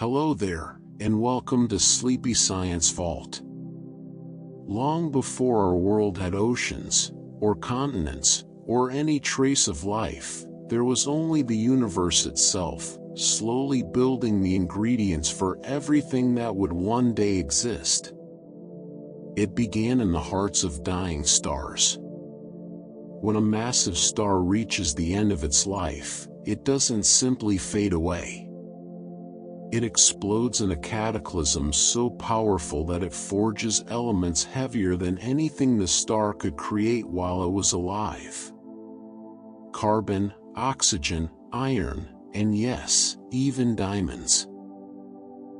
Hello there, and welcome to Sleepy Science Vault. Long before our world had oceans, or continents, or any trace of life, there was only the universe itself, slowly building the ingredients for everything that would one day exist. It began in the hearts of dying stars. When a massive star reaches the end of its life, it doesn't simply fade away. It explodes in a cataclysm so powerful that it forges elements heavier than anything the star could create while it was alive. Carbon, oxygen, iron, and yes, even diamonds.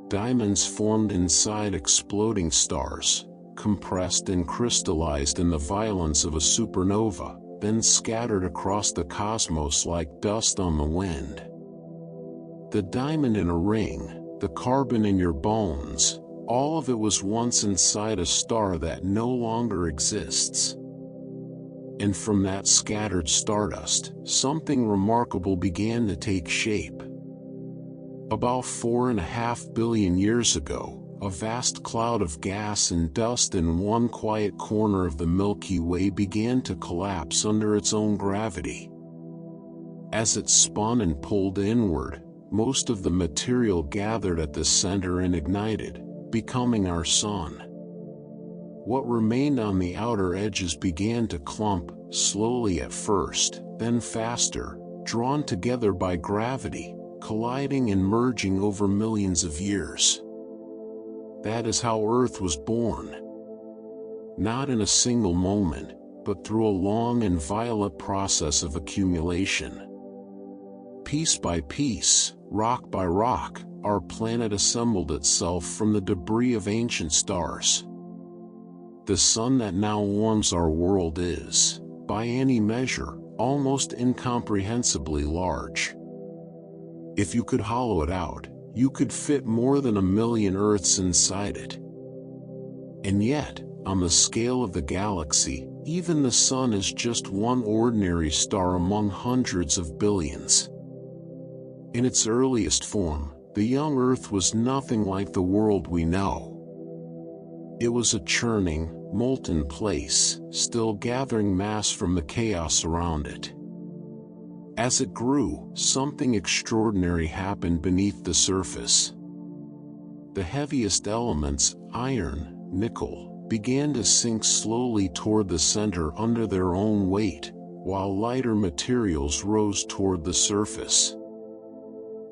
Diamonds formed inside exploding stars, compressed and crystallized in the violence of a supernova, then scattered across the cosmos like dust on the wind. The diamond in a ring, the carbon in your bones, all of it was once inside a star that no longer exists. And from that scattered stardust, something remarkable began to take shape. About 4.5 billion years ago, a vast cloud of gas and dust in one quiet corner of the Milky Way began to collapse under its own gravity. As it spun and pulled inward, most of the material gathered at the center and ignited, becoming our sun. What remained on the outer edges began to clump, slowly at first, then faster, drawn together by gravity, colliding and merging over millions of years. That is how Earth was born. Not in a single moment, but through a long and violent process of accumulation. Piece by piece, rock by rock, our planet assembled itself from the debris of ancient stars. The sun that now warms our world is, by any measure, almost incomprehensibly large. If you could hollow it out, you could fit more than 1 million Earths inside it. And yet, on the scale of the galaxy, even the sun is just one ordinary star among hundreds of billions. In its earliest form, the young Earth was nothing like the world we know. It was a churning, molten place, still gathering mass from the chaos around it. As it grew, something extraordinary happened beneath the surface. The heaviest elements, iron, nickel, began to sink slowly toward the center under their own weight, while lighter materials rose toward the surface.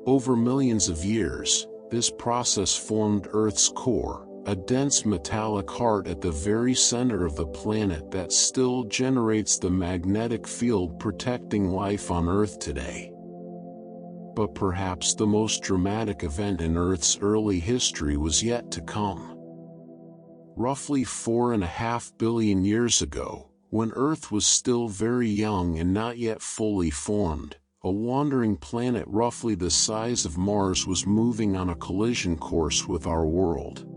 Over millions of years, this process formed Earth's core, a dense metallic heart at the very center of the planet that still generates the magnetic field protecting life on Earth today. But perhaps the most dramatic event in Earth's early history was yet to come. Roughly 4.5 billion years ago, when Earth was still very young and not yet fully formed, a wandering planet roughly the size of Mars was moving on a collision course with our world.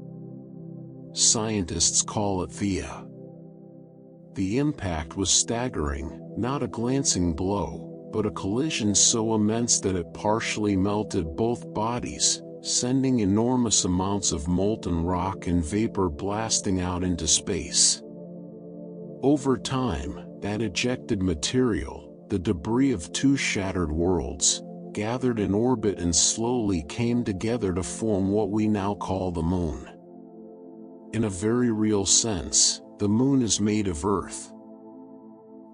Scientists call it Theia. The impact was staggering, not a glancing blow, but a collision so immense that it partially melted both bodies, sending enormous amounts of molten rock and vapor blasting out into space. Over time, that ejected material, the debris of two shattered worlds, gathered in orbit and slowly came together to form what we now call the Moon. In a very real sense, the Moon is made of Earth.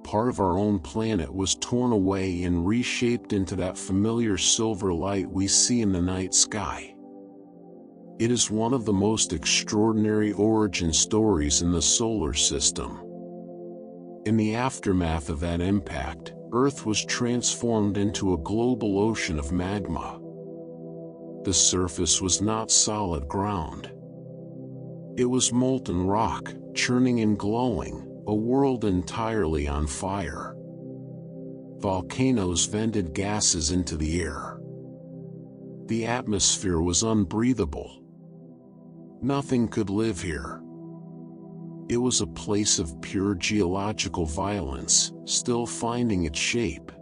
Part of our own planet was torn away and reshaped into that familiar silver light we see in the night sky. It is one of the most extraordinary origin stories in the solar system. In the aftermath of that impact, Earth was transformed into a global ocean of magma. The surface was not solid ground. It was molten rock, churning and glowing, a world entirely on fire. Volcanoes vented gases into the air. The atmosphere was unbreathable. Nothing could live here. It was a place of pure geological violence, still finding its shape.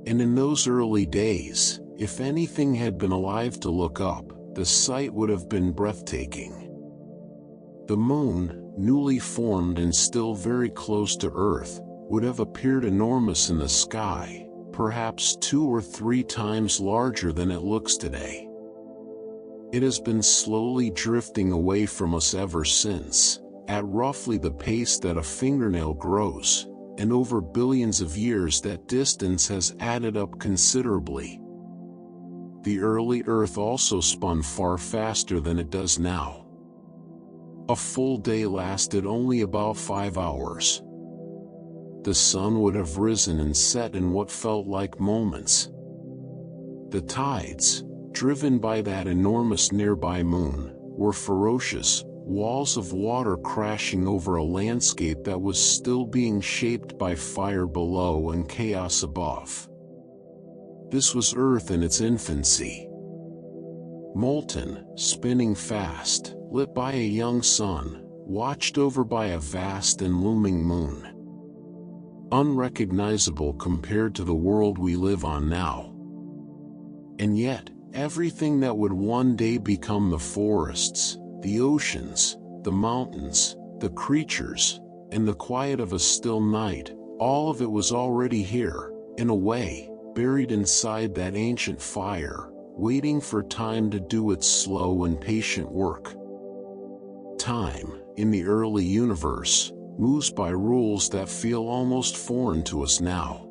And in those early days, If anything had been alive to look up, the sight would have been breathtaking. The moon, newly formed and still very close to Earth, would have appeared enormous in the sky, perhaps 2 or 3 times larger than it looks today. It has been slowly drifting away from us ever since, at roughly the pace that a fingernail grows, and over billions of years that distance has added up considerably. The early Earth also spun far faster than it does now. A full day lasted only about 5 hours. The sun would have risen and set in what felt like moments. The tides, driven by that enormous nearby moon, were ferocious, walls of water crashing over a landscape that was still being shaped by fire below and chaos above. This was Earth in its infancy. Molten, spinning fast, lit by a young sun, watched over by a vast and looming moon. Unrecognizable compared to the world we live on now. And yet, everything that would one day become the forests, the oceans, the mountains, the creatures, and the quiet of a still night, all of it was already here, in a way, buried inside that ancient fire, waiting for time to do its slow and patient work. Time, in the early universe, moves by rules that feel almost foreign to us now.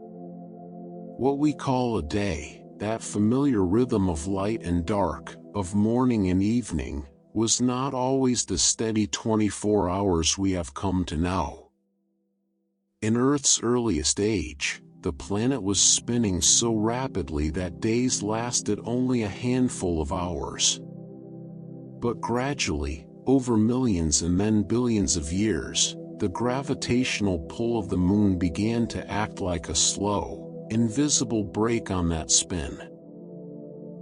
What we call a day, that familiar rhythm of light and dark, of morning and evening, was not always the steady 24 hours we have come to know. In Earth's earliest age, the planet was spinning so rapidly that days lasted only a handful of hours. But gradually, over millions and then billions of years, the gravitational pull of the moon began to act like a slow, invisible brake on that spin.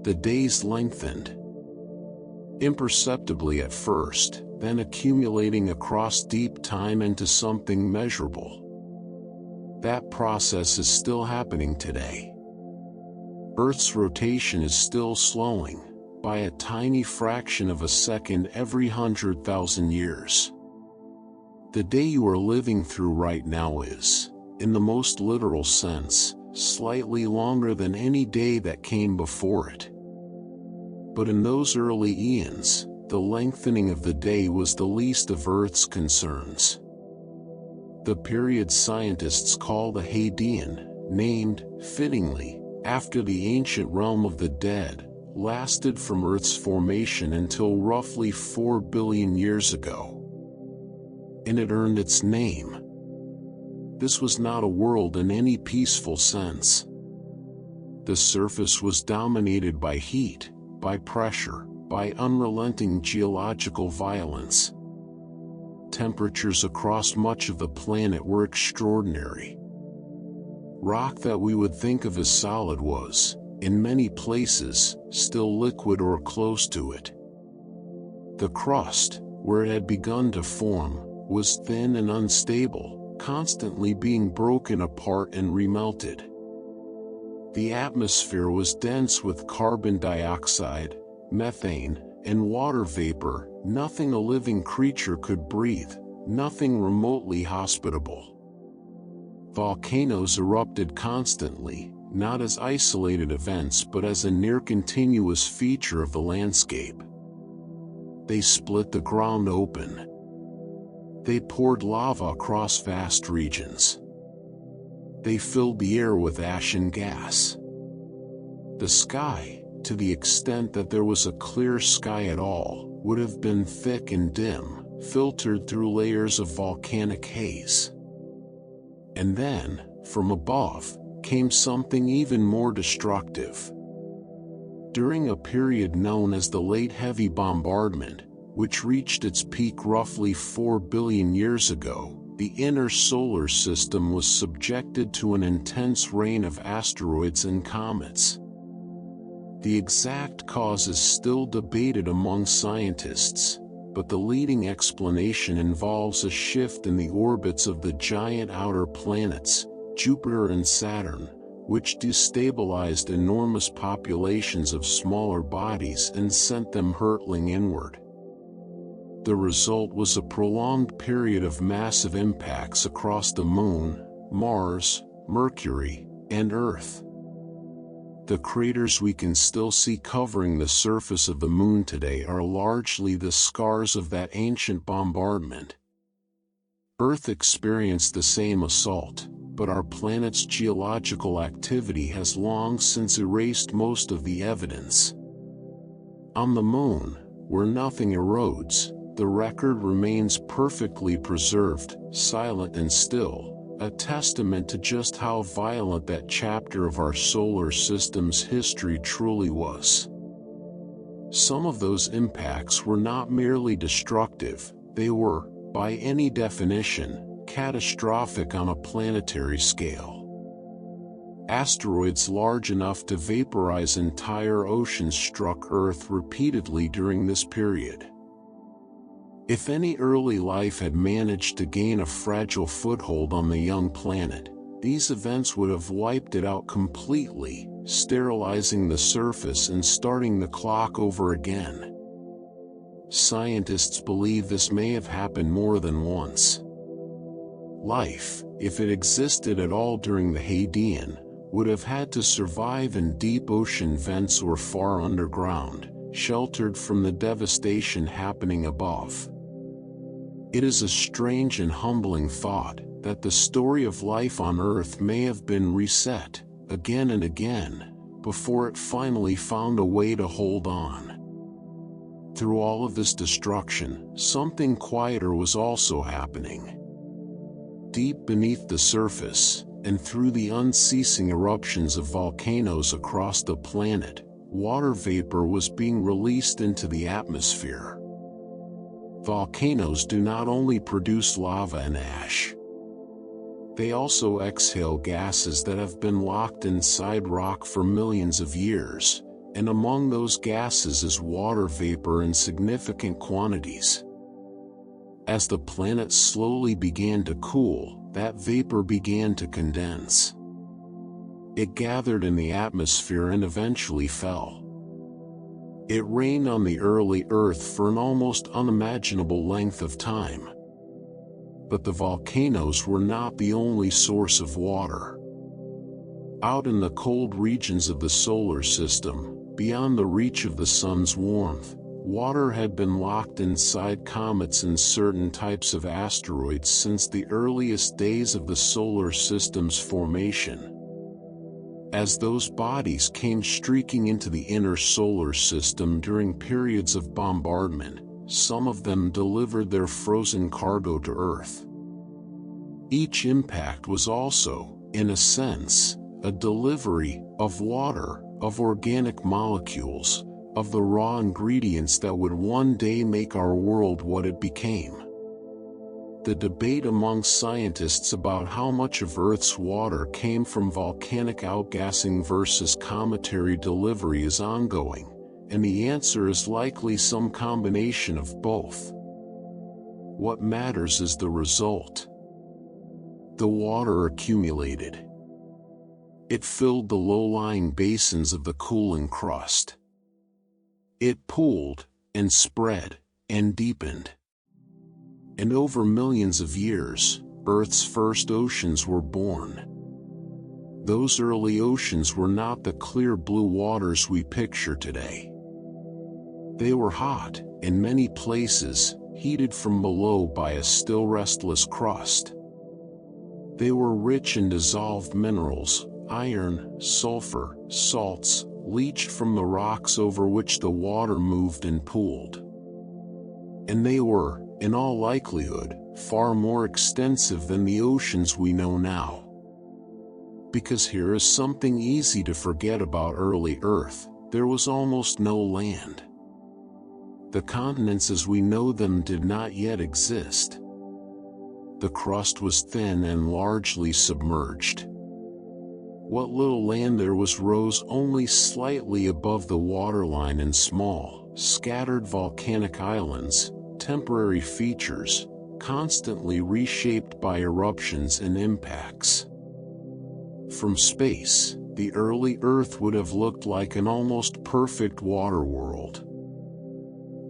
The days lengthened. Imperceptibly at first, then accumulating across deep time into something measurable. That process is still happening today. Earth's rotation is still slowing, by a tiny fraction of a second every 100,000 years. The day you are living through right now is, in the most literal sense, slightly longer than any day that came before it. But in those early eons, the lengthening of the day was the least of Earth's concerns. The period scientists call the Hadean, named, fittingly, after the ancient realm of the dead, lasted from Earth's formation until roughly 4 billion years ago. And it earned its name. This was not a world in any peaceful sense. The surface was dominated by heat, by pressure, by unrelenting geological violence. Temperatures across much of the planet were extraordinary. Rock that we would think of as solid was, in many places, still liquid or close to it. The crust, where it had begun to form, was thin and unstable, constantly being broken apart and remelted. The atmosphere was dense with carbon dioxide, methane, and water vapor, nothing a living creature could breathe, nothing remotely hospitable. Volcanoes erupted constantly, not as isolated events but as a near-continuous feature of the landscape. They split the ground open. They poured lava across vast regions. They filled the air with ash and gas. The sky, to the extent that there was a clear sky at all, would have been thick and dim, filtered through layers of volcanic haze. And then, from above, came something even more destructive. During a period known as the Late Heavy Bombardment, which reached its peak roughly 4 billion years ago, the inner solar system was subjected to an intense rain of asteroids and comets. The exact cause is still debated among scientists, but the leading explanation involves a shift in the orbits of the giant outer planets, Jupiter and Saturn, which destabilized enormous populations of smaller bodies and sent them hurtling inward. The result was a prolonged period of massive impacts across the Moon, Mars, Mercury, and Earth. The craters we can still see covering the surface of the Moon today are largely the scars of that ancient bombardment. Earth experienced the same assault, but our planet's geological activity has long since erased most of the evidence. On the Moon, where nothing erodes, the record remains perfectly preserved, silent and still, a testament to just how violent that chapter of our solar system's history truly was. Some of those impacts were not merely destructive, they were, by any definition, catastrophic on a planetary scale. Asteroids large enough to vaporize entire oceans struck Earth repeatedly during this period. If any early life had managed to gain a fragile foothold on the young planet, these events would have wiped it out completely, sterilizing the surface and starting the clock over again. Scientists believe this may have happened more than once. Life, if it existed at all during the Hadean, would have had to survive in deep ocean vents or far underground, sheltered from the devastation happening above. It is a strange and humbling thought that the story of life on Earth may have been reset, again and again, before it finally found a way to hold on. Through all of this destruction, something quieter was also happening. Deep beneath the surface, and through the unceasing eruptions of volcanoes across the planet, water vapor was being released into the atmosphere. Volcanoes do not only produce lava and ash. They also exhale gases that have been locked inside rock for millions of years, and among those gases is water vapor in significant quantities. As the planet slowly began to cool, that vapor began to condense. It gathered in the atmosphere and eventually fell. It rained on the early Earth for an almost unimaginable length of time. But the volcanoes were not the only source of water. Out in the cold regions of the solar system, beyond the reach of the sun's warmth, water had been locked inside comets and certain types of asteroids since the earliest days of the solar system's formation. As those bodies came streaking into the inner solar system during periods of bombardment, some of them delivered their frozen cargo to Earth. Each impact was also, in a sense, a delivery of water, of organic molecules, of the raw ingredients that would one day make our world what it became. The debate among scientists about how much of Earth's water came from volcanic outgassing versus cometary delivery is ongoing, and the answer is likely some combination of both. What matters is the result. The water accumulated. It filled the low-lying basins of the cooling crust. It pooled, and spread, and deepened. And over millions of years, Earth's first oceans were born. Those early oceans were not the clear blue waters we picture today. They were hot, in many places, heated from below by a still restless crust. They were rich in dissolved minerals, iron, sulfur, salts, leached from the rocks over which the water moved and pooled. And they were, in all likelihood, far more extensive than the oceans we know now. Because here is something easy to forget about early Earth: there was almost no land. The continents as we know them did not yet exist. The crust was thin and largely submerged. What little land there was rose only slightly above the waterline in small, scattered volcanic islands, temporary features, constantly reshaped by eruptions and impacts. From space, the early Earth would have looked like an almost perfect water world.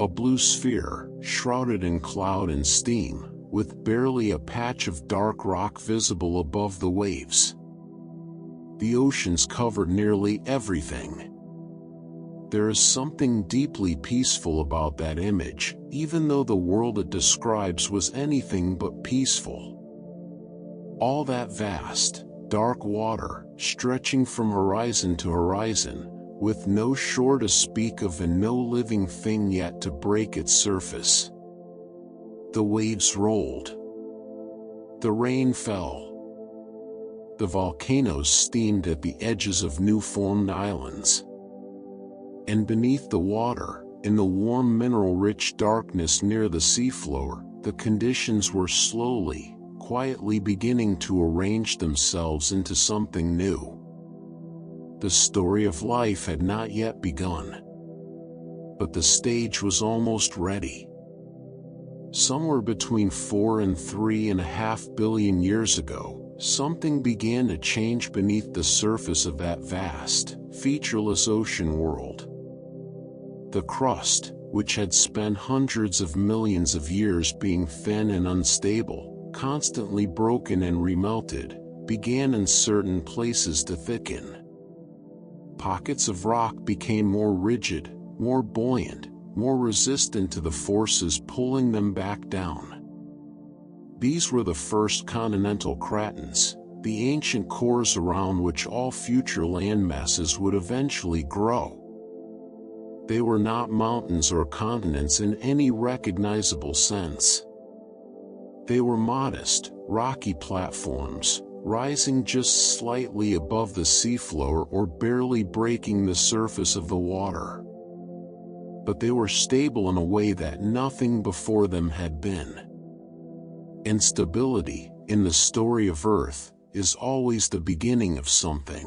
A blue sphere, shrouded in cloud and steam, with barely a patch of dark rock visible above the waves. The oceans covered nearly everything. There is something deeply peaceful about that image, even though the world it describes was anything but peaceful. All that vast, dark water, stretching from horizon to horizon, with no shore to speak of and no living thing yet to break its surface. The waves rolled. The rain fell. The volcanoes steamed at the edges of new-formed islands. And beneath the water, in the warm mineral-rich darkness near the seafloor, the conditions were slowly, quietly beginning to arrange themselves into something new. The story of life had not yet begun. But the stage was almost ready. Somewhere between 4 and 3.5 billion years ago, something began to change beneath the surface of that vast, featureless ocean world. The crust, which had spent hundreds of millions of years being thin and unstable, constantly broken and remelted, began in certain places to thicken. Pockets of rock became more rigid, more buoyant, more resistant to the forces pulling them back down. These were the first continental cratons, the ancient cores around which all future landmasses would eventually grow. They were not mountains or continents in any recognizable sense. They were modest, rocky platforms, rising just slightly above the seafloor or barely breaking the surface of the water. But they were stable in a way that nothing before them had been. And stability, in the story of Earth, is always the beginning of something.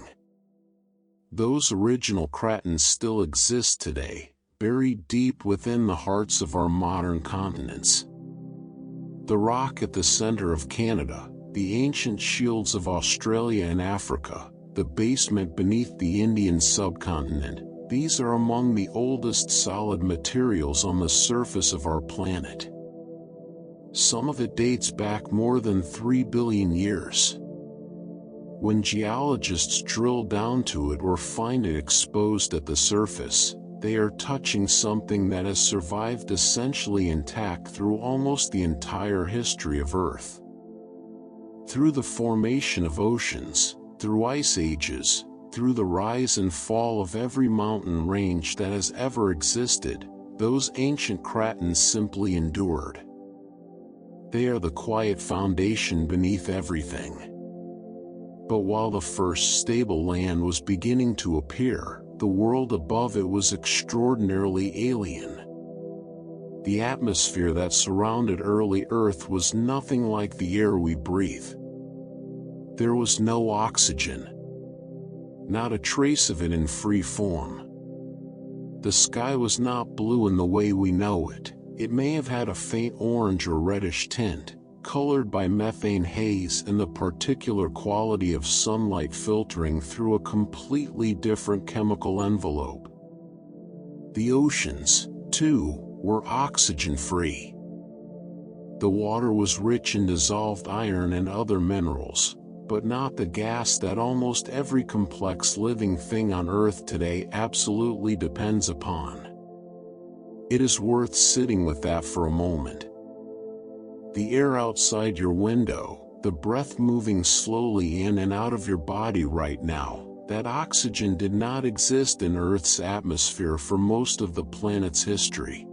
Those original cratons still exist today, buried deep within the hearts of our modern continents. The rock at the center of Canada, the ancient shields of Australia and Africa, the basement beneath the Indian subcontinent, these are among the oldest solid materials on the surface of our planet. Some of it dates back more than 3 billion years. When geologists drill down to it or find it exposed at the surface, they are touching something that has survived essentially intact through almost the entire history of Earth. Through the formation of oceans, through ice ages, through the rise and fall of every mountain range that has ever existed, those ancient cratons simply endured. They are the quiet foundation beneath everything. But while the first stable land was beginning to appear, the world above it was extraordinarily alien. The atmosphere that surrounded early Earth was nothing like the air we breathe. There was no oxygen. Not a trace of it in free form. The sky was not blue in the way we know it. It may have had a faint orange or reddish tint, colored by methane haze and the particular quality of sunlight filtering through a completely different chemical envelope. The oceans, too, were oxygen-free. The water was rich in dissolved iron and other minerals, but not the gas that almost every complex living thing on Earth today absolutely depends upon. It is worth sitting with that for a moment. The air outside your window, the breath moving slowly in and out of your body right now, that oxygen did not exist in Earth's atmosphere for most of the planet's history.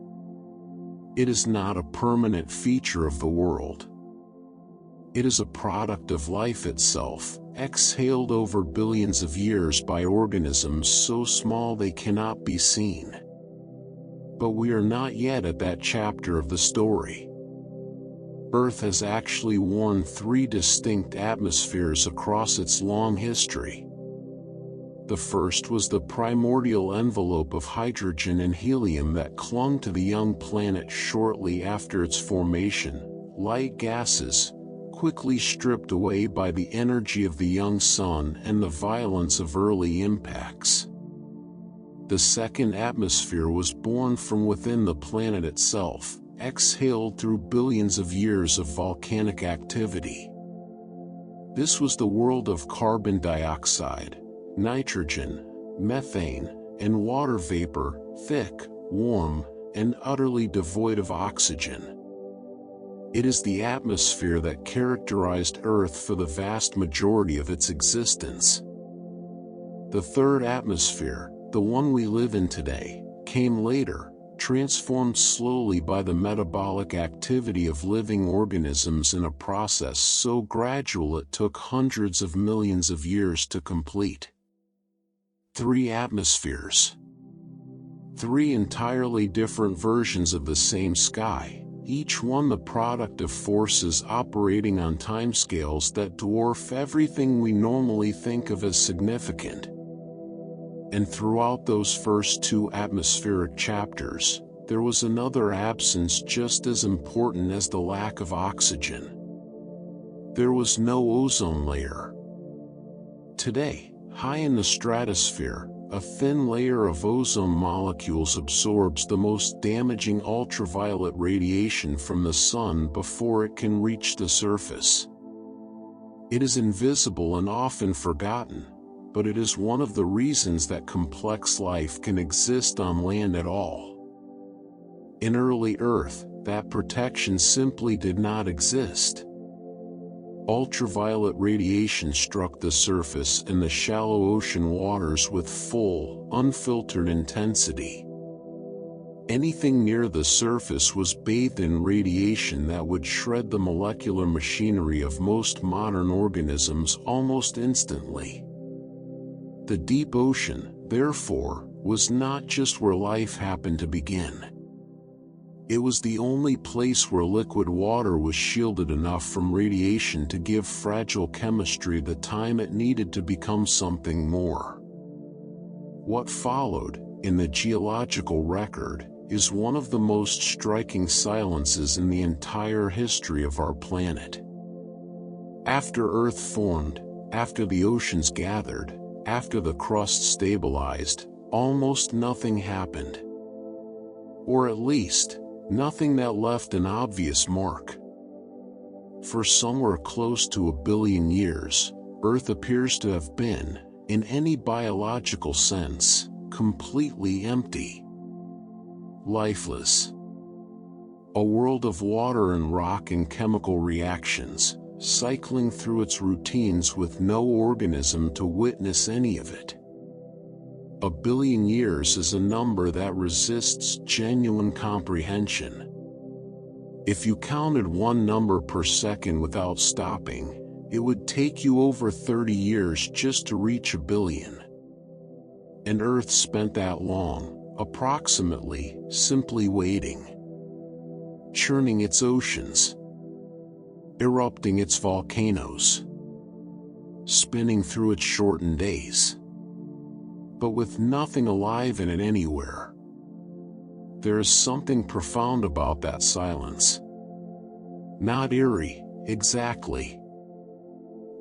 It is not a permanent feature of the world. It is a product of life itself, exhaled over billions of years by organisms so small they cannot be seen. But we are not yet at that chapter of the story. Earth has actually worn 3 distinct atmospheres across its long history. The first was the primordial envelope of hydrogen and helium that clung to the young planet shortly after its formation, light gases, quickly stripped away by the energy of the young sun and the violence of early impacts. The second atmosphere was born from within the planet itself, exhaled through billions of years of volcanic activity. This was the world of carbon dioxide, nitrogen, methane, and water vapor, thick, warm, and utterly devoid of oxygen. It is the atmosphere that characterized Earth for the vast majority of its existence. The third atmosphere, the one we live in today, came later, transformed slowly by the metabolic activity of living organisms in a process so gradual it took hundreds of millions of years to complete. 3 atmospheres. 3 entirely different versions of the same sky, each one the product of forces operating on timescales that dwarf everything we normally think of as significant. And throughout those first 2 atmospheric chapters, there was another absence just as important as the lack of oxygen. There was no ozone layer. Today, high in the stratosphere, a thin layer of ozone molecules absorbs the most damaging ultraviolet radiation from the sun before it can reach the surface. It is invisible and often forgotten, but it is one of the reasons that complex life can exist on land at all. In early Earth, that protection simply did not exist. Ultraviolet radiation struck the surface and the shallow ocean waters with full, unfiltered intensity. Anything near the surface was bathed in radiation that would shred the molecular machinery of most modern organisms almost instantly. The deep ocean, therefore, was not just where life happened to begin. It was the only place where liquid water was shielded enough from radiation to give fragile chemistry the time it needed to become something more. What followed, in the geological record, is one of the most striking silences in the entire history of our planet. After Earth formed, after the oceans gathered, after the crust stabilized, almost nothing happened. Or at least, nothing that left an obvious mark. For somewhere close to 1 billion years, Earth appears to have been, in any biological sense, completely empty. Lifeless. A world of water and rock and chemical reactions, cycling through its routines with no organism to witness any of it. 1 billion years is a number that resists genuine comprehension. If you counted one number per second without stopping, it would take you over 30 years just to reach 1 billion. And Earth spent that long, approximately, simply waiting. Churning its oceans. Erupting its volcanoes. Spinning through its shortened days. But with nothing alive in it anywhere. There is something profound about that silence. Not eerie, exactly.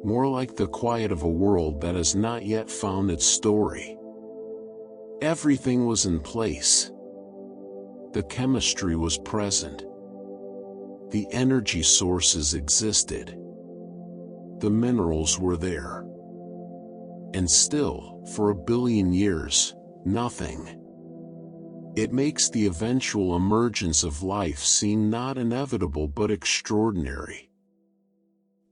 More like the quiet of a world that has not yet found its story. Everything was in place. The chemistry was present. The energy sources existed. The minerals were there. And still, for 1 billion years, nothing. It makes the eventual emergence of life seem not inevitable but extraordinary.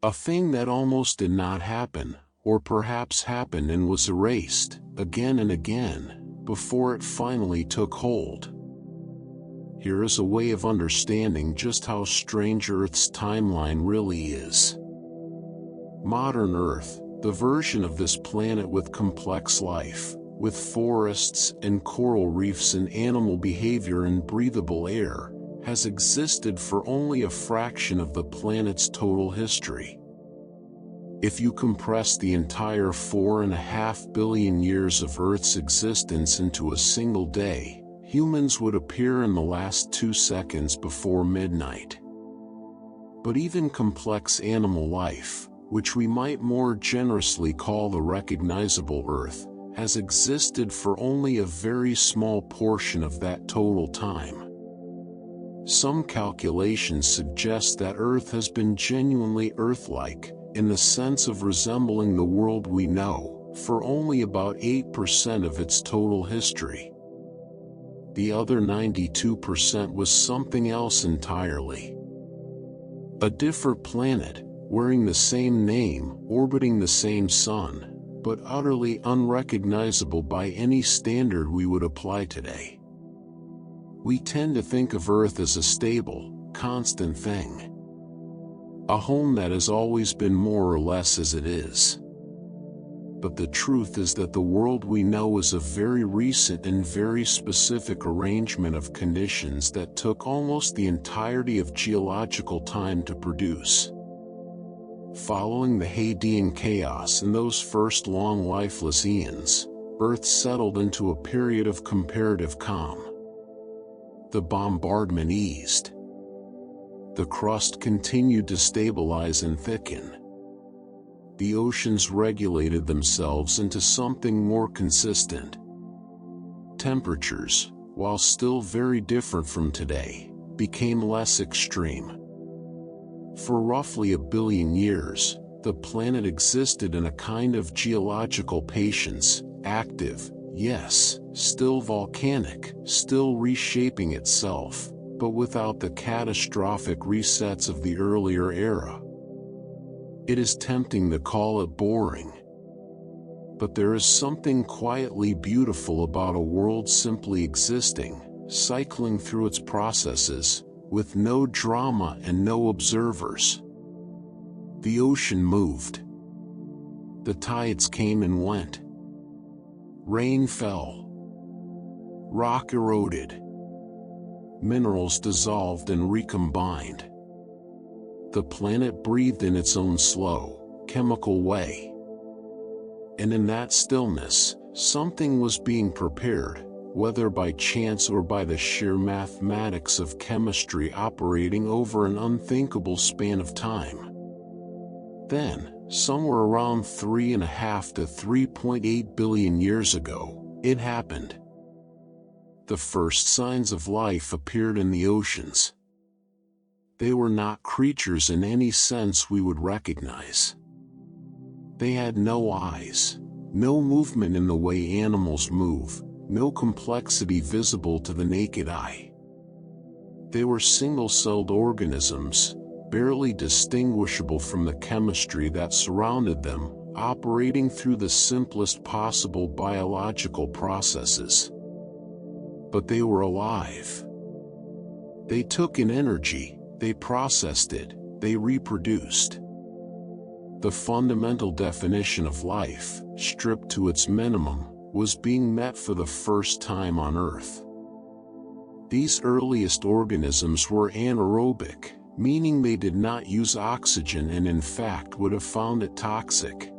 A thing that almost did not happen, or perhaps happened and was erased, again and again, before it finally took hold. Here is a way of understanding just how strange Earth's timeline really is. Modern Earth, the version of this planet with complex life, with forests and coral reefs and animal behavior and breathable air, has existed for only a fraction of the planet's total history. If you compress the entire 4.5 billion years of Earth's existence into a single day, humans would appear in the last 2 seconds before midnight. But even complex animal life, which we might more generously call the recognizable Earth, has existed for only a very small portion of that total time. Some calculations suggest that Earth has been genuinely Earth-like, in the sense of resembling the world we know, for only about 8% of its total history. The other 92% was something else entirely. A different planet, wearing the same name, orbiting the same sun, but utterly unrecognizable by any standard we would apply today. We tend to think of Earth as a stable, constant thing. A home that has always been more or less as it is. But the truth is that the world we know is a very recent and very specific arrangement of conditions that took almost the entirety of geological time to produce. Following the Hadean chaos in those first long lifeless eons, Earth settled into a period of comparative calm. The bombardment eased. The crust continued to stabilize and thicken. The oceans regulated themselves into something more consistent. Temperatures, while still very different from today, became less extreme. For roughly 1 billion years, the planet existed in a kind of geological patience, active, yes, still volcanic, still reshaping itself, but without the catastrophic resets of the earlier era. It is tempting to call it boring. But there is something quietly beautiful about a world simply existing, cycling through its processes, with no drama and no observers. The ocean moved. The tides came and went. Rain fell. Rock eroded. Minerals dissolved and recombined. The planet breathed in its own slow, chemical way. And in that stillness, something was being prepared, whether by chance or by the sheer mathematics of chemistry operating over an unthinkable span of time. Then, somewhere around 3.5 to 3.8 billion years ago, it happened. The first signs of life appeared in the oceans. They were not creatures in any sense we would recognize. They had no eyes, no movement in the way animals move, no complexity visible to the naked eye. They were single-celled organisms, barely distinguishable from the chemistry that surrounded them, operating through the simplest possible biological processes. But they were alive. They took in energy, they processed it, they reproduced. The fundamental definition of life, stripped to its minimum, was being met for the first time on Earth. These earliest organisms were anaerobic, meaning they did not use oxygen and in fact would have found it toxic.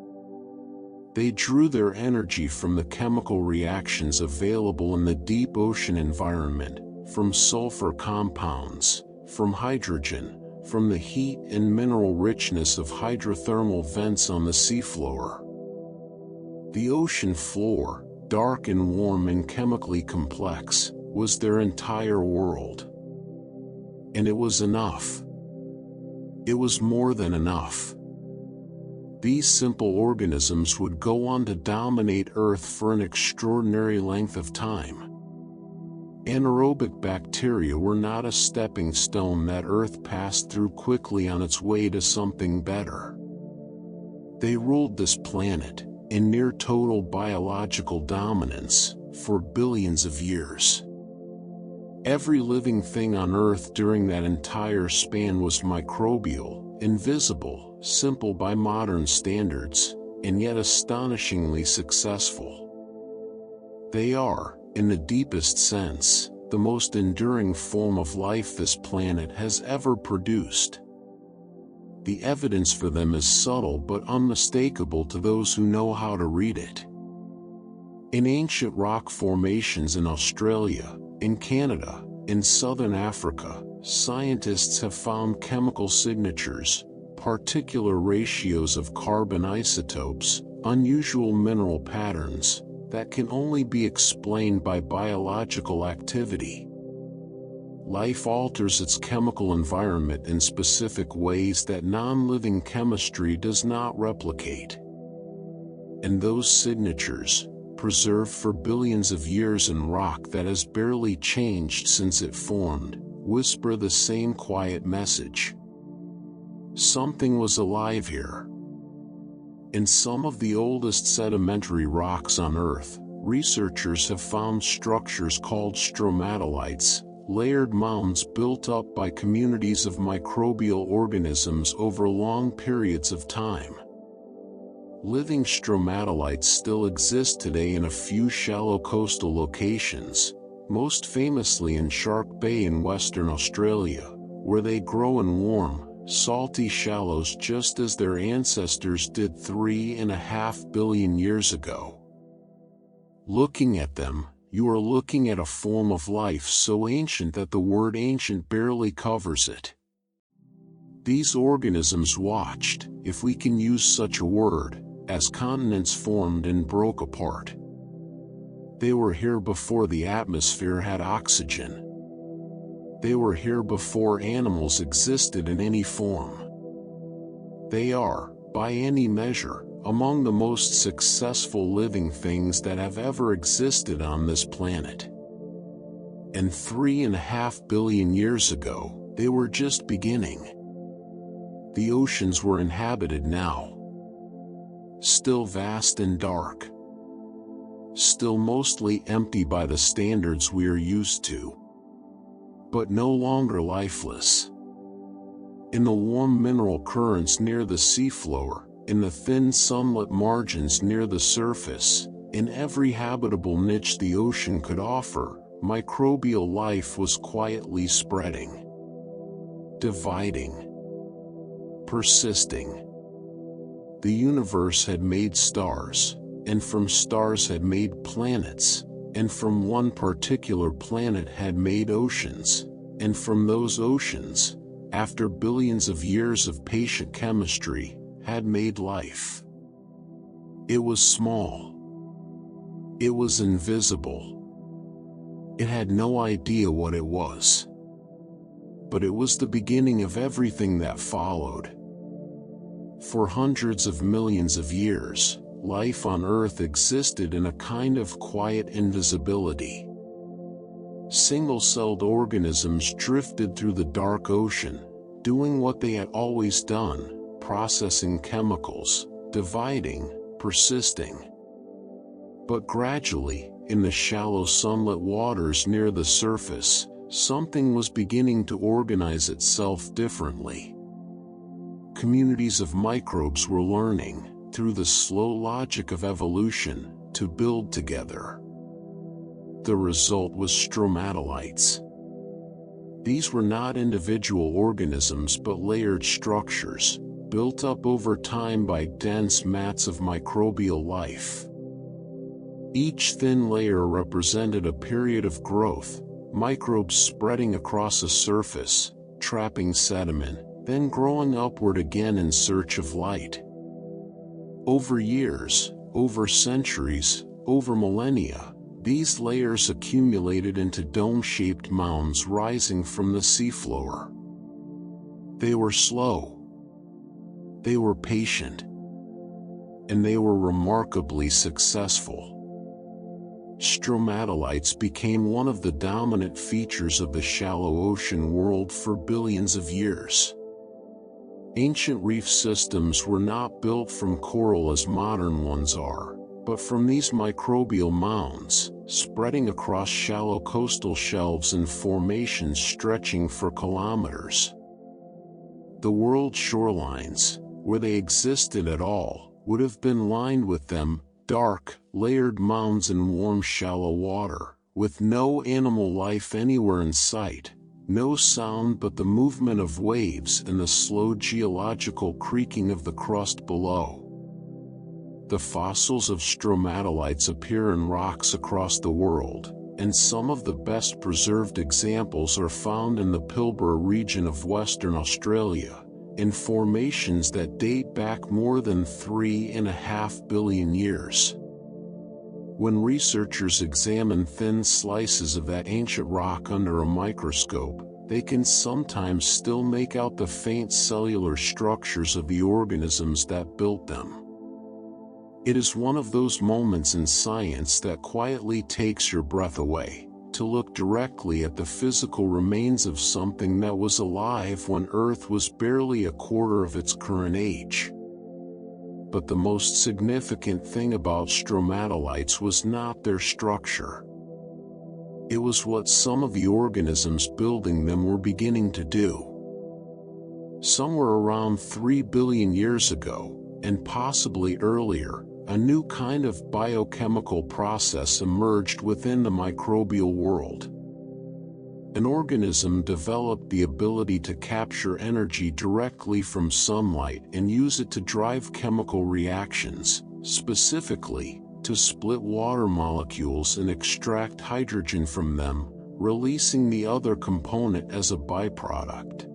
They drew their energy from the chemical reactions available in the deep ocean environment, from sulfur compounds, from hydrogen, from the heat and mineral richness of hydrothermal vents on the seafloor. The ocean floor, dark and warm and chemically complex, was their entire world. And it was enough. It was more than enough. These simple organisms would go on to dominate Earth for an extraordinary length of time. Anaerobic bacteria were not a stepping stone that Earth passed through quickly on its way to something better. They ruled this planet, in near total biological dominance, for billions of years. Every living thing on Earth during that entire span was microbial, invisible, simple by modern standards, and yet astonishingly successful. They are, in the deepest sense, the most enduring form of life this planet has ever produced. The evidence for them is subtle but unmistakable to those who know how to read it. In ancient rock formations in Australia, in Canada, in southern Africa, Scientists have found chemical signatures, particular ratios of carbon isotopes, unusual mineral patterns, that can only be explained by biological activity. Life alters its chemical environment in specific ways that non-living chemistry does not replicate. And those signatures, preserved for billions of years in rock that has barely changed since it formed, whisper the same quiet message. Something was alive here. In some of the oldest sedimentary rocks on Earth, researchers have found structures called stromatolites, layered mounds built up by communities of microbial organisms over long periods of time. Living stromatolites still exist today in a few shallow coastal locations, most famously in Shark Bay in Western Australia, where they grow in warm, salty shallows just as their ancestors did 3.5 billion years ago. Looking at them, you are looking at a form of life so ancient that the word ancient barely covers it. These organisms watched, if we can use such a word, as continents formed and broke apart. They were here before the atmosphere had oxygen. They were here before animals existed in any form. They are, by any measure, among the most successful living things that have ever existed on this planet. And 3.5 billion years ago, they were just beginning. The oceans were inhabited now. Still vast and dark. Still mostly empty by the standards we are used to. But no longer lifeless. In the warm mineral currents near the seafloor, in the thin sunlit margins near the surface, in every habitable niche the ocean could offer, microbial life was quietly spreading. Dividing. Persisting. The universe had made stars, and from stars had made planets, and from one particular planet had made oceans, and from those oceans, after billions of years of patient chemistry, had made life. It was small. It was invisible. It had no idea what it was. But it was the beginning of everything that followed. For hundreds of millions of years, life on Earth existed in a kind of quiet invisibility. Single-celled organisms drifted through the dark ocean, doing what they had always done, processing chemicals, dividing, persisting. But gradually, in the shallow sunlit waters near the surface, something was beginning to organize itself differently. Communities of microbes were learning, through the slow logic of evolution, to build together. The result was stromatolites. These were not individual organisms but layered structures, built up over time by dense mats of microbial life. Each thin layer represented a period of growth, microbes spreading across a surface, trapping sediment, then growing upward again in search of light. Over years, over centuries, over millennia, these layers accumulated into dome-shaped mounds rising from the seafloor. They were slow. They were patient. And they were remarkably successful. Stromatolites became one of the dominant features of the shallow ocean world for billions of years. Ancient reef systems were not built from coral as modern ones are, but from these microbial mounds, spreading across shallow coastal shelves and formations stretching for kilometers. The world's shorelines, where they existed at all, would have been lined with them, dark, layered mounds in warm shallow water, with no animal life anywhere in sight. No sound but the movement of waves and the slow geological creaking of the crust below. The fossils of stromatolites appear in rocks across the world, and some of the best preserved examples are found in the Pilbara region of Western Australia, in formations that date back more than 3.5 billion years. When researchers examine thin slices of that ancient rock under a microscope, they can sometimes still make out the faint cellular structures of the organisms that built them. It is one of those moments in science that quietly takes your breath away, to look directly at the physical remains of something that was alive when Earth was barely a quarter of its current age. But the most significant thing about stromatolites was not their structure. It was what some of the organisms building them were beginning to do. Somewhere around 3 billion years ago, and possibly earlier, a new kind of biochemical process emerged within the microbial world. An organism developed the ability to capture energy directly from sunlight and use it to drive chemical reactions, specifically, to split water molecules and extract hydrogen from them, releasing the other component as a byproduct.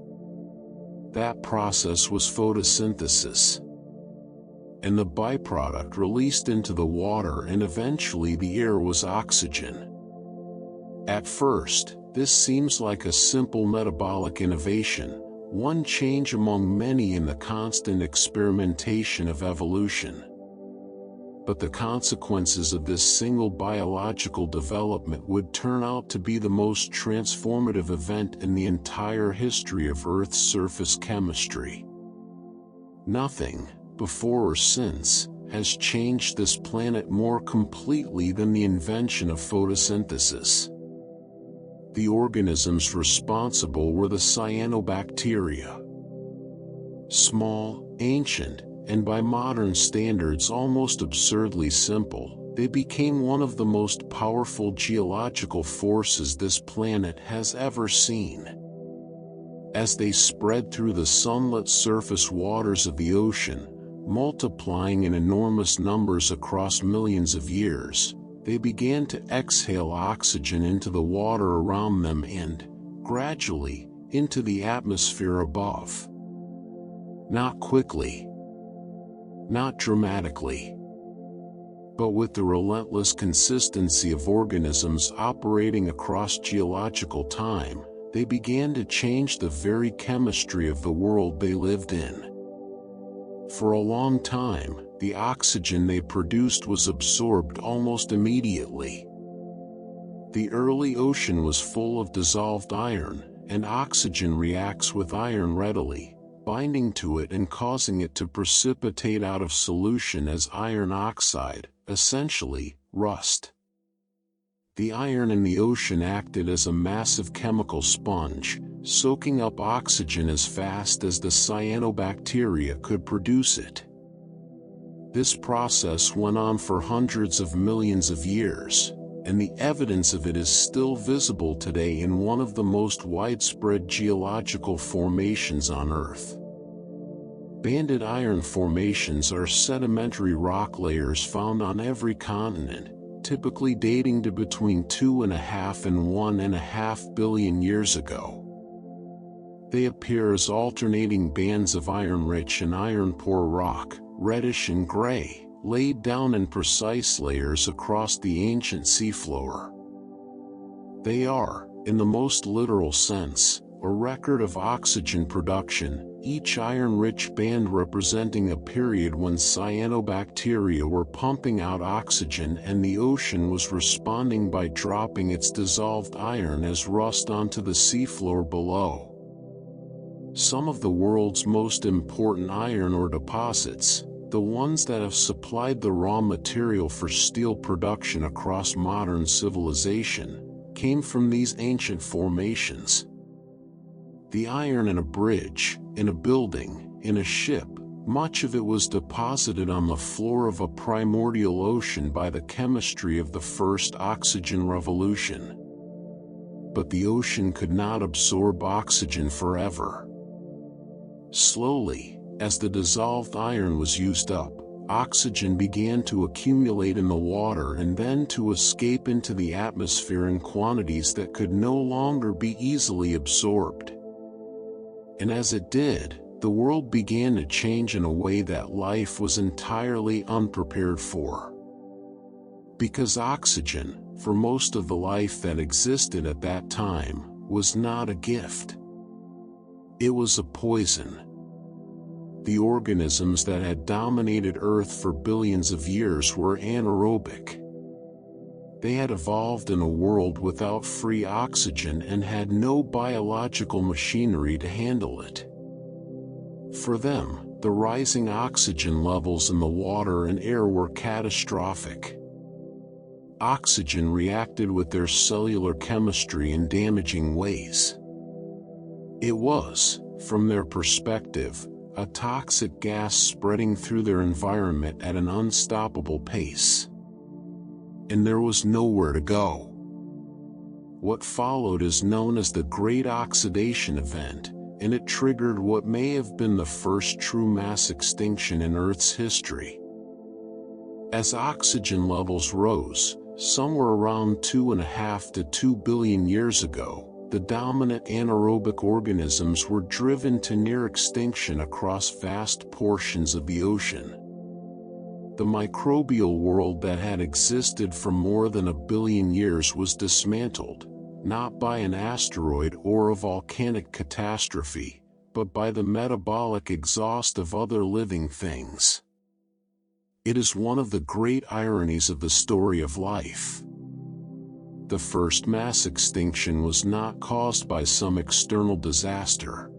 That process was photosynthesis. And the byproduct released into the water and eventually the air was oxygen. At first, this seems like a simple metabolic innovation, one change among many in the constant experimentation of evolution. But the consequences of this single biological development would turn out to be the most transformative event in the entire history of Earth's surface chemistry. Nothing, before or since, has changed this planet more completely than the invention of photosynthesis. The organisms responsible were the cyanobacteria. Small, ancient, and by modern standards almost absurdly simple, they became one of the most powerful geological forces this planet has ever seen. As they spread through the sunlit surface waters of the ocean, multiplying in enormous numbers across millions of years, they began to exhale oxygen into the water around them and, gradually, into the atmosphere above. Not quickly, not dramatically, but with the relentless consistency of organisms operating across geological time, they began to change the very chemistry of the world they lived in. For a long time, the oxygen they produced was absorbed almost immediately. The early ocean was full of dissolved iron, and oxygen reacts with iron readily, binding to it and causing it to precipitate out of solution as iron oxide, essentially, rust. The iron in the ocean acted as a massive chemical sponge, soaking up oxygen as fast as the cyanobacteria could produce it. This process went on for hundreds of millions of years, and the evidence of it is still visible today in one of the most widespread geological formations on Earth. Banded iron formations are sedimentary rock layers found on every continent, typically dating to between 2.5 and 1.5 billion years ago. They appear as alternating bands of iron-rich and iron-poor rock, reddish and gray, laid down in precise layers across the ancient seafloor. They are, in the most literal sense, a record of oxygen production, each iron-rich band representing a period when cyanobacteria were pumping out oxygen and the ocean was responding by dropping its dissolved iron as rust onto the seafloor below. Some of the world's most important iron ore deposits, the ones that have supplied the raw material for steel production across modern civilization, came from these ancient formations. The iron in a bridge, in a building, in a ship, much of it was deposited on the floor of a primordial ocean by the chemistry of the first oxygen revolution. But the ocean could not absorb oxygen forever. Slowly, as the dissolved iron was used up, oxygen began to accumulate in the water and then to escape into the atmosphere in quantities that could no longer be easily absorbed. And as it did, the world began to change in a way that life was entirely unprepared for. Because oxygen, for most of the life that existed at that time, was not a gift. It was a poison. The organisms that had dominated Earth for billions of years were anaerobic. They had evolved in a world without free oxygen and had no biological machinery to handle it. For them, the rising oxygen levels in the water and air were catastrophic. Oxygen reacted with their cellular chemistry in damaging ways. It was, from their perspective, a toxic gas spreading through their environment at an unstoppable pace. And there was nowhere to go. What followed is known as the Great Oxidation Event, and it triggered what may have been the first true mass extinction in Earth's history. As oxygen levels rose, somewhere around 2.5 to 2 billion years ago, the dominant anaerobic organisms were driven to near extinction across vast portions of the ocean. The microbial world that had existed for more than 1 billion years was dismantled, not by an asteroid or a volcanic catastrophe, but by the metabolic exhaust of other living things. It is one of the great ironies of the story of life. The first mass extinction was not caused by some external disaster.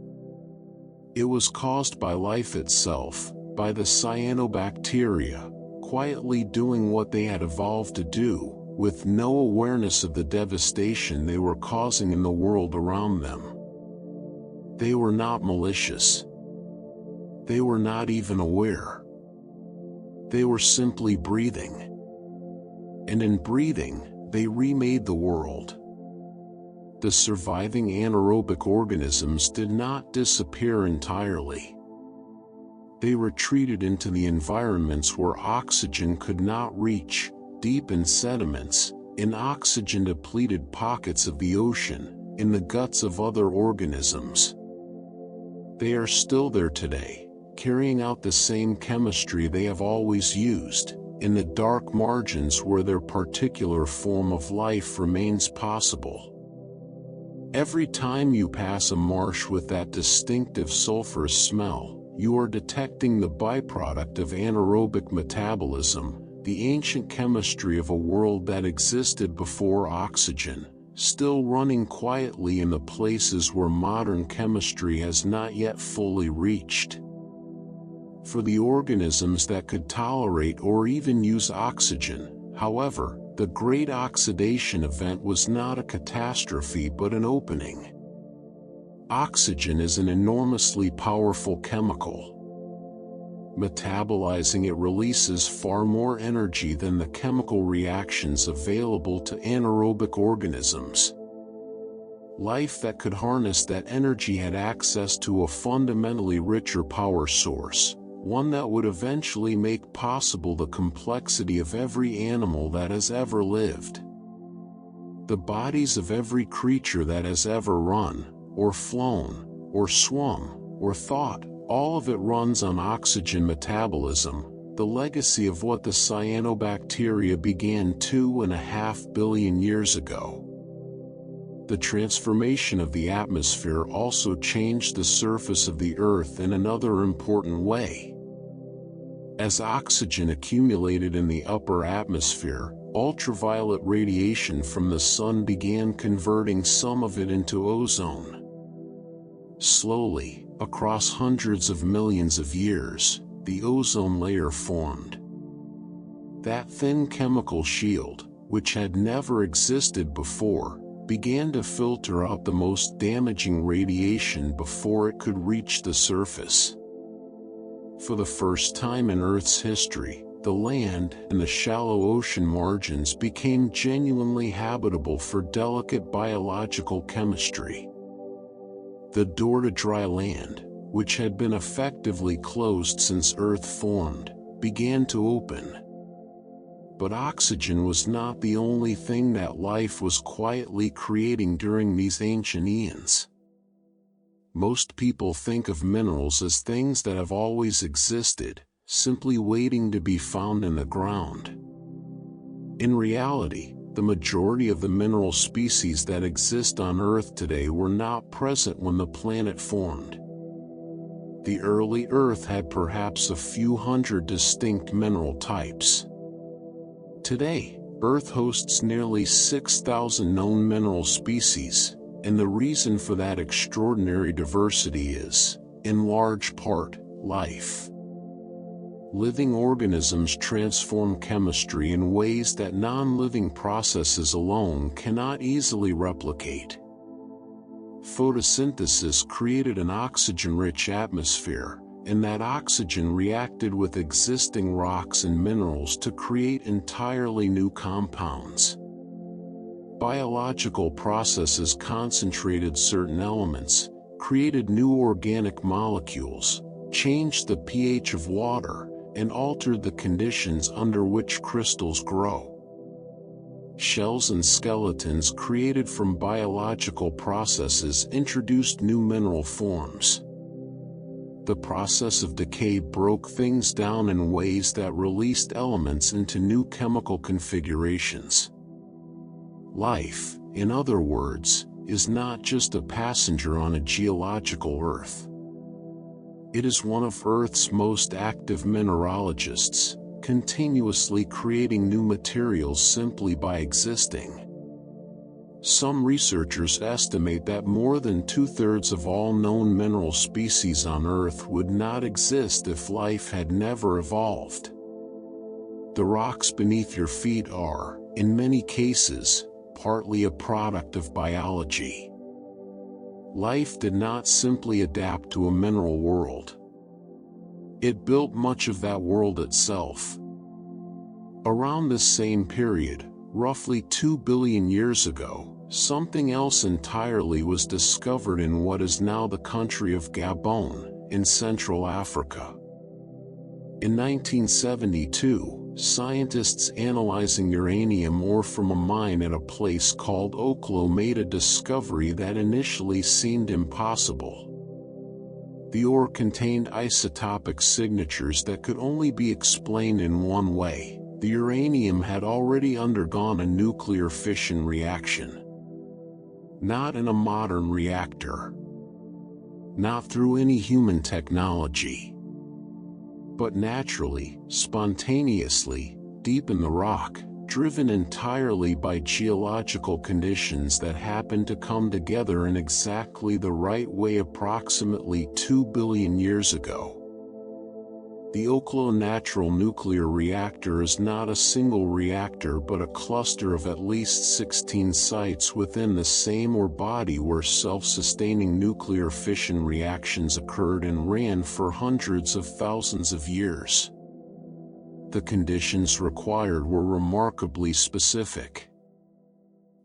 It was caused by life itself, by the cyanobacteria, quietly doing what they had evolved to do, with no awareness of the devastation they were causing in the world around them. They were not malicious. They were not even aware. They were simply breathing. And in breathing, they remade the world. The surviving anaerobic organisms did not disappear entirely. They retreated into the environments where oxygen could not reach, deep in sediments, in oxygen-depleted pockets of the ocean, in the guts of other organisms. They are still there today, carrying out the same chemistry they have always used, in the dark margins where their particular form of life remains possible. Every time you pass a marsh with that distinctive sulfurous smell, you are detecting the byproduct of anaerobic metabolism, the ancient chemistry of a world that existed before oxygen, still running quietly in the places where modern chemistry has not yet fully reached. For the organisms that could tolerate or even use oxygen, however, the Great Oxidation Event was not a catastrophe but an opening. Oxygen is an enormously powerful chemical. Metabolizing it releases far more energy than the chemical reactions available to anaerobic organisms. Life that could harness that energy had access to a fundamentally richer power source, one that would eventually make possible the complexity of every animal that has ever lived. The bodies of every creature that has ever run, or flown, or swum, or thought, all of it runs on oxygen metabolism, the legacy of what the cyanobacteria began 2.5 billion years ago. The transformation of the atmosphere also changed the surface of the Earth in another important way. As oxygen accumulated in the upper atmosphere, ultraviolet radiation from the sun began converting some of it into ozone. Slowly, across hundreds of millions of years, the ozone layer formed. That thin chemical shield, which had never existed before, began to filter out the most damaging radiation before it could reach the surface. For the first time in Earth's history, the land and the shallow ocean margins became genuinely habitable for delicate biological chemistry. The door to dry land, which had been effectively closed since Earth formed, began to open. But oxygen was not the only thing that life was quietly creating during these ancient eons. Most people think of minerals as things that have always existed, simply waiting to be found in the ground. In reality, the majority of the mineral species that exist on Earth today were not present when the planet formed. The early Earth had perhaps a few hundred distinct mineral types. Today, Earth hosts nearly 6,000 known mineral species, and the reason for that extraordinary diversity is, in large part, life. Living organisms transform chemistry in ways that non-living processes alone cannot easily replicate. Photosynthesis created an oxygen-rich atmosphere, and that oxygen reacted with existing rocks and minerals to create entirely new compounds. Biological processes concentrated certain elements, created new organic molecules, changed the pH of water, and altered the conditions under which crystals grow. Shells and skeletons created from biological processes introduced new mineral forms. The process of decay broke things down in ways that released elements into new chemical configurations. Life, in other words, is not just a passenger on a geological Earth. It is one of Earth's most active mineralogists, continuously creating new materials simply by existing. Some researchers estimate that more than 2/3 of all known mineral species on Earth would not exist if life had never evolved. The rocks beneath your feet are, in many cases, partly a product of biology. Life did not simply adapt to a mineral world. It built much of that world itself. Around this same period, roughly 2 billion years ago, something else entirely was discovered in what is now the country of Gabon, in Central Africa. In 1972, scientists analyzing uranium ore from a mine at a place called Oklo made a discovery that initially seemed impossible. The ore contained isotopic signatures that could only be explained in one way: the uranium had already undergone a nuclear fission reaction. Not in a modern reactor. Not through any human technology. But naturally, spontaneously, deep in the rock, driven entirely by geological conditions that happened to come together in exactly the right way approximately 2 billion years ago. The Oklo Natural Nuclear Reactor is not a single reactor but a cluster of at least 16 sites within the same body where self-sustaining nuclear fission reactions occurred and ran for hundreds of thousands of years. The conditions required were remarkably specific.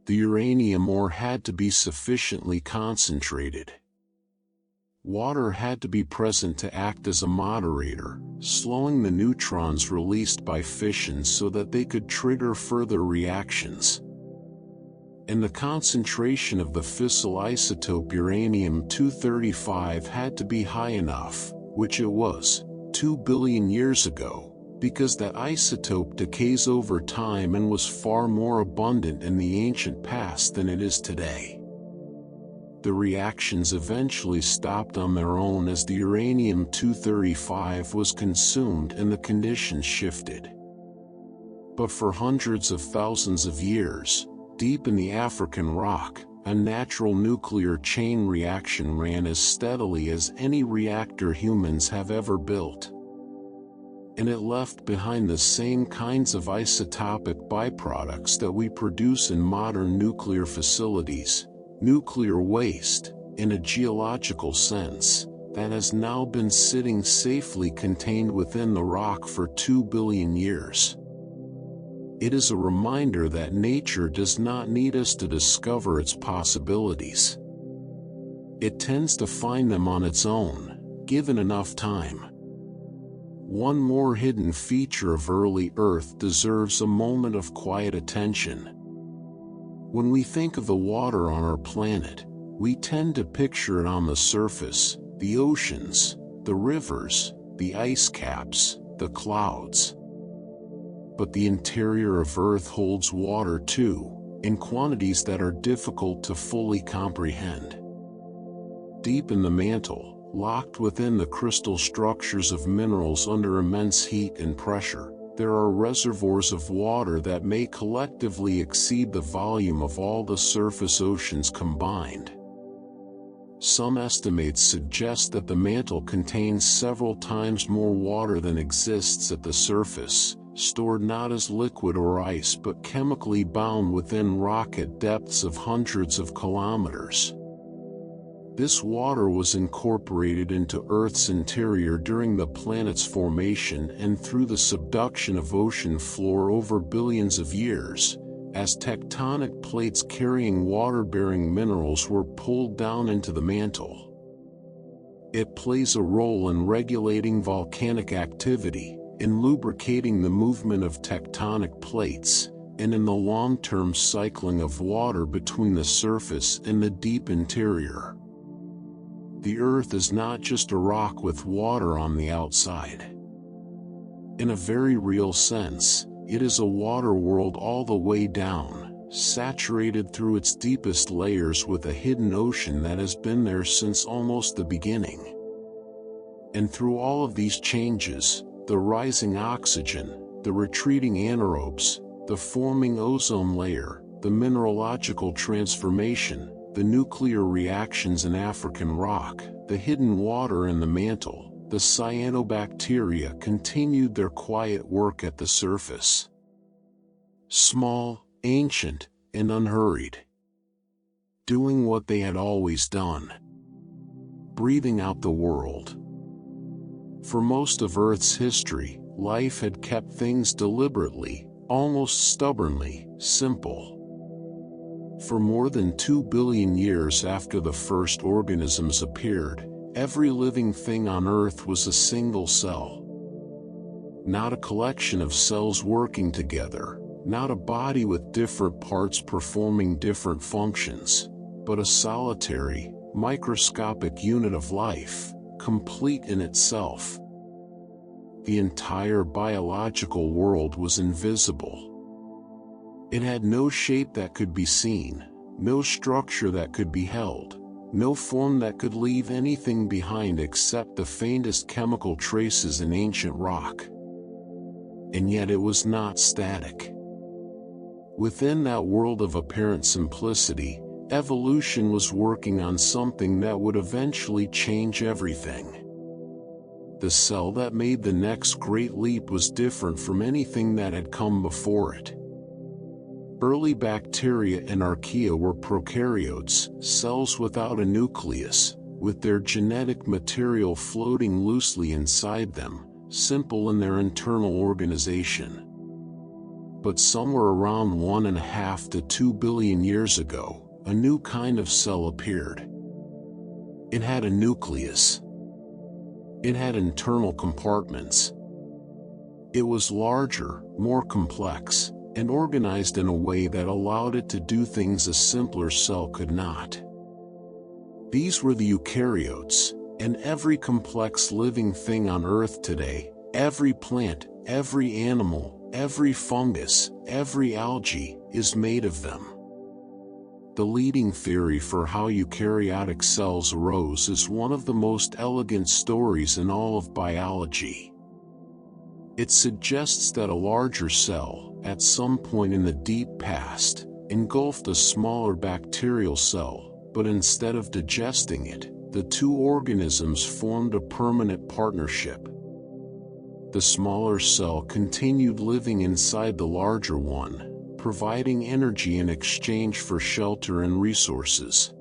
The uranium ore had to be sufficiently concentrated. Water had to be present to act as a moderator, slowing the neutrons released by fission so that they could trigger further reactions. And the concentration of the fissile isotope uranium-235 had to be high enough, which it was, 2 billion years ago, because that isotope decays over time and was far more abundant in the ancient past than it is today. The reactions eventually stopped on their own as the uranium-235 was consumed and the conditions shifted. But for hundreds of thousands of years, deep in the African rock, a natural nuclear chain reaction ran as steadily as any reactor humans have ever built. And it left behind the same kinds of isotopic byproducts that we produce in modern nuclear facilities. Nuclear waste, in a geological sense, that has now been sitting safely contained within the rock for 2 billion years. It is a reminder that nature does not need us to discover its possibilities. It tends to find them on its own, given enough time. one more hidden feature of early Earth deserves a moment of quiet attention. When we think of the water on our planet, we tend to picture it on the surface, the oceans, the rivers, the ice caps, the clouds. But the interior of Earth holds water too, in quantities that are difficult to fully comprehend. Deep in the mantle, locked within the crystal structures of minerals under immense heat and pressure, there are reservoirs of water that may collectively exceed the volume of all the surface oceans combined. Some estimates suggest that the mantle contains several times more water than exists at the surface, stored not as liquid or ice but chemically bound within rock at depths of hundreds of kilometers. This water was incorporated into Earth's interior during the planet's formation and through the subduction of ocean floor over billions of years, as tectonic plates carrying water-bearing minerals were pulled down into the mantle. It plays a role in regulating volcanic activity, in lubricating the movement of tectonic plates, and in the long-term cycling of water between the surface and the deep interior. The Earth is not just a rock with water on the outside. In a very real sense, it is a water world all the way down, saturated through its deepest layers with a hidden ocean that has been there since almost the beginning. And through all of these changes, the rising oxygen, the retreating anaerobes, the forming ozone layer, the mineralogical transformation, the nuclear reactions in African rock, the hidden water in the mantle, the cyanobacteria continued their quiet work at the surface. Small, ancient, and unhurried. Doing what they had always done. Breathing out the world. For most of Earth's history, life had kept things deliberately, almost stubbornly, simple. For more than 2 billion years after the first organisms appeared, every living thing on Earth was a single cell. Not a collection of cells working together, not a body with different parts performing different functions, but a solitary, microscopic unit of life, complete in itself. The entire biological world was invisible. It had no shape that could be seen, no structure that could be held, no form that could leave anything behind except the faintest chemical traces in ancient rock. And yet it was not static. Within that world of apparent simplicity, evolution was working on something that would eventually change everything. The cell that made the next great leap was different from anything that had come before it. Early bacteria and archaea were prokaryotes, cells without a nucleus, with their genetic material floating loosely inside them, simple in their internal organization. But somewhere around 1.5 to 2 billion years ago, a new kind of cell appeared. It had a nucleus. It had internal compartments. It was larger, more complex, and organized in a way that allowed it to do things a simpler cell could not. These were the eukaryotes, and every complex living thing on Earth today, every plant, every animal, every fungus, every algae, is made of them. The leading theory for how eukaryotic cells arose is one of the most elegant stories in all of biology. It suggests that a larger cell, at some point in the deep past, engulfed a smaller bacterial cell, but instead of digesting it, the two organisms formed a permanent partnership. The smaller cell continued living inside the larger one, providing energy in exchange for shelter and resources.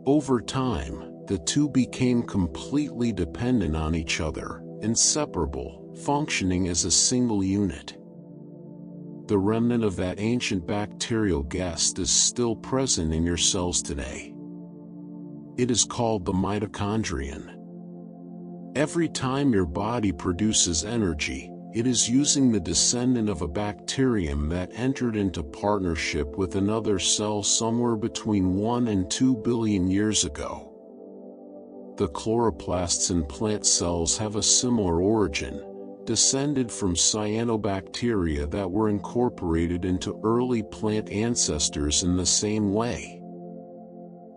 Over time, the two became completely dependent on each other, inseparable, functioning as a single unit. The remnant of that ancient bacterial guest is still present in your cells today. It is called the mitochondrion. Every time your body produces energy, it is using the descendant of a bacterium that entered into partnership with another cell somewhere between 1 and 2 billion years ago. The chloroplasts in plant cells have a similar origin, descended from cyanobacteria that were incorporated into early plant ancestors in the same way.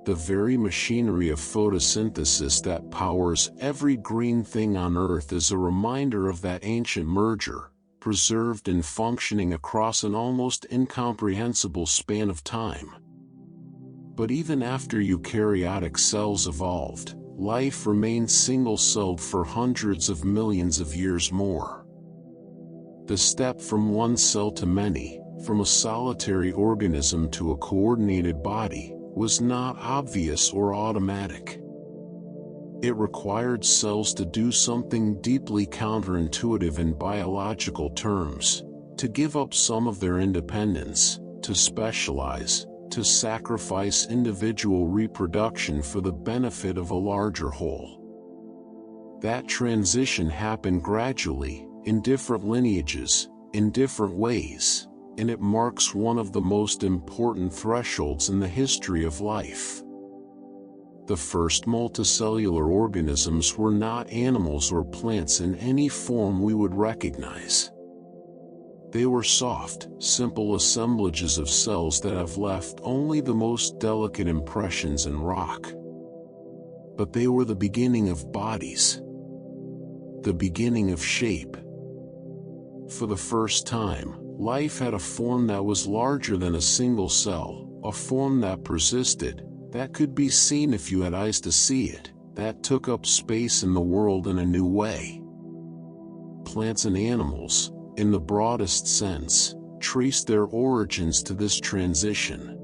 The very machinery of photosynthesis that powers every green thing on Earth is a reminder of that ancient merger, preserved and functioning across an almost incomprehensible span of time. But even after eukaryotic cells evolved, life remained single-celled for hundreds of millions of years more. The step from one cell to many, from a solitary organism to a coordinated body, was not obvious or automatic. It required cells to do something deeply counterintuitive in biological terms, to give up some of their independence, to specialize, to sacrifice individual reproduction for the benefit of a larger whole. That transition happened gradually, in different lineages, in different ways, and it marks one of the most important thresholds in the history of life. The first multicellular organisms were not animals or plants in any form we would recognize. They were soft, simple assemblages of cells that have left only the most delicate impressions in rock. But they were the beginning of bodies. The beginning of shape. For the first time, life had a form that was larger than a single cell, a form that persisted, that could be seen if you had eyes to see it, that took up space in the world in a new way. Plants and animals, in the broadest sense, traced their origins to this transition.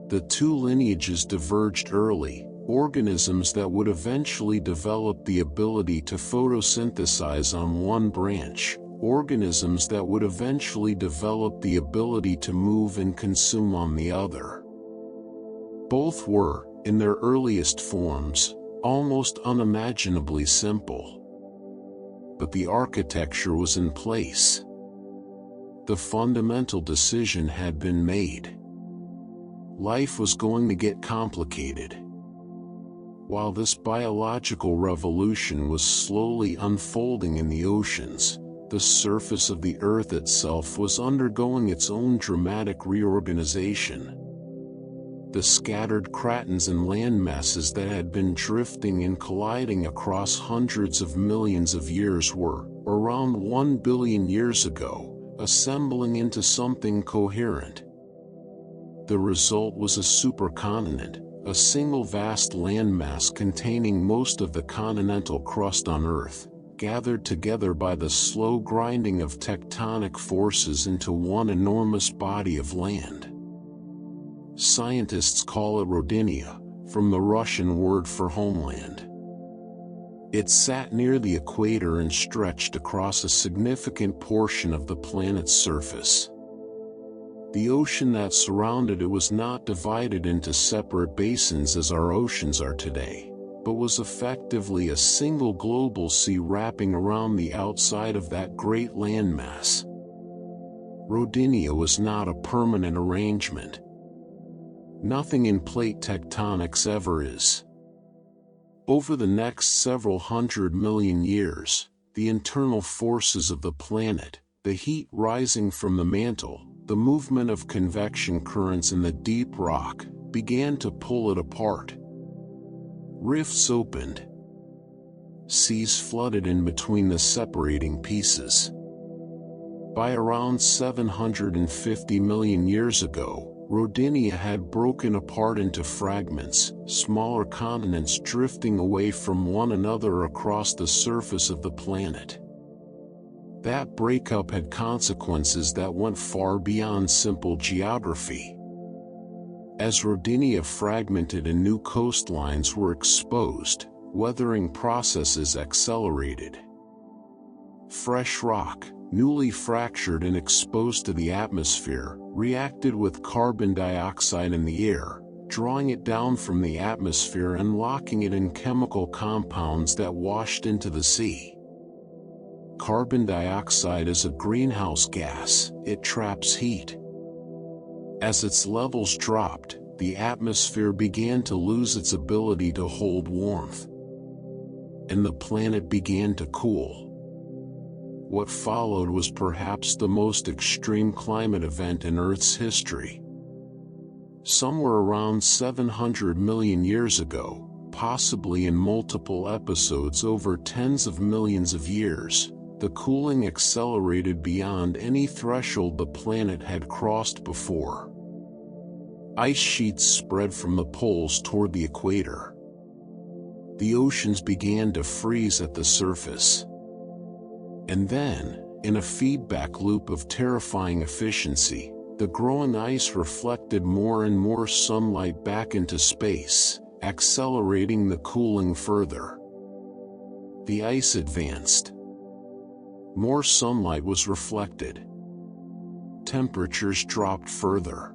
The two lineages diverged early, organisms that would eventually develop the ability to photosynthesize on one branch, organisms that would eventually develop the ability to move and consume on the other. Both were, in their earliest forms, almost unimaginably simple. But the architecture was in place. The fundamental decision had been made. Life was going to get complicated. While this biological revolution was slowly unfolding in the oceans, the surface of the Earth itself was undergoing its own dramatic reorganization. The scattered cratons and landmasses that had been drifting and colliding across hundreds of millions of years were, around 1 billion years ago, assembling into something coherent. The result was a supercontinent, a single vast landmass containing most of the continental crust on Earth, gathered together by the slow grinding of tectonic forces into one enormous body of land. Scientists call it Rodinia, from the Russian word for homeland. It sat near the equator and stretched across a significant portion of the planet's surface. The ocean that surrounded it was not divided into separate basins as our oceans are today, but was effectively a single global sea wrapping around the outside of that great landmass. Rodinia was not a permanent arrangement. Nothing in plate tectonics ever is. Over the next several hundred million years, the internal forces of the planet, the heat rising from the mantle, the movement of convection currents in the deep rock, began to pull it apart. Rifts opened. Seas flooded in between the separating pieces. By around 750 million years ago, Rodinia had broken apart into fragments, smaller continents drifting away from one another across the surface of the planet. That breakup had consequences that went far beyond simple geography. As Rodinia fragmented and new coastlines were exposed, weathering processes accelerated. Fresh rock, newly fractured and exposed to the atmosphere, reacted with carbon dioxide in the air, drawing it down from the atmosphere and locking it in chemical compounds that washed into the sea. Carbon dioxide is a greenhouse gas. It traps heat. As its levels dropped, the atmosphere began to lose its ability to hold warmth, and the planet began to cool. What followed was perhaps the most extreme climate event in Earth's history. Somewhere around 700 million years ago, possibly in multiple episodes over tens of millions of years, the cooling accelerated beyond any threshold the planet had crossed before. Ice sheets spread from the poles toward the equator. The oceans began to freeze at the surface. And then, in a feedback loop of terrifying efficiency, the growing ice reflected more and more sunlight back into space, accelerating the cooling further. The ice advanced. More sunlight was reflected. Temperatures dropped further.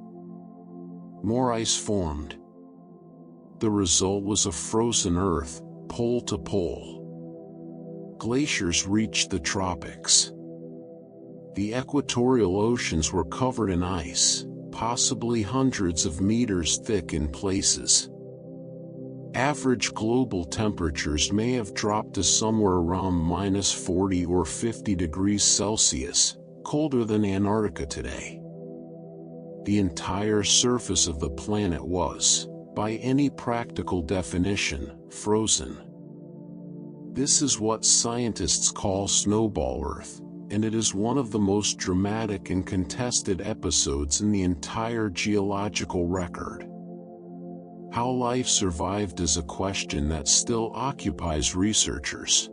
More ice formed. The result was a frozen Earth, pole to pole. Glaciers reached the tropics. The equatorial oceans were covered in ice, possibly hundreds of meters thick in places. Average global temperatures may have dropped to somewhere around -40 or 50 degrees Celsius, colder than Antarctica today. The entire surface of the planet was, by any practical definition, frozen. This is what scientists call Snowball Earth, and it is one of the most dramatic and contested episodes in the entire geological record. How life survived is a question that still occupies researchers.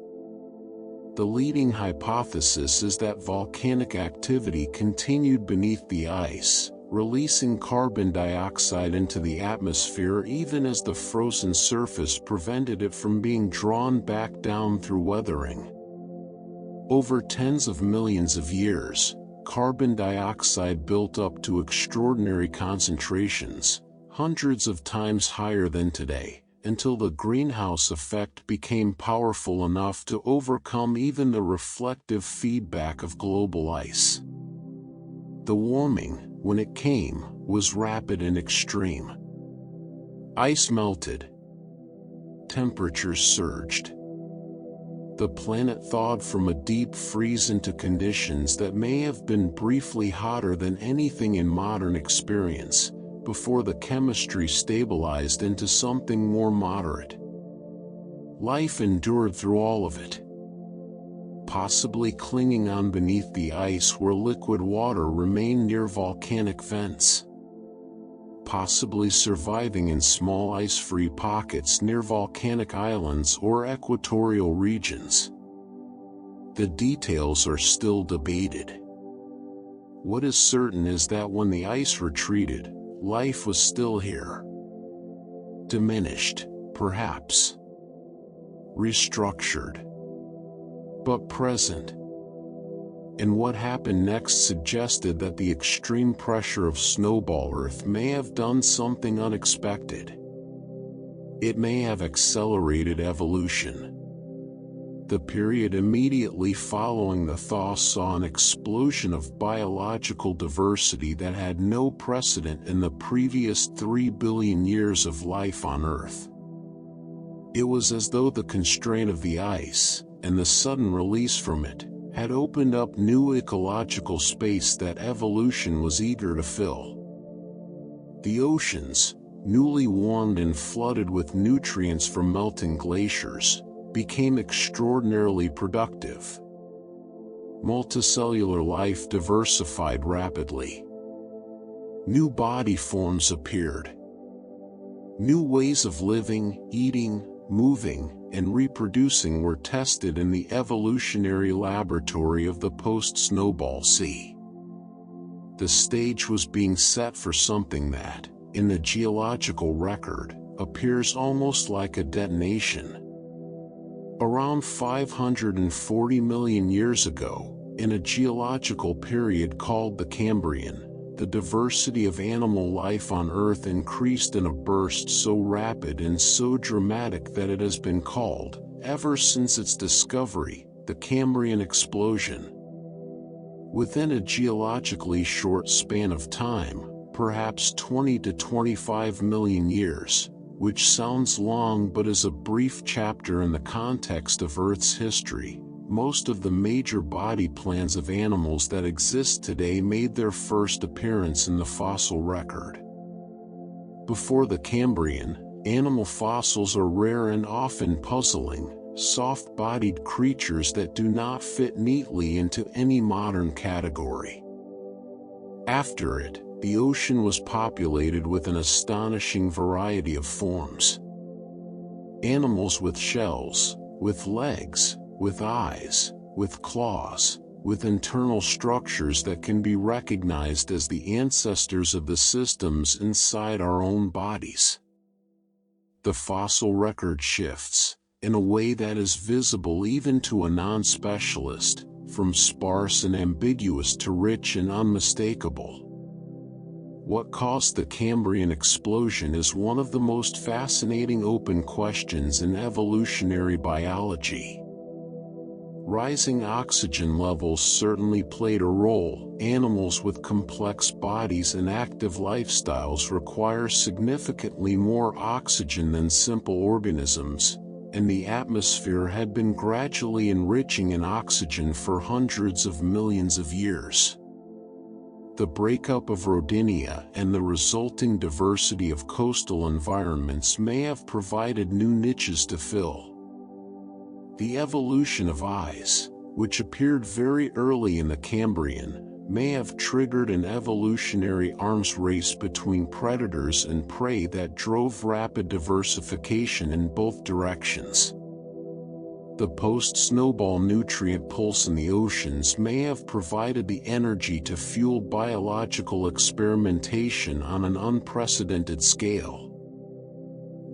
The leading hypothesis is that volcanic activity continued beneath the ice, releasing carbon dioxide into the atmosphere even as the frozen surface prevented it from being drawn back down through weathering. Over tens of millions of years, carbon dioxide built up to extraordinary concentrations, hundreds of times higher than today, until the greenhouse effect became powerful enough to overcome even the reflective feedback of global ice. The warming, when it came, was rapid and extreme. Ice melted. Temperatures surged. The planet thawed from a deep freeze into conditions that may have been briefly hotter than anything in modern experience, before the chemistry stabilized into something more moderate. Life endured through all of it, possibly clinging on beneath the ice where liquid water remained near volcanic vents, possibly surviving in small ice-free pockets near volcanic islands or equatorial regions. The details are still debated. What is certain is that when the ice retreated, life was still here. Diminished, perhaps. Restructured, but present. And what happened next suggested that the extreme pressure of Snowball Earth may have done something unexpected. It may have accelerated evolution. The period immediately following the thaw saw an explosion of biological diversity that had no precedent in the previous 3 billion years of life on Earth. It was as though the constraint of the ice, and the sudden release from it, had opened up new ecological space that evolution was eager to fill. The oceans, newly warmed and flooded with nutrients from melting glaciers, became extraordinarily productive. Multicellular life diversified rapidly. New body forms appeared. New ways of living, eating, moving, and reproducing were tested in the evolutionary laboratory of the post-Snowball Sea. The stage was being set for something that, in the geological record, appears almost like a detonation. Around 540 million years ago, in a geological period called the Cambrian, the diversity of animal life on Earth increased in a burst so rapid and so dramatic that it has been called, ever since its discovery, the Cambrian explosion. Within a geologically short span of time, perhaps 20 to 25 million years, which sounds long but is a brief chapter in the context of Earth's history, most of the major body plans of animals that exist today made their first appearance in the fossil record. Before the Cambrian, animal fossils are rare and often puzzling, soft-bodied creatures that do not fit neatly into any modern category. After it, the ocean was populated with an astonishing variety of forms. Animals with shells, with legs, with eyes, with claws, with internal structures that can be recognized as the ancestors of the systems inside our own bodies. The fossil record shifts, in a way that is visible even to a non-specialist, from sparse and ambiguous to rich and unmistakable. What caused the Cambrian explosion is one of the most fascinating open questions in evolutionary biology. Rising oxygen levels certainly played a role. Animals with complex bodies and active lifestyles require significantly more oxygen than simple organisms, and the atmosphere had been gradually enriching in oxygen for hundreds of millions of years. The breakup of Rodinia and the resulting diversity of coastal environments may have provided new niches to fill. The evolution of eyes, which appeared very early in the Cambrian, may have triggered an evolutionary arms race between predators and prey that drove rapid diversification in both directions. The post-snowball nutrient pulse in the oceans may have provided the energy to fuel biological experimentation on an unprecedented scale.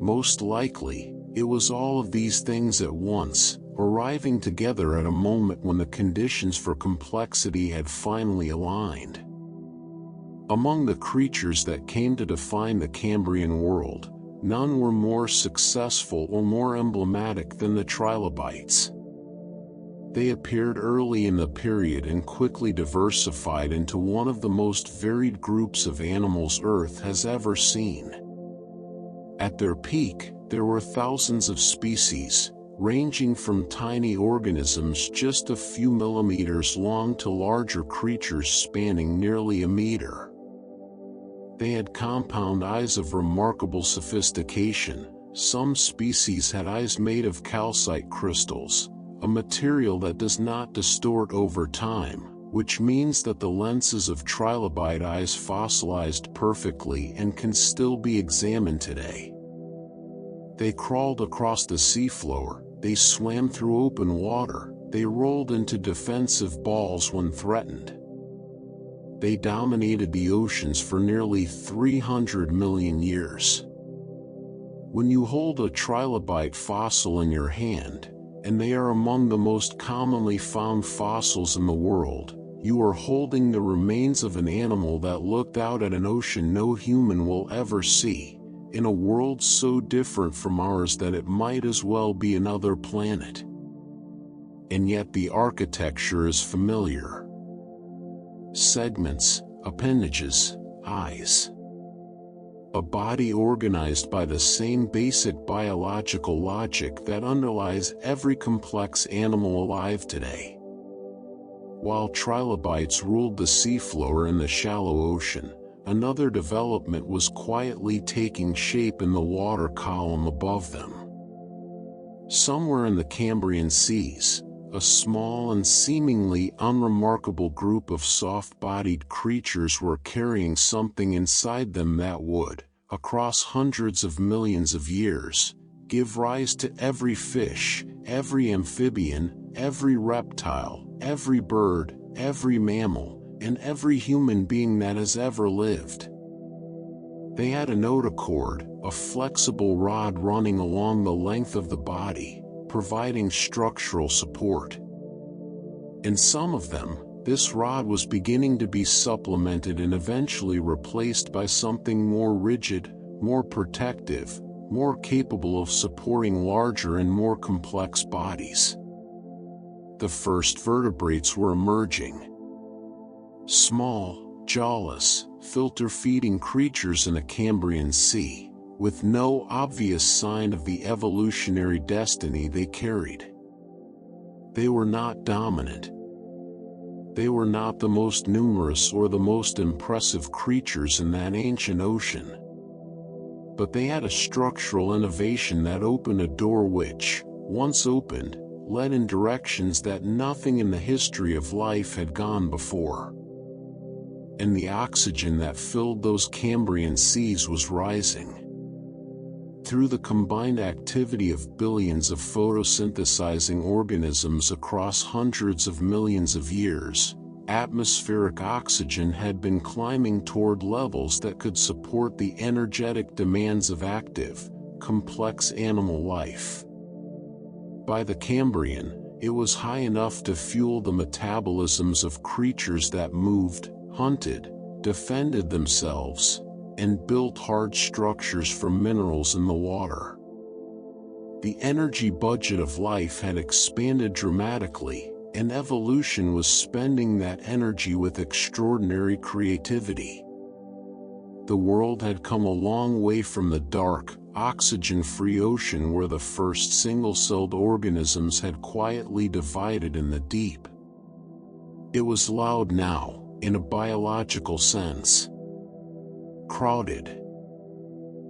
Most likely, it was all of these things at once, arriving together at a moment when the conditions for complexity had finally aligned. Among the creatures that came to define the Cambrian world, none were more successful or more emblematic than the trilobites. They appeared early in the period and quickly diversified into one of the most varied groups of animals Earth has ever seen. At their peak, there were thousands of species, ranging from tiny organisms just a few millimeters long to larger creatures spanning nearly a meter. They had compound eyes of remarkable sophistication. Some species had eyes made of calcite crystals, a material that does not distort over time, which means that the lenses of trilobite eyes fossilized perfectly and can still be examined today. They crawled across the seafloor, they swam through open water, they rolled into defensive balls when threatened. They dominated the oceans for nearly 300 million years. When you hold a trilobite fossil in your hand, and they are among the most commonly found fossils in the world, you are holding the remains of an animal that looked out at an ocean no human will ever see, in a world so different from ours that it might as well be another planet. And yet the architecture is familiar. Segments, appendages, eyes. A body organized by the same basic biological logic that underlies every complex animal alive today. While trilobites ruled the seafloor and the shallow ocean, another development was quietly taking shape in the water column above them. Somewhere in the Cambrian seas, a small and seemingly unremarkable group of soft-bodied creatures were carrying something inside them that would, across hundreds of millions of years, give rise to every fish, every amphibian, every reptile, every bird, every mammal, and every human being that has ever lived. They had a notochord, a flexible rod running along the length of the body, providing structural support. In some of them, This rod was beginning to be supplemented and eventually replaced by something more rigid, more protective, more capable of supporting larger and more complex bodies. The first vertebrates were emerging. Small, jawless, filter-feeding creatures in the Cambrian Sea, with no obvious sign of the evolutionary destiny they carried. They were not dominant. They were not the most numerous or the most impressive creatures in that ancient ocean. But they had a structural innovation that opened a door which, once opened, led in directions that nothing in the history of life had gone before. And the oxygen that filled those Cambrian seas was rising. Through the combined activity of billions of photosynthesizing organisms across hundreds of millions of years, atmospheric oxygen had been climbing toward levels that could support the energetic demands of active, complex animal life. By the Cambrian, it was high enough to fuel the metabolisms of creatures that moved, hunted, defended themselves, and built hard structures from minerals in the water. The energy budget of life had expanded dramatically, and evolution was spending that energy with extraordinary creativity. The world had come a long way from the dark, oxygen-free ocean where the first single-celled organisms had quietly divided in the deep. It was loud now, in a biological sense. Crowded.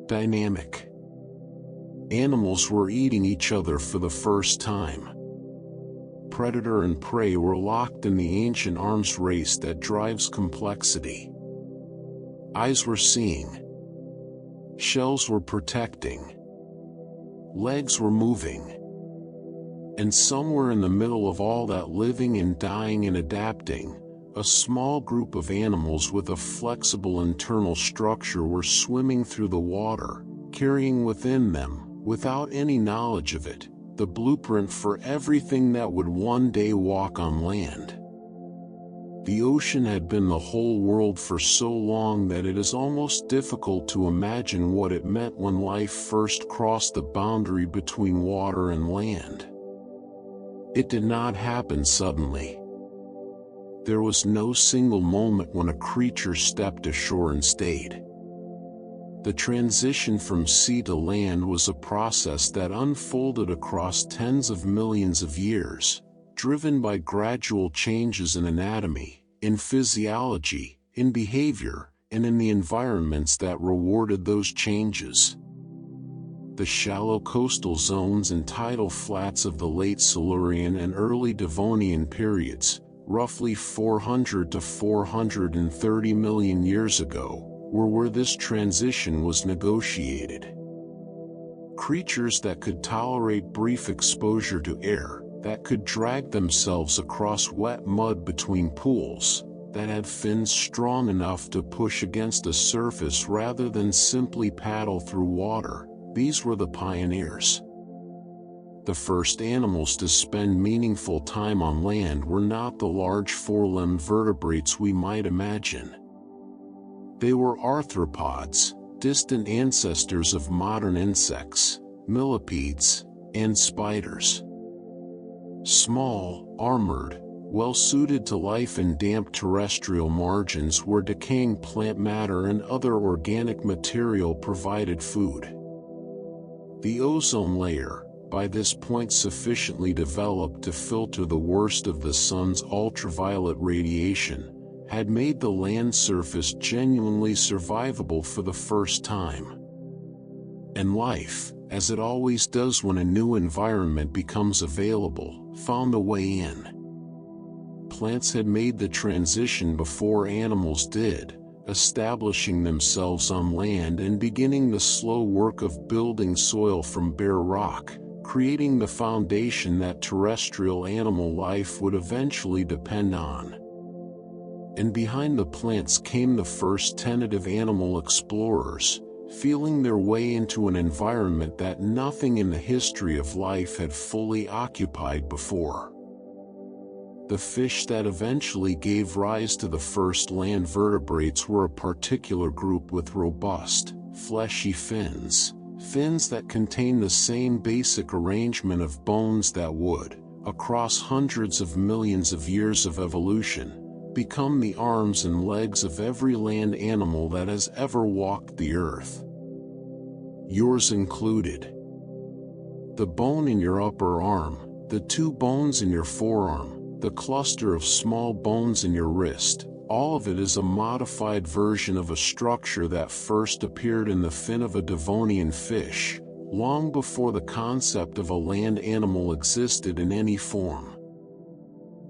Dynamic. Animals were eating each other for the first time. Predator and prey were locked in the ancient arms race that drives complexity. Eyes were seeing. Shells were protecting. Legs were moving. And somewhere in the middle of all that living and dying and adapting, a small group of animals with a flexible internal structure were swimming through the water, carrying within them, without any knowledge of it, the blueprint for everything that would one day walk on land. The ocean had been the whole world for so long that it is almost difficult to imagine what it meant when life first crossed the boundary between water and land. It did not happen suddenly. There was no single moment when a creature stepped ashore and stayed. The transition from sea to land was a process that unfolded across tens of millions of years, driven by gradual changes in anatomy, in physiology, in behavior, and in the environments that rewarded those changes. The shallow coastal zones and tidal flats of the late Silurian and early Devonian periods, roughly 400 to 430 million years ago, were where this transition was negotiated. Creatures that could tolerate brief exposure to air, that could drag themselves across wet mud between pools, that had fins strong enough to push against a surface rather than simply paddle through water, these were the pioneers. The first animals to spend meaningful time on land were not the large four-limbed vertebrates we might imagine. They were arthropods, distant ancestors of modern insects, millipedes, and spiders. Small, armored, well-suited to life in damp terrestrial margins where decaying plant matter and other organic material provided food. The ozone layer, by this point sufficiently developed to filter the worst of the sun's ultraviolet radiation, had made the land surface genuinely survivable for the first time. And life, as it always does when a new environment becomes available, found a way in. Plants had made the transition before animals did, establishing themselves on land and beginning the slow work of building soil from bare rock, creating the foundation that terrestrial animal life would eventually depend on. And behind the plants came the first tentative animal explorers, feeling their way into an environment that nothing in the history of life had fully occupied before. The fish that eventually gave rise to the first land vertebrates were a particular group with robust, fleshy fins, fins that contain the same basic arrangement of bones that would, across hundreds of millions of years of evolution, become the arms and legs of every land animal that has ever walked the earth. Yours included. The bone in your upper arm, the 2 bones in your forearm, the cluster of small bones in your wrist, all of it is a modified version of a structure that first appeared in the fin of a Devonian fish, long before the concept of a land animal existed in any form.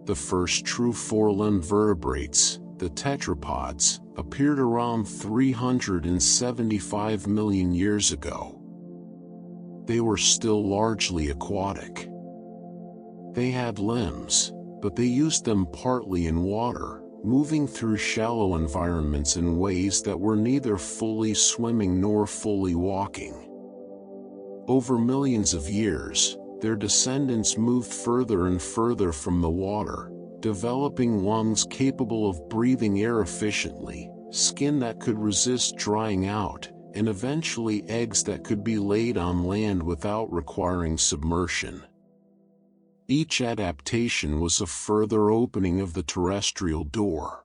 The first true 4-limbed vertebrates, the tetrapods, appeared around 375 million years ago. They were still largely aquatic. They had limbs, but they used them partly in water, moving through shallow environments in ways that were neither fully swimming nor fully walking. Over millions of years, their descendants moved further and further from the water, developing lungs capable of breathing air efficiently, skin that could resist drying out, and eventually eggs that could be laid on land without requiring submersion. Each adaptation was a further opening of the terrestrial door.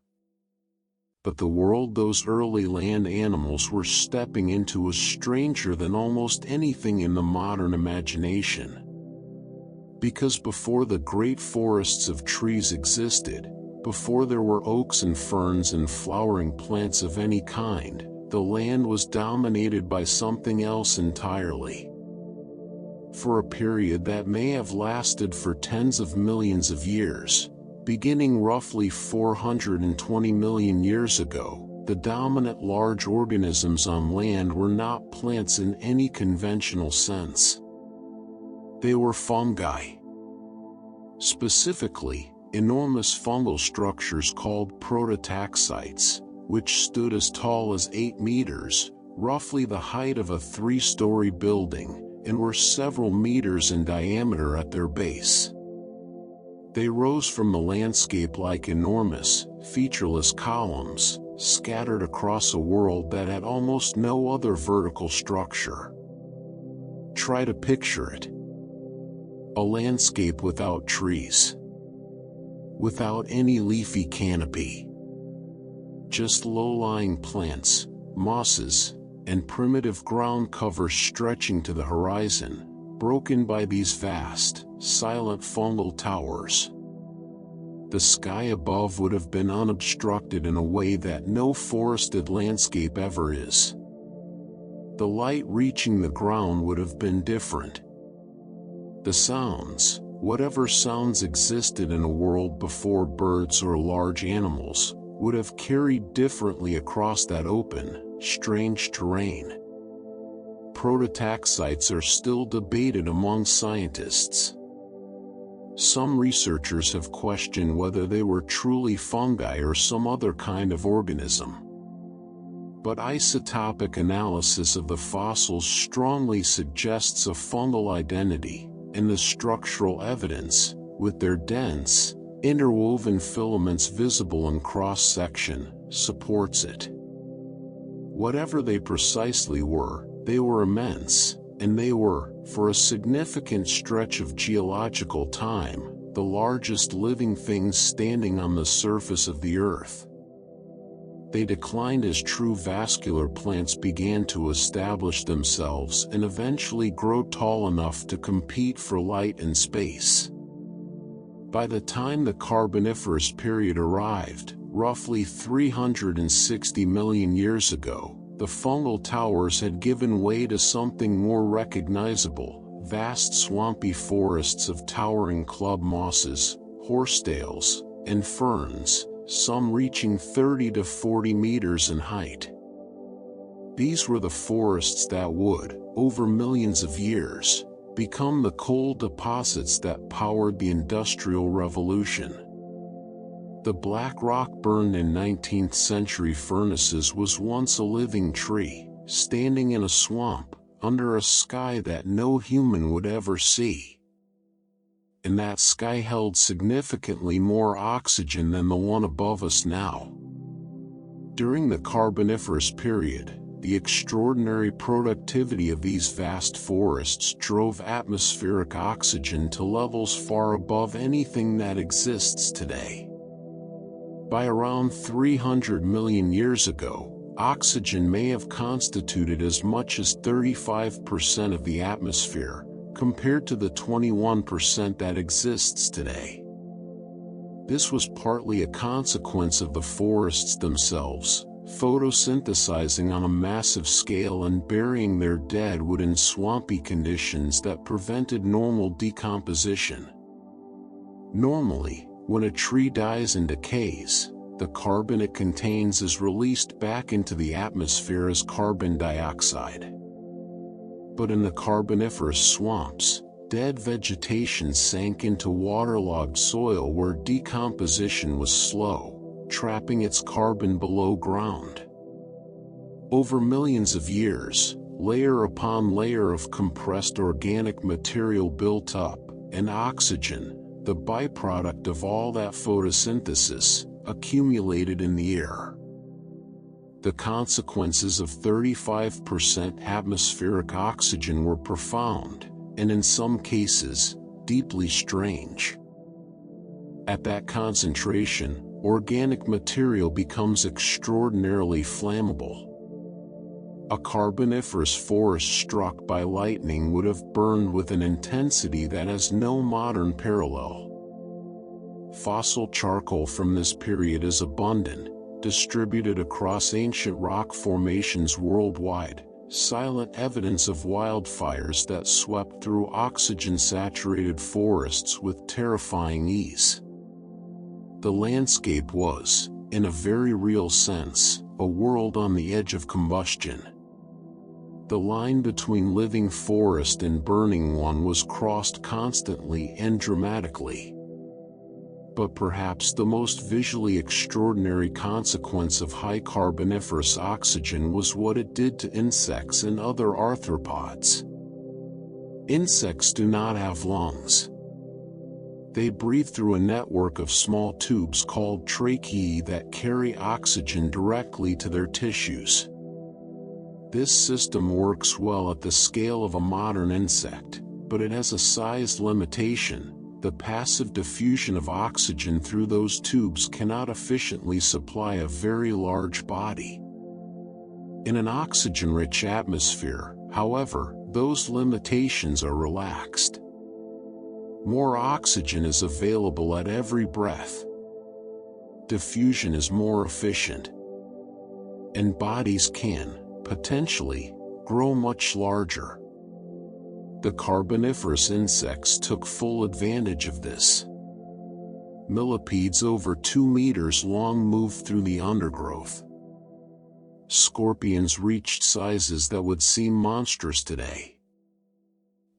But the world those early land animals were stepping into was stranger than almost anything in the modern imagination. Because before the great forests of trees existed, before there were oaks and ferns and flowering plants of any kind, the land was dominated by something else entirely. For a period that may have lasted for tens of millions of years, beginning roughly 420 million years ago, the dominant large organisms on land were not plants in any conventional sense. They were fungi. Specifically, enormous fungal structures called prototaxites, which stood as tall as 8 meters, roughly the height of a 3-story building, and were several meters in diameter at their base. They rose from the landscape like enormous, featureless columns, scattered across a world that had almost no other vertical structure. Try to picture it. A landscape without trees. Without any leafy canopy. Just low-lying plants, mosses, and primitive ground cover stretching to the horizon, broken by these vast, silent fungal towers. The sky above would have been unobstructed in a way that no forested landscape ever is. The light reaching the ground would have been different. The sounds, whatever sounds existed in a world before birds or large animals, would have carried differently across that open, strange terrain. Prototaxites are still debated among scientists. Some researchers have questioned whether they were truly fungi or some other kind of organism. But isotopic analysis of the fossils strongly suggests a fungal identity, and the structural evidence, with their dense, interwoven filaments visible in cross-section, supports it. Whatever they precisely were, they were immense, and they were, for a significant stretch of geological time, the largest living things standing on the surface of the Earth. They declined as true vascular plants began to establish themselves and eventually grow tall enough to compete for light and space. By the time the Carboniferous period arrived, roughly 360 million years ago, the fungal towers had given way to something more recognizable: vast swampy forests of towering club mosses, horsetails, and ferns, some reaching 30 to 40 meters in height. These were the forests that would, over millions of years, become the coal deposits that powered the Industrial Revolution. The black rock burned in 19th century furnaces was once a living tree, standing in a swamp, under a sky that no human would ever see. and that sky held significantly more oxygen than the one above us now. During the Carboniferous period, the extraordinary productivity of these vast forests drove atmospheric oxygen to levels far above anything that exists today. By around 300 million years ago, oxygen may have constituted as much as 35% of the atmosphere, compared to the 21% that exists today. This was partly a consequence of the forests themselves, photosynthesizing on a massive scale and burying their dead wood in swampy conditions that prevented normal decomposition. Normally, when a tree dies and decays, the carbon it contains is released back into the atmosphere as carbon dioxide. But in the Carboniferous swamps, dead vegetation sank into waterlogged soil where decomposition was slow, trapping its carbon below ground. Over millions of years, layer upon layer of compressed organic material built up, and oxygen, the byproduct of all that photosynthesis, accumulated in the air. The consequences of 35% atmospheric oxygen were profound, and in some cases, deeply strange. At that concentration, organic material becomes extraordinarily flammable. A Carboniferous forest struck by lightning would have burned with an intensity that has no modern parallel. Fossil charcoal from this period is abundant, distributed across ancient rock formations worldwide, silent evidence of wildfires that swept through oxygen-saturated forests with terrifying ease. The landscape was, in a very real sense, a world on the edge of combustion. The line between living forest and burning one was crossed constantly and dramatically. But perhaps the most visually extraordinary consequence of high Carboniferous oxygen was what it did to insects and other arthropods. Insects do not have lungs. They breathe through a network of small tubes called tracheae that carry oxygen directly to their tissues. This system works well at the scale of a modern insect, but it has a size limitation. The passive diffusion of oxygen through those tubes cannot efficiently supply a very large body. In an oxygen-rich atmosphere, however, those limitations are relaxed. More oxygen is available at every breath. Diffusion is more efficient. And bodies can, potentially, grow much larger. The Carboniferous insects took full advantage of this. Millipedes over 2 meters long moved through the undergrowth. Scorpions reached sizes that would seem monstrous today.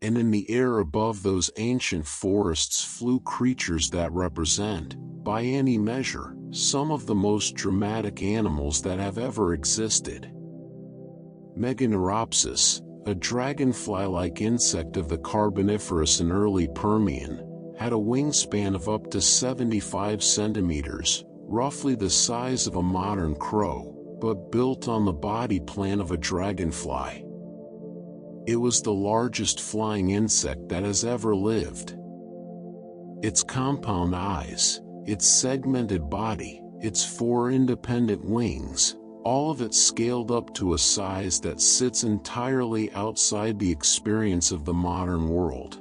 And in the air above those ancient forests flew creatures that represent, by any measure, some of the most dramatic animals that have ever existed. Meganeuropsis, a dragonfly-like insect of the Carboniferous and early Permian, had a wingspan of up to 75 centimeters, roughly the size of a modern crow, but built on the body plan of a dragonfly. It was the largest flying insect that has ever lived. Its compound eyes, its segmented body, its 4 independent wings, all of it scaled up to a size that sits entirely outside the experience of the modern world.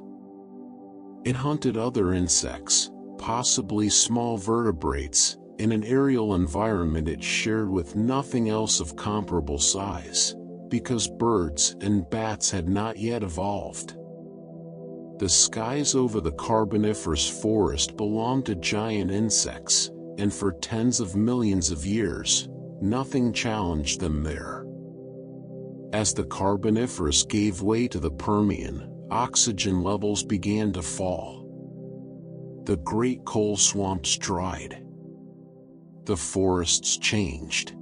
It hunted other insects, possibly small vertebrates, in an aerial environment it shared with nothing else of comparable size, because birds and bats had not yet evolved. The skies over the Carboniferous forest belonged to giant insects, and for tens of millions of years, nothing challenged them there. As the Carboniferous gave way to the Permian, oxygen levels began to fall. The great coal swamps dried. The forests changed.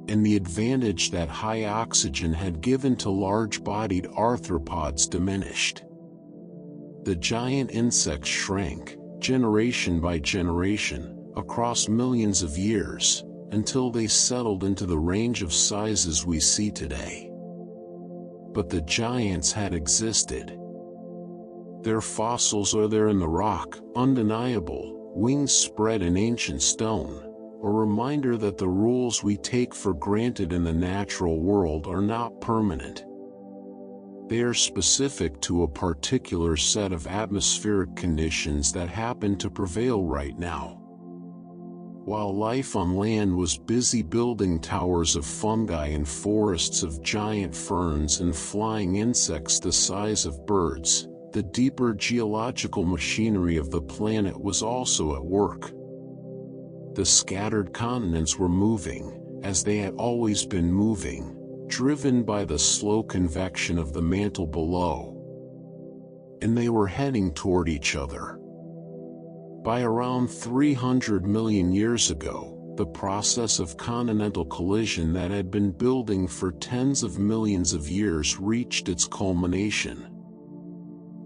And the advantage that high oxygen had given to large-bodied arthropods diminished. The giant insects shrank, generation by generation, across millions of years, until they settled into the range of sizes we see today. But the giants had existed. Their fossils are there in the rock, undeniable, wings spread in ancient stone, a reminder that the rules we take for granted in the natural world are not permanent. They are specific to a particular set of atmospheric conditions that happen to prevail right now. While life on land was busy building towers of fungi and forests of giant ferns and flying insects the size of birds, the deeper geological machinery of the planet was also at work. The scattered continents were moving, as they had always been moving, driven by the slow convection of the mantle below. And they were heading toward each other. By around 300 million years ago, the process of continental collision that had been building for tens of millions of years reached its culmination.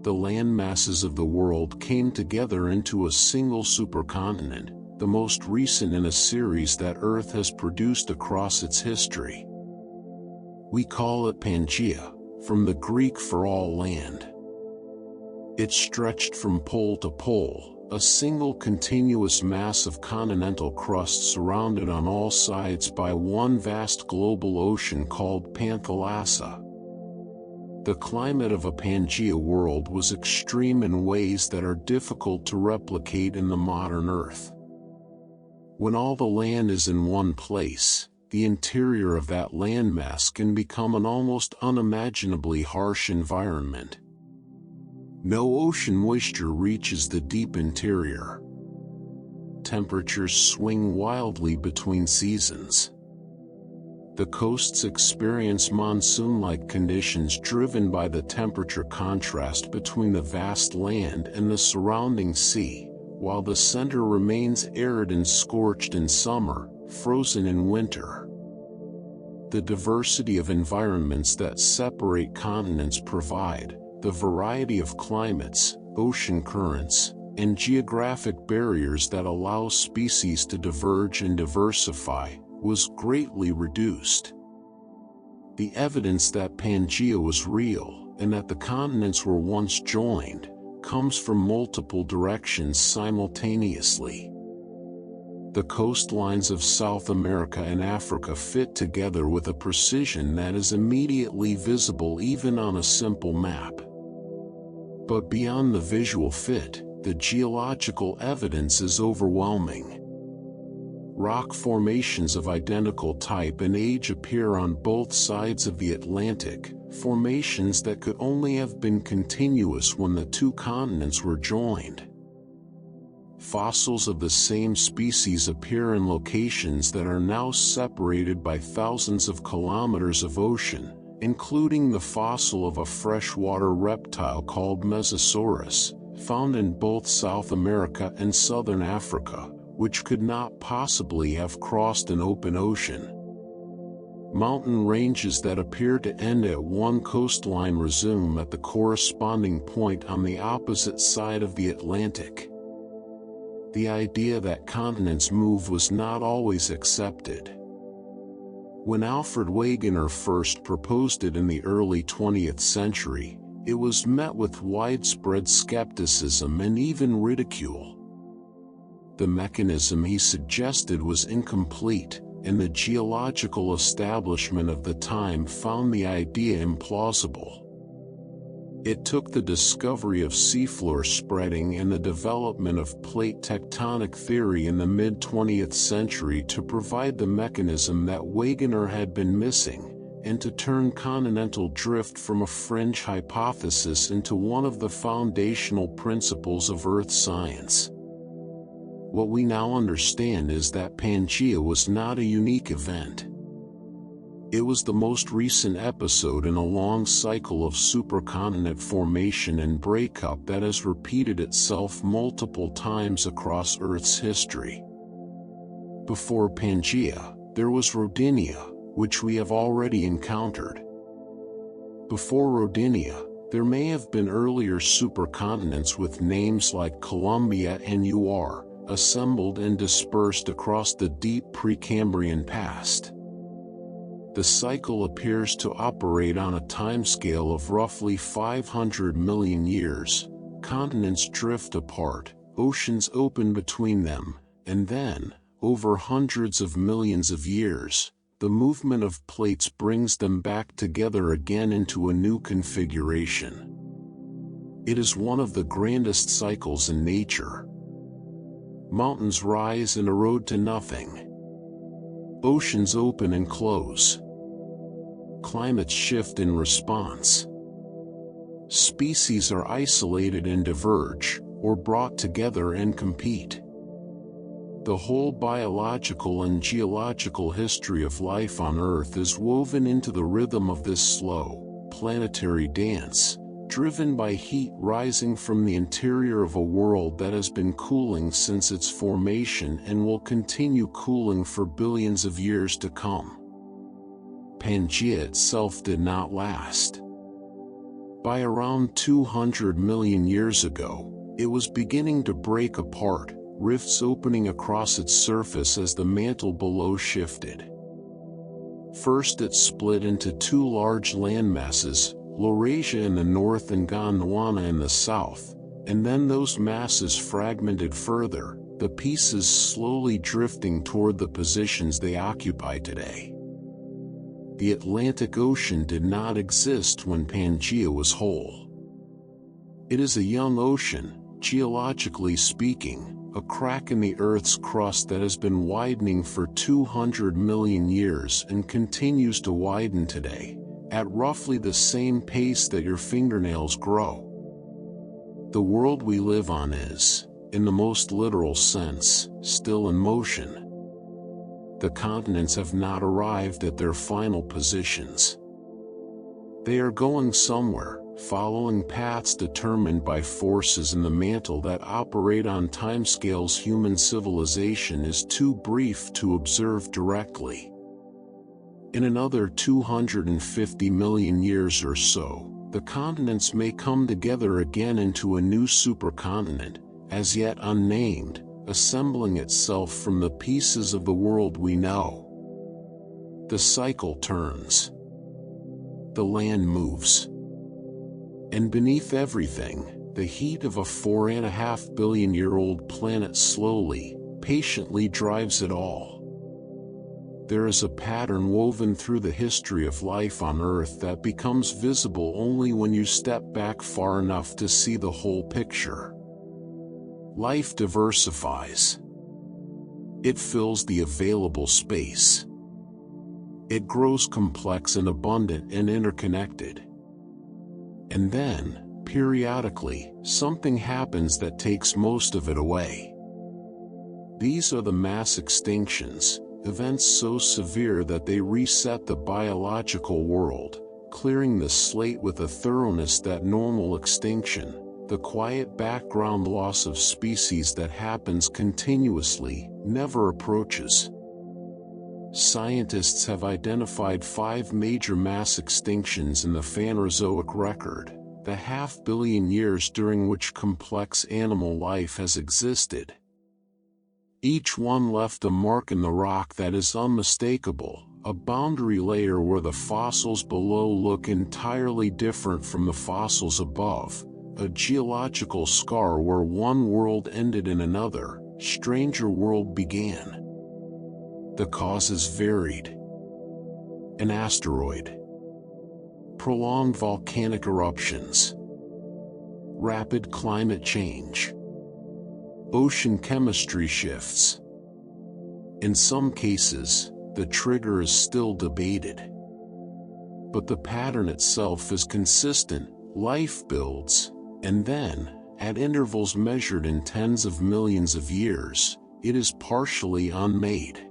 The land masses of the world came together into a single supercontinent, the most recent in a series that Earth has produced across its history. We call it Pangaea, from the Greek for all land. It stretched from pole to pole, a single continuous mass of continental crust surrounded on all sides by one vast global ocean called Panthalassa. The climate of a Pangaea world was extreme in ways that are difficult to replicate in the modern Earth. When all the land is in one place, the interior of that landmass can become an almost unimaginably harsh environment. No ocean moisture reaches the deep interior. Temperatures swing wildly between seasons. The coasts experience monsoon-like conditions driven by the temperature contrast between the vast land and the surrounding sea, while the center remains arid and scorched in summer, frozen in winter. The diversity of environments that separate continents provide the variety of climates, ocean currents, and geographic barriers that allow species to diverge and diversify, was greatly reduced. The evidence that Pangaea was real and that the continents were once joined comes from multiple directions simultaneously. The coastlines of South America and Africa fit together with a precision that is immediately visible even on a simple map. But beyond the visual fit, the geological evidence is overwhelming. Rock formations of identical type and age appear on both sides of the Atlantic, formations that could only have been continuous when the two continents were joined. Fossils of the same species appear in locations that are now separated by thousands of kilometers of ocean, including the fossil of a freshwater reptile called Mesosaurus, found in both South America and Southern Africa, which could not possibly have crossed an open ocean. Mountain ranges that appear to end at one coastline resume at the corresponding point on the opposite side of the Atlantic. The idea that continents move was not always accepted. When Alfred Wegener first proposed it in the early 20th century, it was met with widespread skepticism and even ridicule. The mechanism he suggested was incomplete, and the geological establishment of the time found the idea implausible. It took the discovery of seafloor spreading and the development of plate tectonic theory in the mid-20th century to provide the mechanism that Wegener had been missing, and to turn continental drift from a fringe hypothesis into one of the foundational principles of Earth science. What we now understand is that Pangaea was not a unique event. It was the most recent episode in a long cycle of supercontinent formation and breakup that has repeated itself multiple times across Earth's history. Before Pangaea, there was Rodinia, which we have already encountered. Before Rodinia, There may have been earlier supercontinents with names like Columbia and UR, assembled and dispersed across the deep Precambrian past. The cycle appears to operate on a timescale of roughly 500 million years. Continents drift apart, oceans open between them, and then, over hundreds of millions of years, the movement of plates brings them back together again into a new configuration. It is one of the grandest cycles in nature. Mountains rise and erode to nothing. Oceans open and close. Climates shift in response. Species are isolated and diverge, or brought together and compete. The whole biological and geological history of life on Earth is woven into the rhythm of this slow, planetary dance, driven by heat rising from the interior of a world that has been cooling since its formation and will continue cooling for billions of years to come. Pangaea itself did not last. By around 200 million years ago, it was beginning to break apart, rifts opening across its surface as the mantle below shifted. First it split into two large landmasses, Laurasia in the north and Gondwana in the south, and then those masses fragmented further, the pieces slowly drifting toward the positions they occupy today. The Atlantic Ocean did not exist when Pangaea was whole. It is a young ocean, geologically speaking, a crack in the Earth's crust that has been widening for 200 million years and continues to widen today, at roughly the same pace that your fingernails grow. The world we live on is, in the most literal sense, still in motion. The continents have not arrived at their final positions. They are going somewhere, following paths determined by forces in the mantle that operate on timescales human civilization is too brief to observe directly. In another 250 million years or so, the continents may come together again into a new supercontinent, as yet unnamed, assembling itself from the pieces of the world we know. The cycle turns. The land moves. And beneath everything, the heat of a 4.5 billion-year-old planet slowly, patiently drives it all. There is a pattern woven through the history of life on Earth that becomes visible only when you step back far enough to see the whole picture. Life diversifies. It fills the available space. It grows complex and abundant and interconnected. And then, periodically, something happens that takes most of it away. These are the mass extinctions, events so severe that they reset the biological world, clearing the slate with a thoroughness that normal extinction, the quiet background loss of species that happens continuously, never approaches. Scientists have identified 5 major mass extinctions in the Phanerozoic record, the half-billion years during which complex animal life has existed. Each one left a mark in the rock that is unmistakable, a boundary layer where the fossils below look entirely different from the fossils above, a geological scar where one world ended and another, stranger world began. The causes varied. An asteroid. Prolonged volcanic eruptions. Rapid climate change. Ocean chemistry shifts. In some cases, the trigger is still debated. But the pattern itself is consistent. Life builds, and then, at intervals measured in tens of millions of years, it is partially unmade.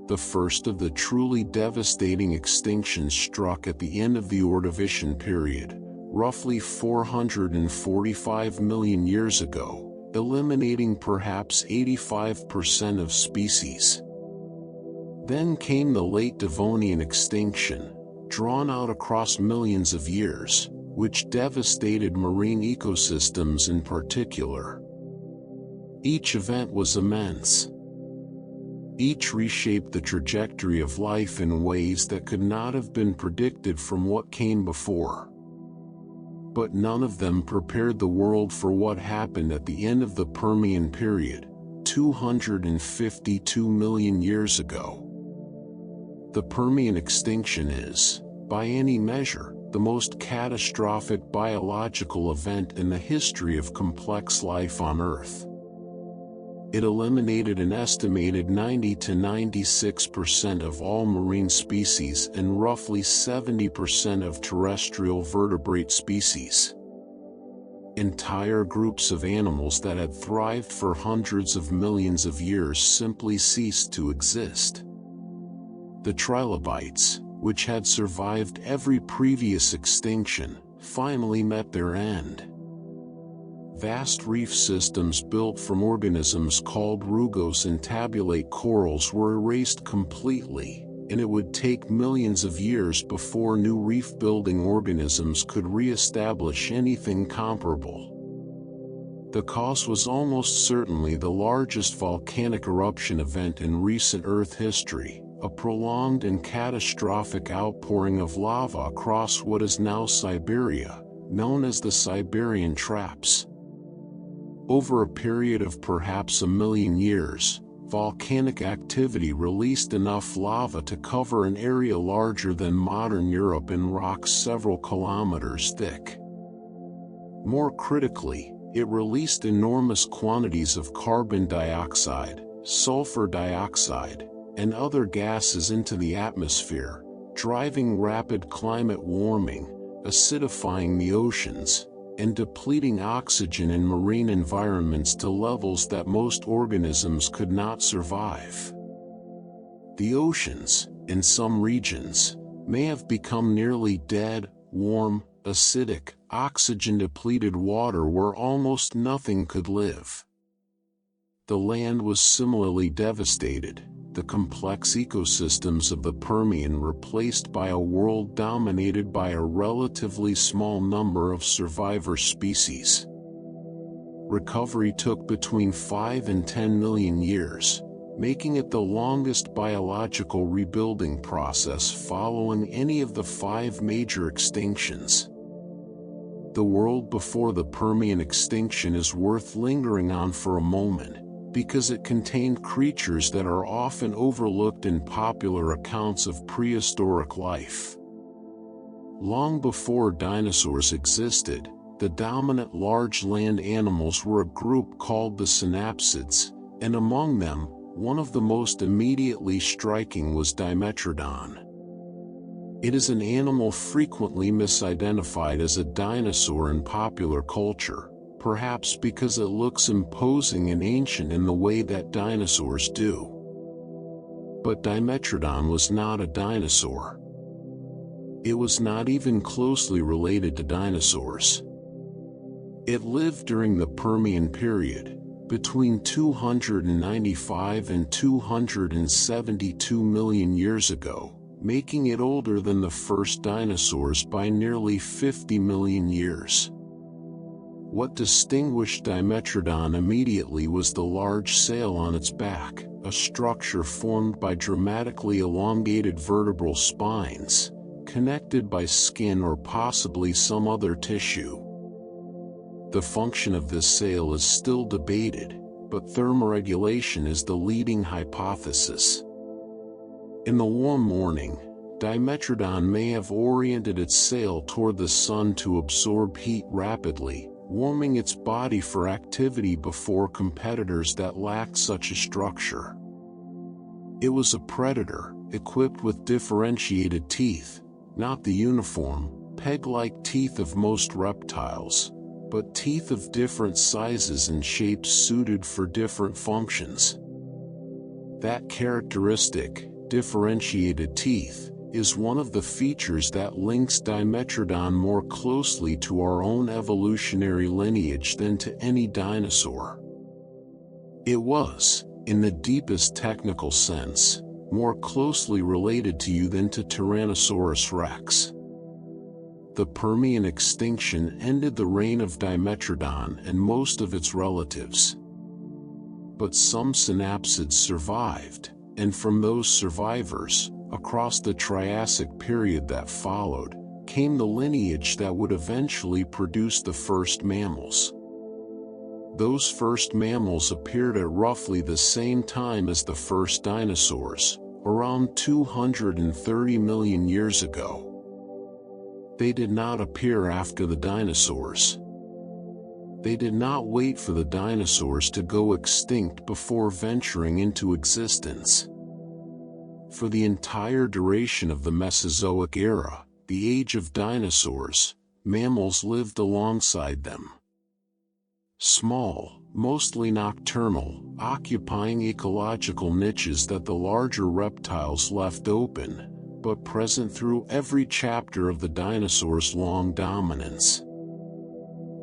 The first of the truly devastating extinctions struck at the end of the Ordovician period, roughly 445 million years ago, eliminating perhaps 85% of species. Then came the late Devonian extinction, drawn out across millions of years, which devastated marine ecosystems in particular. Each event was immense. Each reshaped the trajectory of life in ways that could not have been predicted from what came before. But none of them prepared the world for what happened at the end of the Permian period, 252 million years ago. The Permian extinction is, by any measure, the most catastrophic biological event in the history of complex life on Earth. It eliminated an estimated 90 to 96% of all marine species and roughly 70% of terrestrial vertebrate species. Entire groups of animals that had thrived for hundreds of millions of years simply ceased to exist. The trilobites, which had survived every previous extinction, finally met their end. Vast reef systems built from organisms called rugose and tabulate corals were erased completely, and it would take millions of years before new reef-building organisms could re-establish anything comparable. The cause was almost certainly the largest volcanic eruption event in recent Earth history, a prolonged and catastrophic outpouring of lava across what is now Siberia, known as the Siberian Traps. Over a period of perhaps a million years, volcanic activity released enough lava to cover an area larger than modern Europe in rocks several kilometers thick. More critically, it released enormous quantities of carbon dioxide, sulfur dioxide, and other gases into the atmosphere, driving rapid climate warming, acidifying the oceans, and depleting oxygen in marine environments to levels that most organisms could not survive. The oceans, in some regions, may have become nearly dead, warm, acidic, oxygen-depleted water where almost nothing could live. The land was similarly devastated, the complex ecosystems of the Permian replaced by a world dominated by a relatively small number of survivor species. Recovery took between 5 and 10 million years, making it the longest biological rebuilding process following any of the 5 major extinctions. The world before the Permian extinction is worth lingering on for a moment, because it contained creatures that are often overlooked in popular accounts of prehistoric life. Long before dinosaurs existed, the dominant large land animals were a group called the synapsids, and among them, one of the most immediately striking was Dimetrodon. It is an animal frequently misidentified as a dinosaur in popular culture, perhaps because it looks imposing and ancient in the way that dinosaurs do. But Dimetrodon was not a dinosaur. It was not even closely related to dinosaurs. It lived during the Permian period, between 295 and 272 million years ago, making it older than the first dinosaurs by nearly 50 million years. What distinguished Dimetrodon immediately was the large sail on its back, a structure formed by dramatically elongated vertebral spines, connected by skin or possibly some other tissue. The function of this sail is still debated, but thermoregulation is the leading hypothesis. In the warm morning, Dimetrodon may have oriented its sail toward the sun to absorb heat rapidly, warming its body for activity before competitors that lacked such a structure. It was a predator, equipped with differentiated teeth, not the uniform, peg-like teeth of most reptiles, but teeth of different sizes and shapes suited for different functions. That characteristic, differentiated teeth, is one of the features that links Dimetrodon more closely to our own evolutionary lineage than to any dinosaur. It was, in the deepest technical sense, more closely related to you than to Tyrannosaurus rex. The Permian extinction ended the reign of Dimetrodon and most of its relatives. But some synapsids survived, and from those survivors, across the Triassic period that followed, came the lineage that would eventually produce the first mammals. Those first mammals appeared at roughly the same time as the first dinosaurs, around 230 million years ago. They did not appear after the dinosaurs. They did not wait for the dinosaurs to go extinct before venturing into existence. For the entire duration of the Mesozoic era, the age of dinosaurs, mammals lived alongside them. Small, mostly nocturnal, occupying ecological niches that the larger reptiles left open, but present through every chapter of the dinosaurs' long dominance.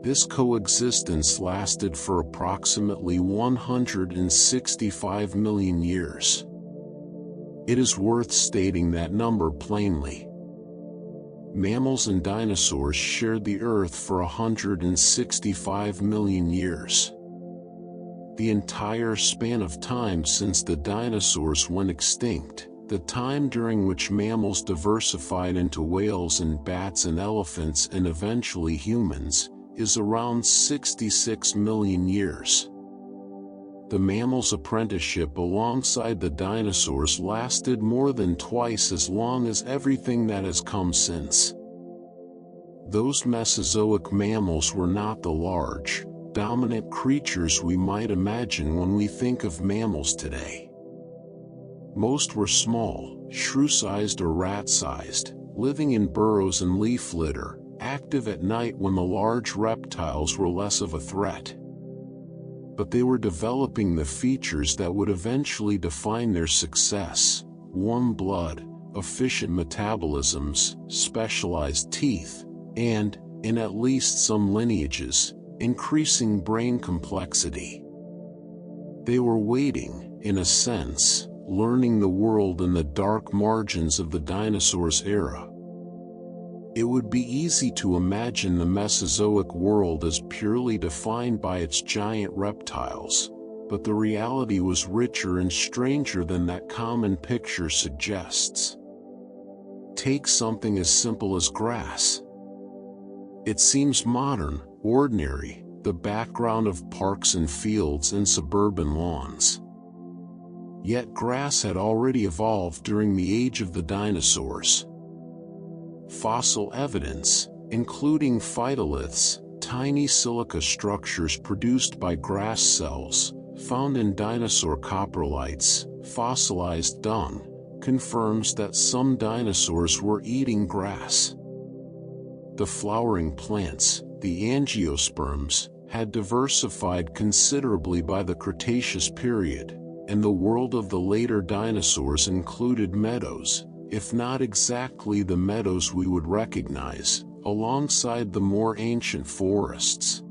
This coexistence lasted for approximately 165 million years. It is worth stating that number plainly. Mammals and dinosaurs shared the Earth for 165 million years. The entire span of time since the dinosaurs went extinct, the time during which mammals diversified into whales and bats and elephants and eventually humans, is around 66 million years. The mammals' apprenticeship alongside the dinosaurs lasted more than twice as long as everything that has come since. Those Mesozoic mammals were not the large, dominant creatures we might imagine when we think of mammals today. Most were small, shrew-sized or rat-sized, living in burrows and leaf litter, active at night when the large reptiles were less of a threat. But they were developing the features that would eventually define their success: warm blood, efficient metabolisms, specialized teeth, and, in at least some lineages, increasing brain complexity. They were waiting, in a sense, learning the world in the dark margins of the dinosaurs' era. It would be easy to imagine the Mesozoic world as purely defined by its giant reptiles, but the reality was richer and stranger than that common picture suggests. Take something as simple as grass. It seems modern, ordinary, the background of parks and fields and suburban lawns. Yet grass had already evolved during the age of the dinosaurs. Fossil evidence, including phytoliths, tiny silica structures produced by grass cells, found in dinosaur coprolites, fossilized dung, confirms that some dinosaurs were eating grass. The flowering plants, the angiosperms, had diversified considerably by the Cretaceous period, and the world of the later dinosaurs included meadows, if not exactly the meadows we would recognize, alongside the more ancient forests.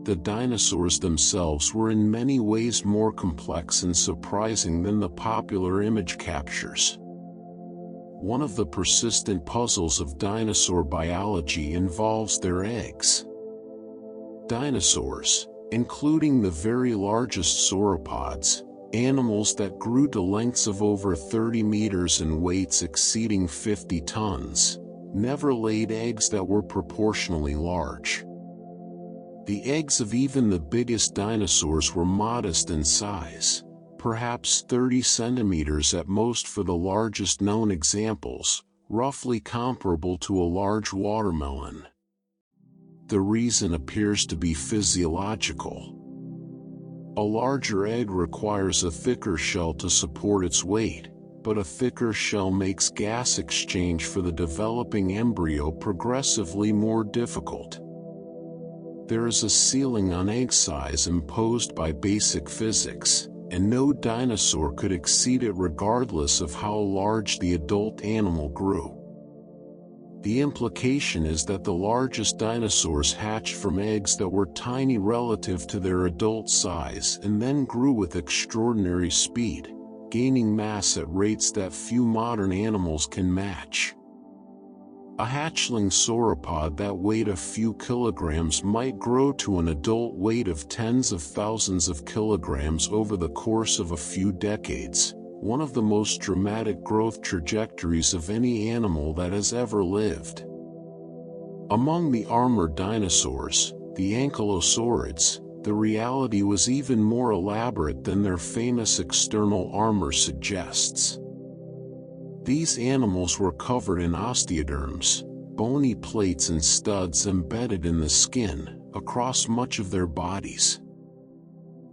The dinosaurs themselves were in many ways more complex and surprising than the popular image captures. One of the persistent puzzles of dinosaur biology involves their eggs. Dinosaurs, including the very largest sauropods, animals that grew to lengths of over 30 meters and weights exceeding 50 tons, never laid eggs that were proportionally large. The eggs of even the biggest dinosaurs were modest in size, perhaps 30 centimeters at most for the largest known examples, roughly comparable to a large watermelon. The reason appears to be physiological. A larger egg requires a thicker shell to support its weight, but a thicker shell makes gas exchange for the developing embryo progressively more difficult. There is a ceiling on egg size imposed by basic physics, and no dinosaur could exceed it regardless of how large the adult animal grew. The implication is that the largest dinosaurs hatched from eggs that were tiny relative to their adult size and then grew with extraordinary speed, gaining mass at rates that few modern animals can match. A hatchling sauropod that weighed a few kilograms might grow to an adult weight of tens of thousands of kilograms over the course of a few decades, one of the most dramatic growth trajectories of any animal that has ever lived. Among the armored dinosaurs, the ankylosaurids, the reality was even more elaborate than their famous external armor suggests. These animals were covered in osteoderms, bony plates and studs embedded in the skin, across much of their bodies.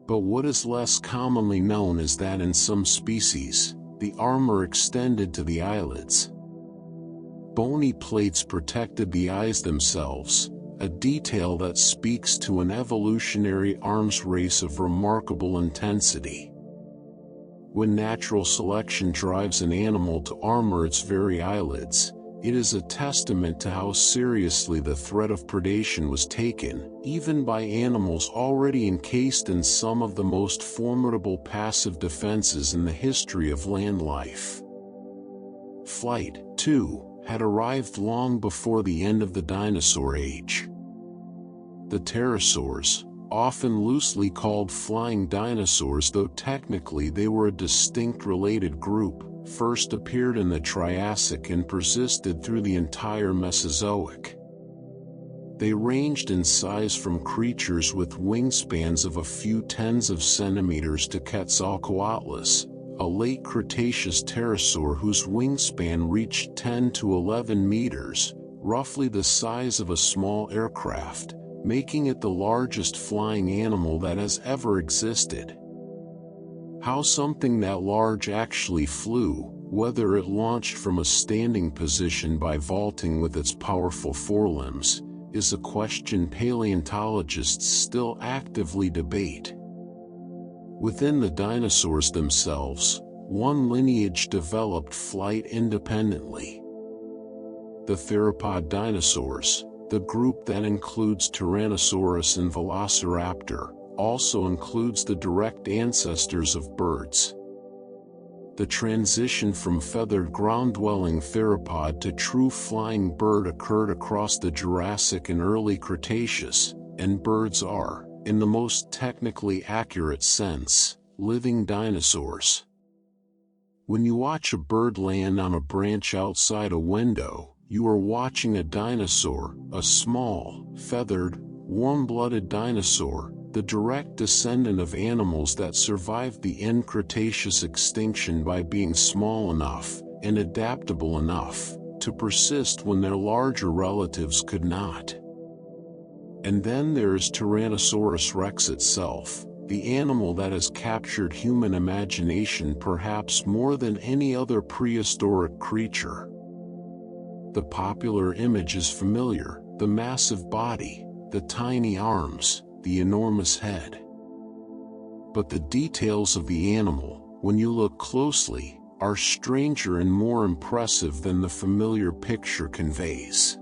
But what is less commonly known is that in some species, the armor extended to the eyelids. Bony plates protected the eyes themselves, a detail that speaks to an evolutionary arms race of remarkable intensity. When natural selection drives an animal to armor its very eyelids, it is a testament to how seriously the threat of predation was taken, even by animals already encased in some of the most formidable passive defenses in the history of land life. Flight, too, had arrived long before the end of the dinosaur age. The pterosaurs, often loosely called flying dinosaurs though technically they were a distinct related group, first appeared in the Triassic and persisted through the entire Mesozoic. They ranged in size from creatures with wingspans of a few tens of centimeters to Quetzalcoatlus, a late Cretaceous pterosaur whose wingspan reached 10 to 11 meters, roughly the size of a small aircraft, making it the largest flying animal that has ever existed. How something that large actually flew, whether it launched from a standing position by vaulting with its powerful forelimbs, is a question paleontologists still actively debate. Within the dinosaurs themselves, one lineage developed flight independently. The theropod dinosaurs, the group that includes Tyrannosaurus and Velociraptor, also includes the direct ancestors of birds. The transition from feathered ground-dwelling theropod to true flying bird occurred across the Jurassic and early Cretaceous, and birds are, in the most technically accurate sense, living dinosaurs. When you watch a bird land on a branch outside a window, you are watching a dinosaur, a small, feathered, warm-blooded dinosaur, the direct descendant of animals that survived the end Cretaceous extinction by being small enough, and adaptable enough, to persist when their larger relatives could not. And then there is Tyrannosaurus rex itself, the animal that has captured human imagination perhaps more than any other prehistoric creature. The popular image is familiar, the massive body, the tiny arms, the enormous head. But the details of the animal, when you look closely, are stranger and more impressive than the familiar picture conveys.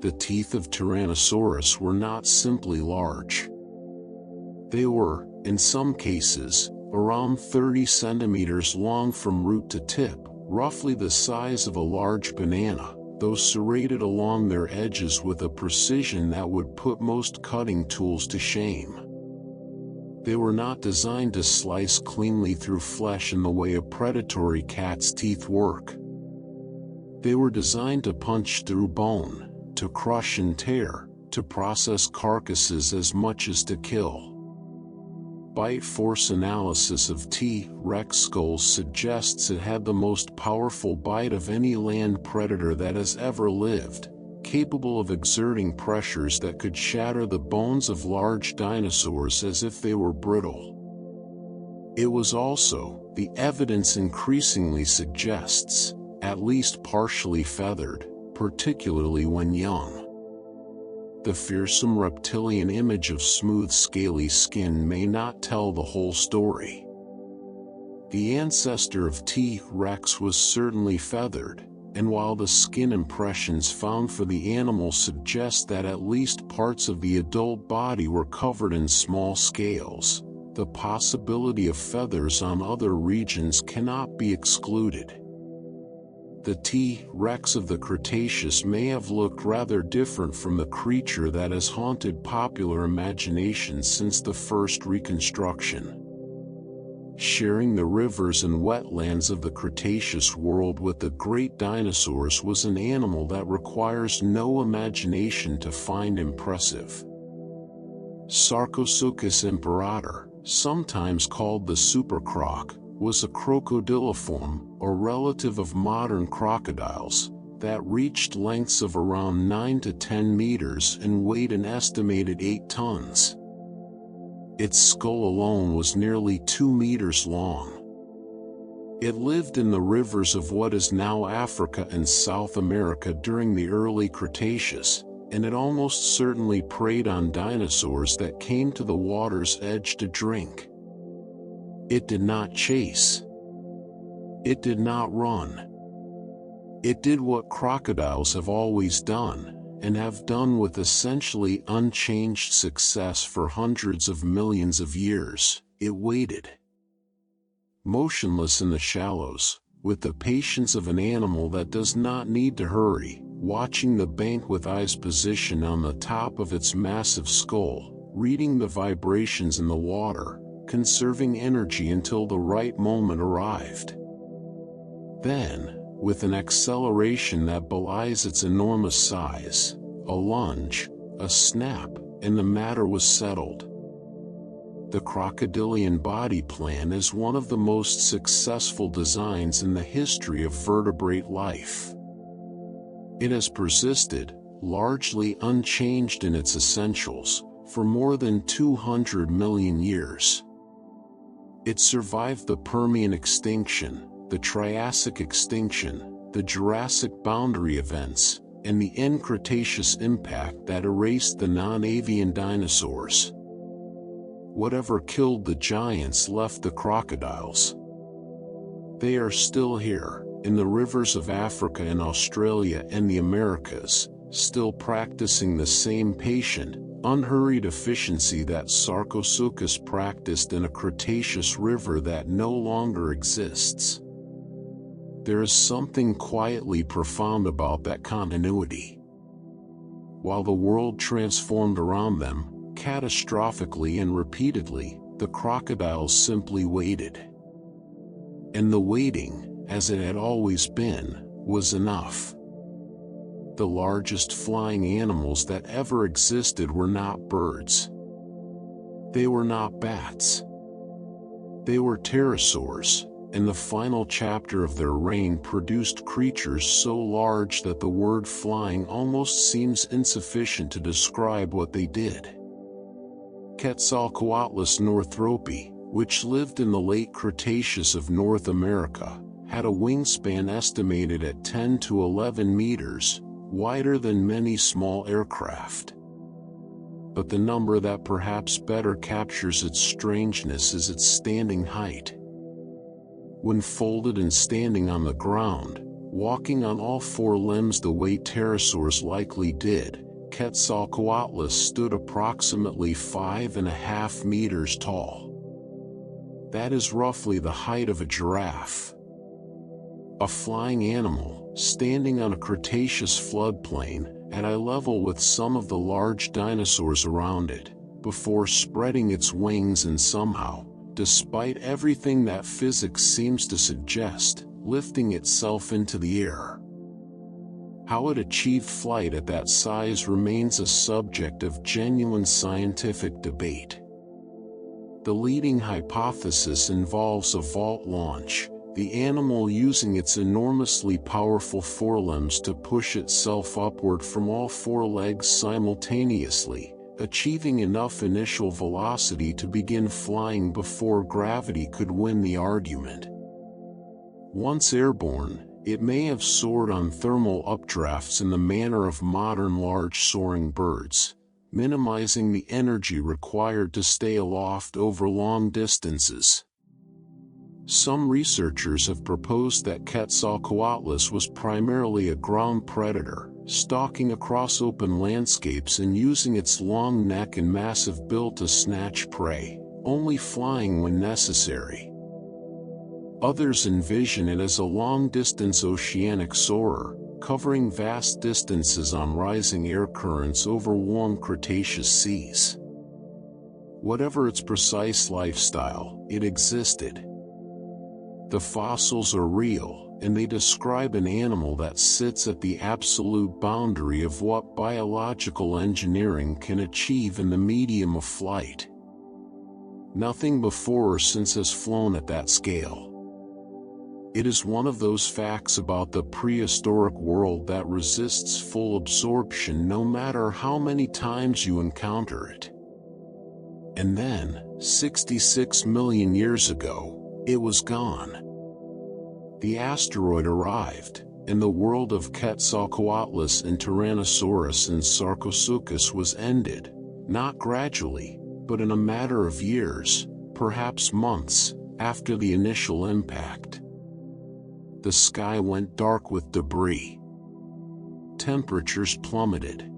The teeth of Tyrannosaurus were not simply large. They were, in some cases, around 30 centimeters long from root to tip, roughly the size of a large banana, though serrated along their edges with a precision that would put most cutting tools to shame. They were not designed to slice cleanly through flesh in the way a predatory cat's teeth work. They were designed to punch through bone, to crush and tear, to process carcasses as much as to kill. Bite force analysis of T-Rex skulls suggests it had the most powerful bite of any land predator that has ever lived, capable of exerting pressures that could shatter the bones of large dinosaurs as if they were brittle. It was also, the evidence increasingly suggests, at least partially feathered, particularly when young. The fearsome reptilian image of smooth scaly skin may not tell the whole story. The ancestor of T-Rex was certainly feathered, and while the skin impressions found for the animal suggest that at least parts of the adult body were covered in small scales, the possibility of feathers on other regions cannot be excluded. The T-Rex of the Cretaceous may have looked rather different from the creature that has haunted popular imagination since the first reconstruction. Sharing the rivers and wetlands of the Cretaceous world with the great dinosaurs was an animal that requires no imagination to find impressive. Sarcosuchus imperator, sometimes called the supercroc, was a crocodiliform, or relative of modern crocodiles, that reached lengths of around 9 to 10 meters and weighed an estimated 8 tons. Its skull alone was nearly 2 meters long. It lived in the rivers of what is now Africa and South America during the early Cretaceous, and it almost certainly preyed on dinosaurs that came to the water's edge to drink. It did not chase. It did not run. It did what crocodiles have always done, and have done with essentially unchanged success for hundreds of millions of years. It waited. Motionless in the shallows, with the patience of an animal that does not need to hurry, watching the bank with eyes positioned on the top of its massive skull, reading the vibrations in the water, conserving energy until the right moment arrived. Then, with an acceleration that belies its enormous size, a lunge, a snap, and the matter was settled. The crocodilian body plan is one of the most successful designs in the history of vertebrate life. It has persisted, largely unchanged in its essentials, for more than 200 million years. It survived the Permian extinction, the Triassic extinction, the Jurassic boundary events, and the end Cretaceous impact that erased the non-avian dinosaurs. Whatever killed the giants left the crocodiles. They are still here, in the rivers of Africa and Australia and the Americas, still practicing the same patient, unhurried efficiency that Sarcosuchus practiced in a Cretaceous river that no longer exists. There is something quietly profound about that continuity. While the world transformed around them, catastrophically and repeatedly, the crocodiles simply waited. And the waiting, as it had always been, was enough. The largest flying animals that ever existed were not birds. They were not bats. They were pterosaurs, and the final chapter of their reign produced creatures so large that the word flying almost seems insufficient to describe what they did. Quetzalcoatlus northropi, which lived in the late Cretaceous of North America, had a wingspan estimated at 10 to 11 meters, wider than many small aircraft. But the number that perhaps better captures its strangeness is its standing height. When folded and standing on the ground, walking on all four limbs the way pterosaurs likely did, Quetzalcoatlus stood approximately 5.5 meters tall. That is roughly the height of a giraffe. A flying animal, standing on a Cretaceous floodplain, at eye level with some of the large dinosaurs around it, before spreading its wings and somehow, despite everything that physics seems to suggest, lifting itself into the air. How it achieved flight at that size remains a subject of genuine scientific debate. The leading hypothesis involves a vault launch, the animal using its enormously powerful forelimbs to push itself upward from all four legs simultaneously, achieving enough initial velocity to begin flying before gravity could win the argument. Once airborne, it may have soared on thermal updrafts in the manner of modern large soaring birds, minimizing the energy required to stay aloft over long distances. Some researchers have proposed that Quetzalcoatlus was primarily a ground predator, stalking across open landscapes and using its long neck and massive bill to snatch prey, only flying when necessary. Others envision it as a long-distance oceanic soarer, covering vast distances on rising air currents over warm Cretaceous seas. Whatever its precise lifestyle, it existed. The fossils are real, and they describe an animal that sits at the absolute boundary of what biological engineering can achieve in the medium of flight. Nothing before or since has flown at that scale. It is one of those facts about the prehistoric world that resists full absorption no matter how many times you encounter it. And then, 66 million years ago, it was gone. The asteroid arrived, and the world of Quetzalcoatlus and Tyrannosaurus and Sarcosuchus was ended, not gradually, but in a matter of years, perhaps months, after the initial impact. The sky went dark with debris. Temperatures plummeted.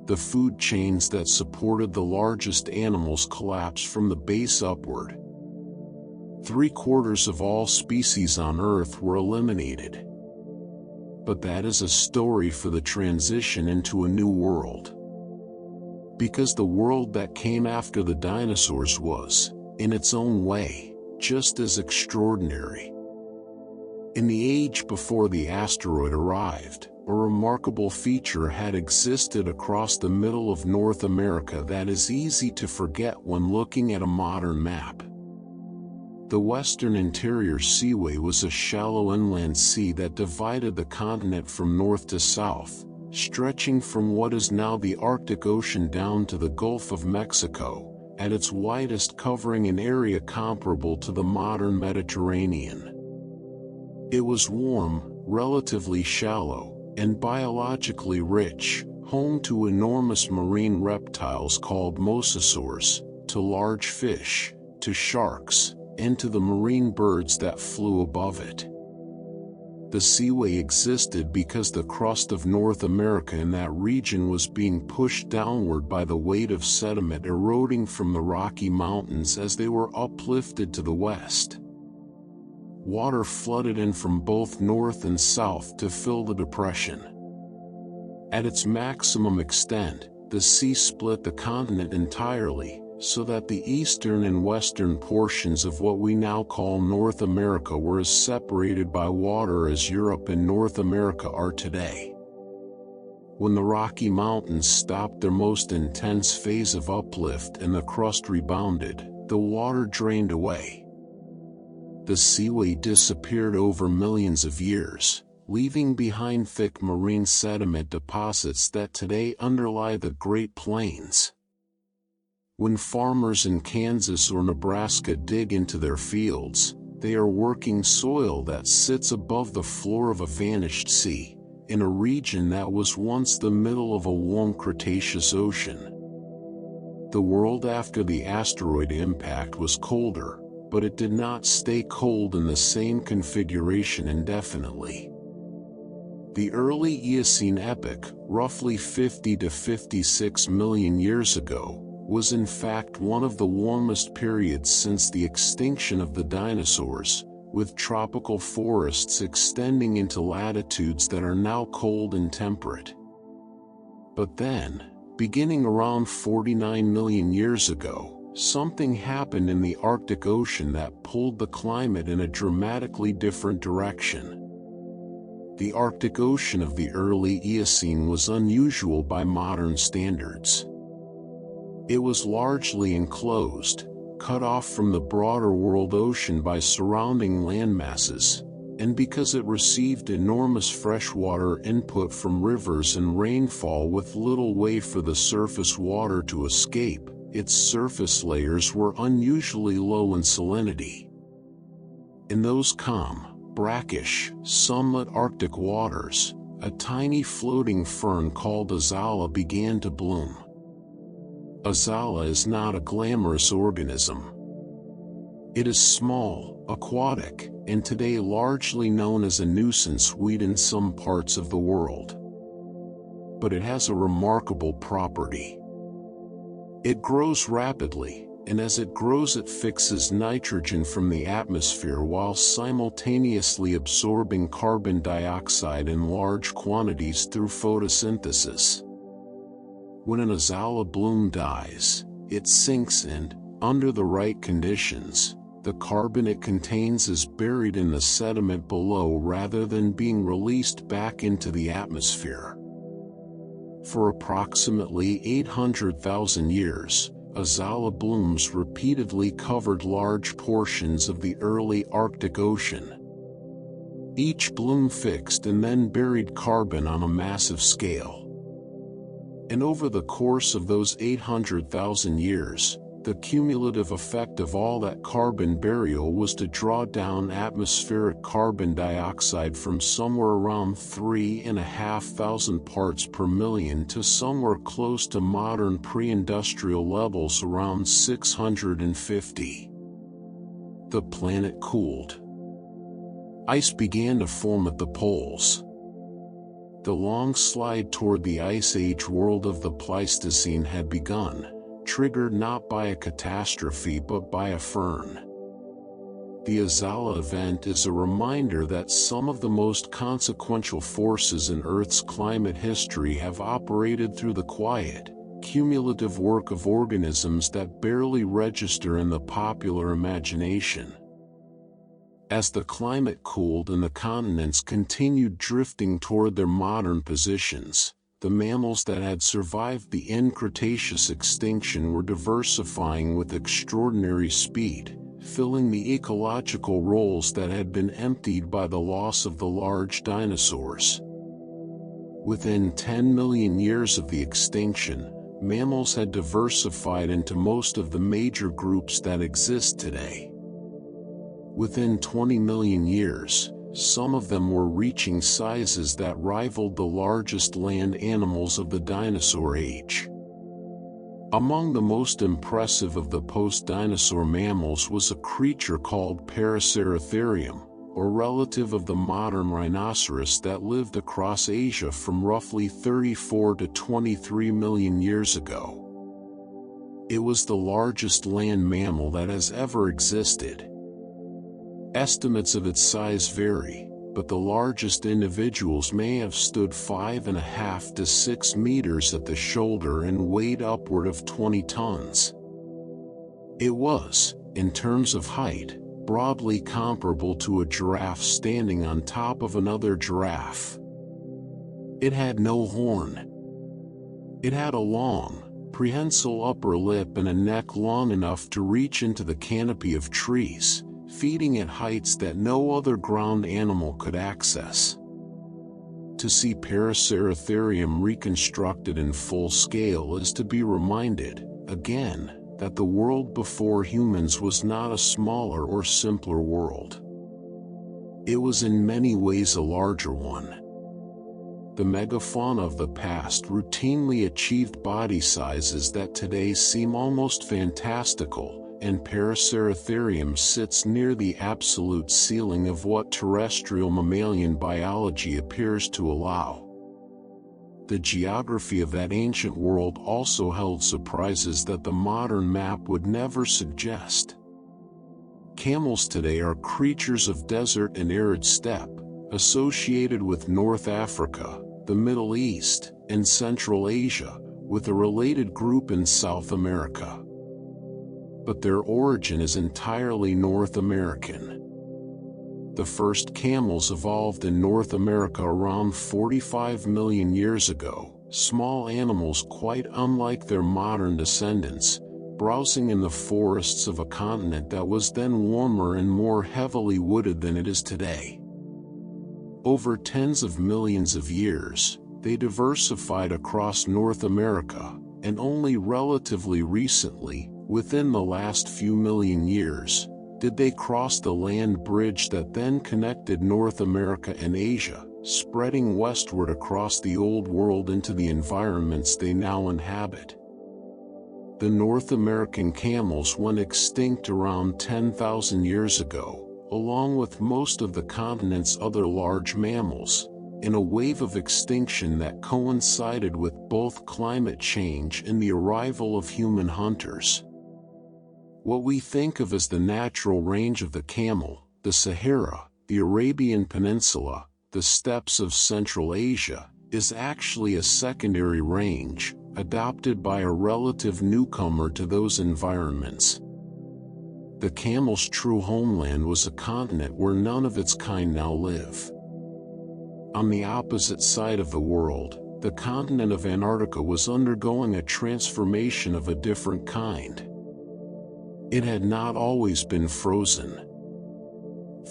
The food chains that supported the largest animals collapsed from the base upward. 3/4 of all species on Earth were eliminated. But that is a story for the transition into a new world. Because the world that came after the dinosaurs was, in its own way, just as extraordinary. In the age before the asteroid arrived, a remarkable feature had existed across the middle of North America that is easy to forget when looking at a modern map. The western interior seaway was a shallow inland sea that divided the continent from north to south, stretching from what is now the Arctic Ocean down to the Gulf of Mexico, at its widest covering an area comparable to the modern Mediterranean. It was warm, relatively shallow, and biologically rich, home to enormous marine reptiles called mosasaurs, to large fish, to sharks, and to the marine birds that flew above it. The seaway existed because the crust of North America in that region was being pushed downward by the weight of sediment eroding from the Rocky Mountains as they were uplifted to the west. Water flooded in from both north and south to fill the depression. At its maximum extent, the sea split the continent entirely, so that the eastern and western portions of what we now call North America were as separated by water as Europe and North America are today. When the Rocky Mountains stopped their most intense phase of uplift and the crust rebounded, the water drained away. The seaway disappeared over millions of years, leaving behind thick marine sediment deposits that today underlie the Great Plains. When farmers in Kansas or Nebraska dig into their fields, they are working soil that sits above the floor of a vanished sea, in a region that was once the middle of a warm Cretaceous ocean. The world after the asteroid impact was colder, but it did not stay cold in the same configuration indefinitely. The early Eocene epoch, roughly 50 to 56 million years ago, was in fact one of the warmest periods since the extinction of the dinosaurs, with tropical forests extending into latitudes that are now cold and temperate. But then, beginning around 49 million years ago, something happened in the Arctic Ocean that pulled the climate in a dramatically different direction. The Arctic Ocean of the early Eocene was unusual by modern standards. It was largely enclosed, cut off from the broader world ocean by surrounding landmasses, and because it received enormous freshwater input from rivers and rainfall with little way for the surface water to escape, its surface layers were unusually low in salinity. In those calm, brackish, sunlit Arctic waters, a tiny floating fern called azala began to bloom. Azala is not a glamorous organism. It is small, aquatic, and today largely known as a nuisance weed in some parts of the world. But it has a remarkable property. It grows rapidly, and as it grows it fixes nitrogen from the atmosphere while simultaneously absorbing carbon dioxide in large quantities through photosynthesis. When an azalea bloom dies, it sinks and, under the right conditions, the carbon it contains is buried in the sediment below rather than being released back into the atmosphere. For approximately 800,000 years, azalea blooms repeatedly covered large portions of the early Arctic Ocean. Each bloom fixed and then buried carbon on a massive scale. And over the course of those 800,000 years, the cumulative effect of all that carbon burial was to draw down atmospheric carbon dioxide from somewhere around 3,500 parts per million to somewhere close to modern pre-industrial levels around 650. The planet cooled. Ice began to form at the poles. The long slide toward the Ice Age world of the Pleistocene had begun, triggered not by a catastrophe but by a fern. The azalea event is a reminder that some of the most consequential forces in Earth's climate history have operated through the quiet, cumulative work of organisms that barely register in the popular imagination. As the climate cooled and the continents continued drifting toward their modern positions, the mammals that had survived the end Cretaceous extinction were diversifying with extraordinary speed, filling the ecological roles that had been emptied by the loss of the large dinosaurs. Within 10 million years of the extinction, mammals had diversified into most of the major groups that exist today. Within 20 million years, some of them were reaching sizes that rivaled the largest land animals of the dinosaur age. Among the most impressive of the post-dinosaur mammals was a creature called Paraceratherium, or relative of the modern rhinoceros that lived across Asia from roughly 34 to 23 million years ago. It was the largest land mammal that has ever existed. Estimates of its size vary, but the largest individuals may have stood 5.5 to 6 meters at the shoulder and weighed upward of 20 tons. It was, in terms of height, broadly comparable to a giraffe standing on top of another giraffe. It had no horn. It had a long, prehensile upper lip and a neck long enough to reach into the canopy of trees, feeding at heights that no other ground animal could access. To see Paraceratherium reconstructed in full scale is to be reminded, again, that the world before humans was not a smaller or simpler world. It was in many ways a larger one. The megafauna of the past routinely achieved body sizes that today seem almost fantastical, and Paraceratherium sits near the absolute ceiling of what terrestrial mammalian biology appears to allow. The geography of that ancient world also held surprises that the modern map would never suggest. Camels today are creatures of desert and arid steppe, associated with North Africa, the Middle East, and Central Asia, with a related group in South America. But their origin is entirely North American. The first camels evolved in North America around 45 million years ago, small animals quite unlike their modern descendants, browsing in the forests of a continent that was then warmer and more heavily wooded than it is today. Over tens of millions of years, they diversified across North America, and only relatively recently, within the last few million years, did they cross the land bridge that then connected North America and Asia, spreading westward across the Old World into the environments they now inhabit. The North American camels went extinct around 10,000 years ago, along with most of the continent's other large mammals, in a wave of extinction that coincided with both climate change and the arrival of human hunters. What we think of as the natural range of the camel, the Sahara, the Arabian Peninsula, the steppes of Central Asia, is actually a secondary range, adopted by a relative newcomer to those environments. The camel's true homeland was a continent where none of its kind now live. On the opposite side of the world, the continent of Antarctica was undergoing a transformation of a different kind. It had not always been frozen.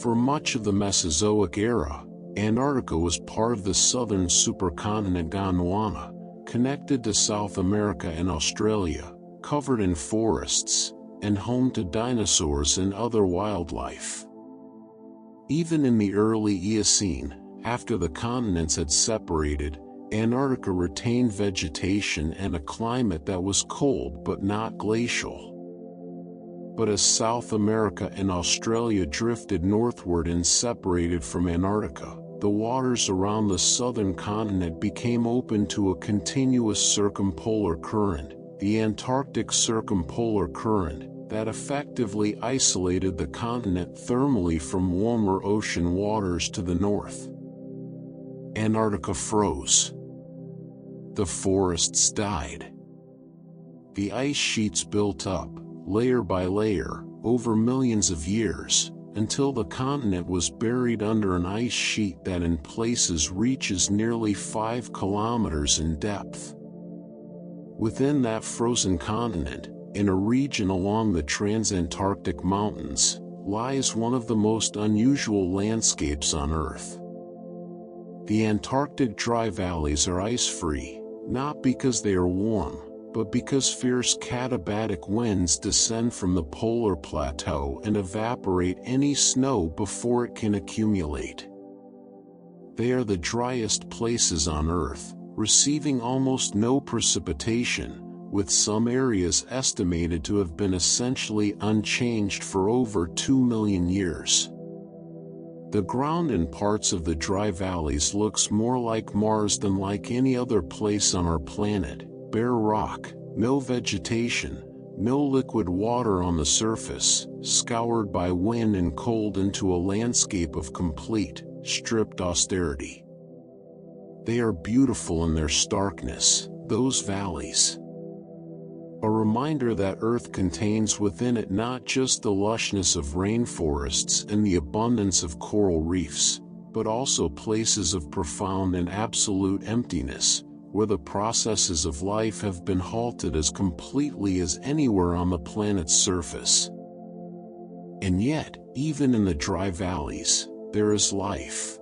For much of the Mesozoic era, Antarctica was part of the southern supercontinent Gondwana, connected to South America and Australia, covered in forests, and home to dinosaurs and other wildlife. Even in the early Eocene, after the continents had separated, Antarctica retained vegetation and a climate that was cold but not glacial. But as South America and Australia drifted northward and separated from Antarctica, the waters around the southern continent became open to a continuous circumpolar current, the Antarctic Circumpolar Current, that effectively isolated the continent thermally from warmer ocean waters to the north. Antarctica froze. The forests died. The ice sheets built up, layer by layer, over millions of years, until the continent was buried under an ice sheet that in places reaches nearly 5 kilometers in depth. Within that frozen continent, in a region along the Transantarctic Mountains, lies one of the most unusual landscapes on Earth. The Antarctic dry valleys are ice-free, not because they are warm, but because fierce katabatic winds descend from the polar plateau and evaporate any snow before it can accumulate. They are the driest places on Earth, receiving almost no precipitation, with some areas estimated to have been essentially unchanged for over 2 million years. The ground in parts of the dry valleys looks more like Mars than like any other place on our planet. Bare rock, no vegetation, no liquid water on the surface, scoured by wind and cold into a landscape of complete, stripped austerity. They are beautiful in their starkness, those valleys. A reminder that Earth contains within it not just the lushness of rainforests and the abundance of coral reefs, but also places of profound and absolute emptiness, where the processes of life have been halted as completely as anywhere on the planet's surface. And yet, even in the dry valleys, there is life.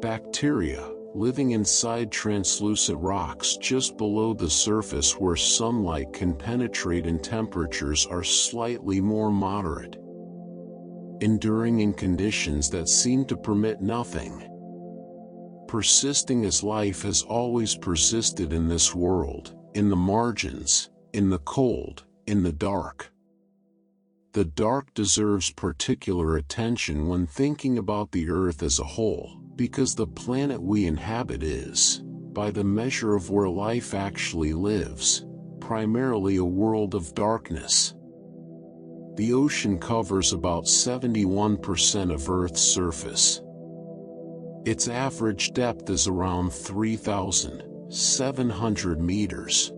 Bacteria, living inside translucent rocks just below the surface where sunlight can penetrate and temperatures are slightly more moderate. Enduring in conditions that seem to permit nothing. Persisting as life has always persisted in this world, in the margins, in the cold, in the dark. The dark deserves particular attention when thinking about the Earth as a whole, because the planet we inhabit is, by the measure of where life actually lives, primarily a world of darkness. The ocean covers about 71% of Earth's surface. Its average depth is around 3,700 meters.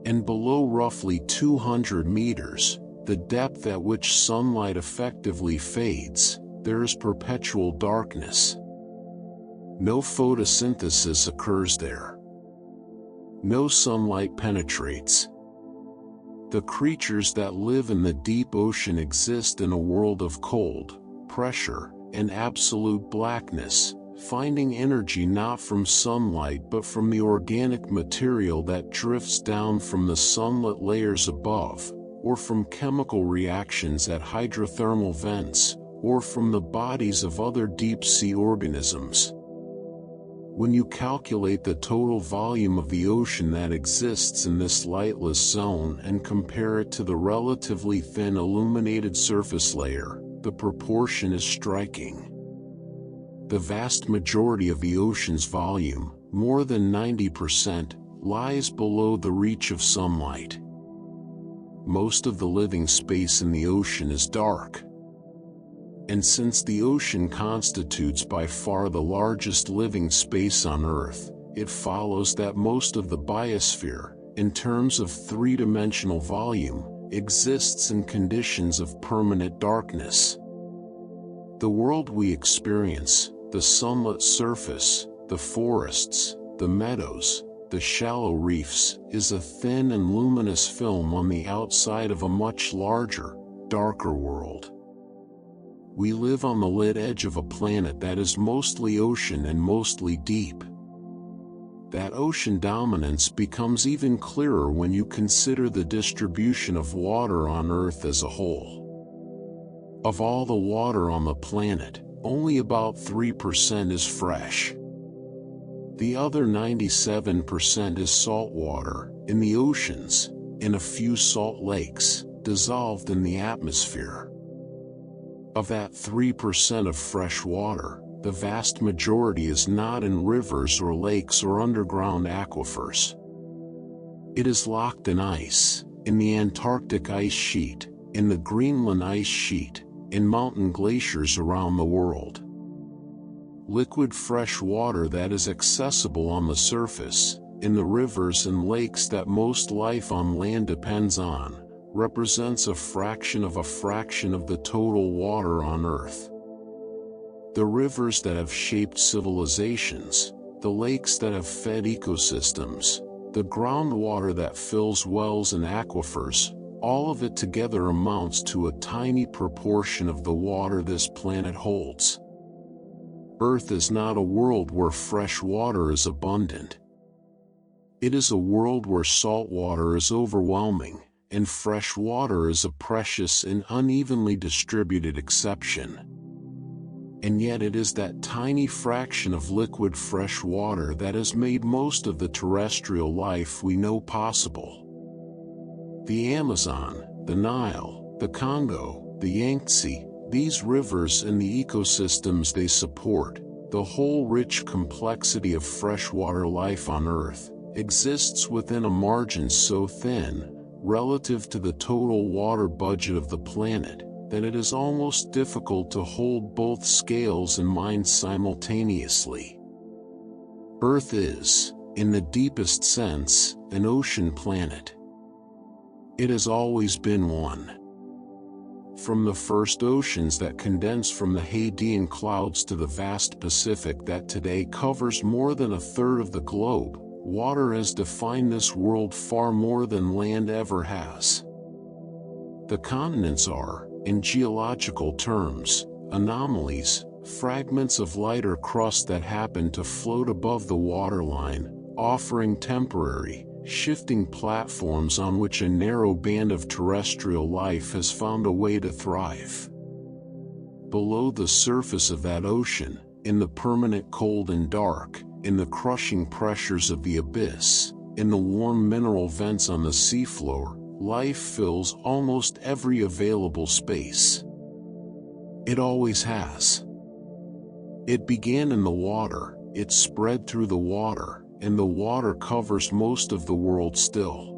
And below roughly 200 meters, the depth at which sunlight effectively fades, there is perpetual darkness. No photosynthesis occurs there. No sunlight penetrates. The creatures that live in the deep ocean exist in a world of cold, pressure, and absolute blackness, finding energy not from sunlight but from the organic material that drifts down from the sunlit layers above, or from chemical reactions at hydrothermal vents, or from the bodies of other deep-sea organisms. When you calculate the total volume of the ocean that exists in this lightless zone and compare it to the relatively thin illuminated surface layer, the proportion is striking. The vast majority of the ocean's volume, more than 90%, lies below the reach of sunlight. most of the living space in the ocean is dark. And since the ocean constitutes by far the largest living space on Earth, it follows that most of the biosphere, in terms of three-dimensional volume, exists in conditions of permanent darkness. The world we experience, the sunlit surface, the forests, the meadows, the shallow reefs, is a thin and luminous film on the outside of a much larger, darker world. We live on the lit edge of a planet that is mostly ocean and mostly deep. That ocean dominance becomes even clearer when you consider the distribution of water on Earth as a whole. Of all the water on the planet, only about 3% is fresh. The other 97% is salt water, in the oceans, in a few salt lakes, dissolved in the atmosphere. Of that 3% of fresh water, the vast majority is not in rivers or lakes or underground aquifers. It is locked in ice, in the Antarctic ice sheet, in the Greenland ice sheet, in mountain glaciers around the world. Liquid fresh water that is accessible on the surface, in the rivers and lakes that most life on land depends on, represents a fraction of the total water on Earth. The rivers that have shaped civilizations, the lakes that have fed ecosystems, the groundwater that fills wells and aquifers, all of it together amounts to a tiny proportion of the water this planet holds. Earth is not a world where fresh water is abundant. It is a world where salt water is overwhelming, and fresh water is a precious and unevenly distributed exception. And yet it is that tiny fraction of liquid fresh water that has made most of the terrestrial life we know possible. The Amazon, the Nile, the Congo, the Yangtze, these rivers and the ecosystems they support, the whole rich complexity of freshwater life on Earth, exists within a margin so thin, relative to the total water budget of the planet, that it is almost difficult to hold both scales in mind simultaneously. Earth is, in the deepest sense, an ocean planet. It has always been one. From the first oceans that condensed from the Hadean clouds to the vast Pacific that today covers more than a third of the globe, water has defined this world far more than land ever has. The continents are, in geological terms, anomalies, fragments of lighter crust that happen to float above the waterline, offering temporary, shifting platforms on which a narrow band of terrestrial life has found a way to thrive. Below the surface of that ocean, in the permanent cold and dark, in the crushing pressures of the abyss, in the warm mineral vents on the seafloor, life fills almost every available space. It always has. It began in the water, it spread through the water, and the water covers most of the world still.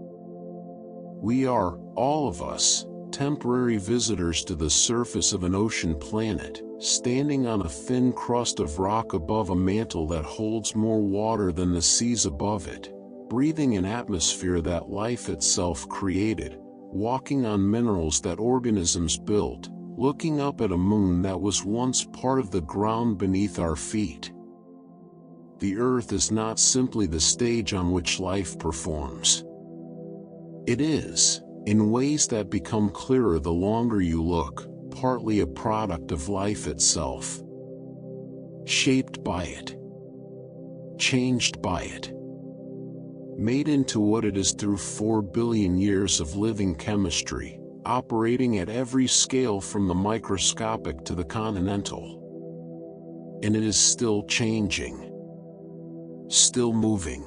We are, all of us, temporary visitors to the surface of an ocean planet, standing on a thin crust of rock above a mantle that holds more water than the seas above it, breathing an atmosphere that life itself created, walking on minerals that organisms built, looking up at a moon that was once part of the ground beneath our feet. The Earth is not simply the stage on which life performs. It is, in ways that become clearer the longer you look, partly a product of life itself. Shaped by it. Changed by it. Made into what it is through 4 billion years of living chemistry, operating at every scale from the microscopic to the continental. And it is still changing. Still moving.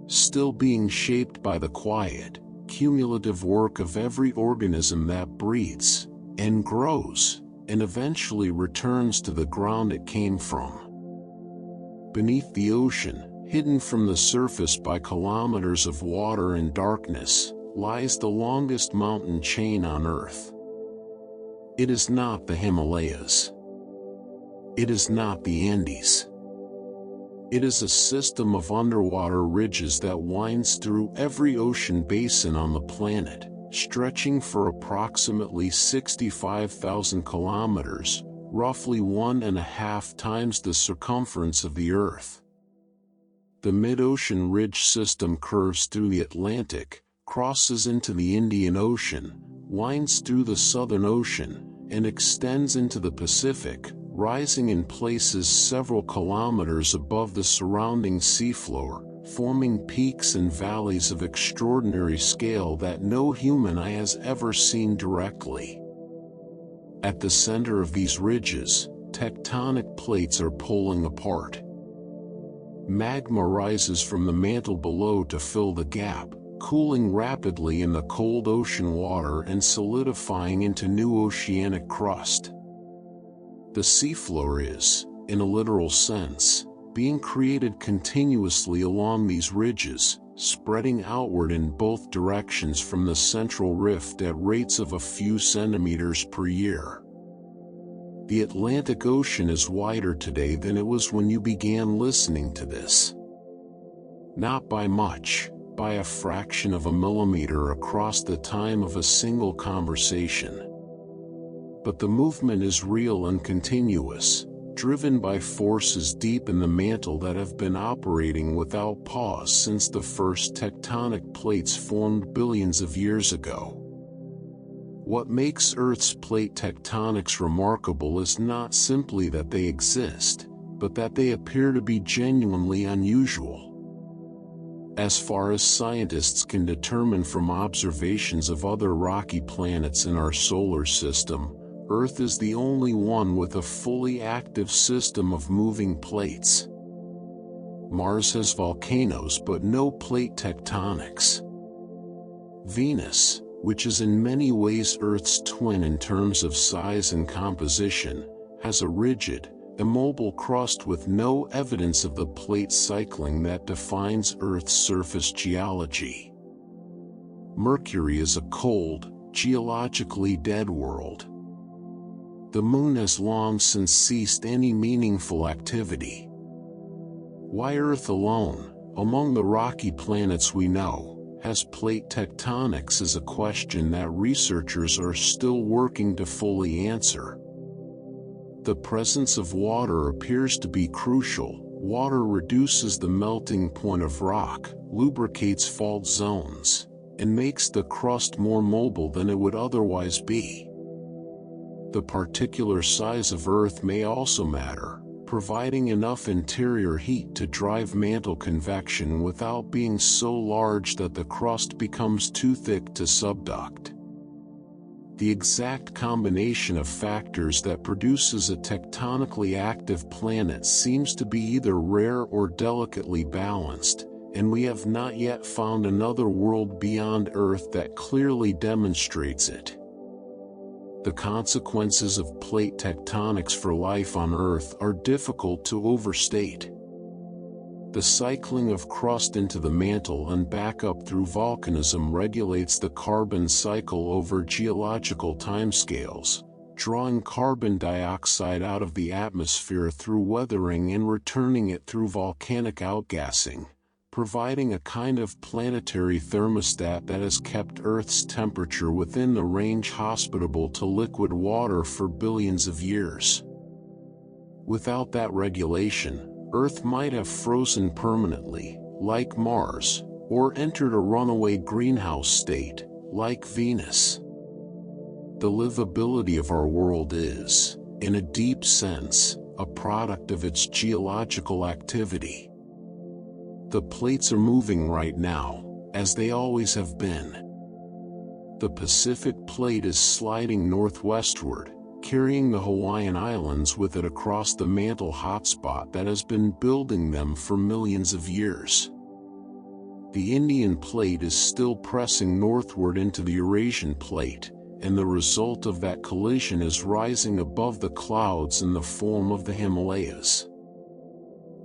Still being shaped by the quiet, cumulative work of every organism that breathes, and grows, and eventually returns to the ground it came from. Beneath the ocean, hidden from the surface by kilometers of water and darkness, lies the longest mountain chain on Earth. It is not the Himalayas. It is not the Andes. It is a system of underwater ridges that winds through every ocean basin on the planet, stretching for approximately 65,000 kilometers, roughly 1.5 times the circumference of the Earth. The mid-ocean ridge system curves through the Atlantic, crosses into the Indian Ocean, winds through the Southern Ocean, and extends into the Pacific, rising in places several kilometers above the surrounding seafloor, forming peaks and valleys of extraordinary scale that no human eye has ever seen directly. At the center of these ridges, tectonic plates are pulling apart. Magma rises from the mantle below to fill the gap, cooling rapidly in the cold ocean water and solidifying into new oceanic crust. The seafloor is, in a literal sense, being created continuously along these ridges, spreading outward in both directions from the central rift at rates of a few centimeters per year. The Atlantic Ocean is wider today than it was when you began listening to this. Not by much, by a fraction of a millimeter across the time of a single conversation. But the movement is real and continuous, driven by forces deep in the mantle that have been operating without pause since the first tectonic plates formed billions of years ago. What makes Earth's plate tectonics remarkable is not simply that they exist, but that they appear to be genuinely unusual. As far as scientists can determine from observations of other rocky planets in our solar system, Earth is the only one with a fully active system of moving plates. Mars has volcanoes but no plate tectonics. Venus, which is in many ways Earth's twin in terms of size and composition, has a rigid, immobile crust with no evidence of the plate cycling that defines Earth's surface geology. Mercury is a cold, geologically dead world. The Moon has long since ceased any meaningful activity. Why Earth alone, among the rocky planets we know, has plate tectonics is a question that researchers are still working to fully answer. The presence of water appears to be crucial. Water reduces the melting point of rock, lubricates fault zones, and makes the crust more mobile than it would otherwise be. The particular size of Earth may also matter, providing enough interior heat to drive mantle convection without being so large that the crust becomes too thick to subduct. The exact combination of factors that produces a tectonically active planet seems to be either rare or delicately balanced, and we have not yet found another world beyond Earth that clearly demonstrates it. The consequences of plate tectonics for life on Earth are difficult to overstate. The cycling of crust into the mantle and back up through volcanism regulates the carbon cycle over geological timescales, drawing carbon dioxide out of the atmosphere through weathering and returning it through volcanic outgassing, providing a kind of planetary thermostat that has kept Earth's temperature within the range hospitable to liquid water for billions of years. Without that regulation, Earth might have frozen permanently, like Mars, or entered a runaway greenhouse state, like Venus. The livability of our world is, in a deep sense, a product of its geological activity. The plates are moving right now, as they always have been. The Pacific Plate is sliding northwestward, carrying the Hawaiian Islands with it across the mantle hotspot that has been building them for millions of years. The Indian Plate is still pressing northward into the Eurasian Plate, and the result of that collision is rising above the clouds in the form of the Himalayas.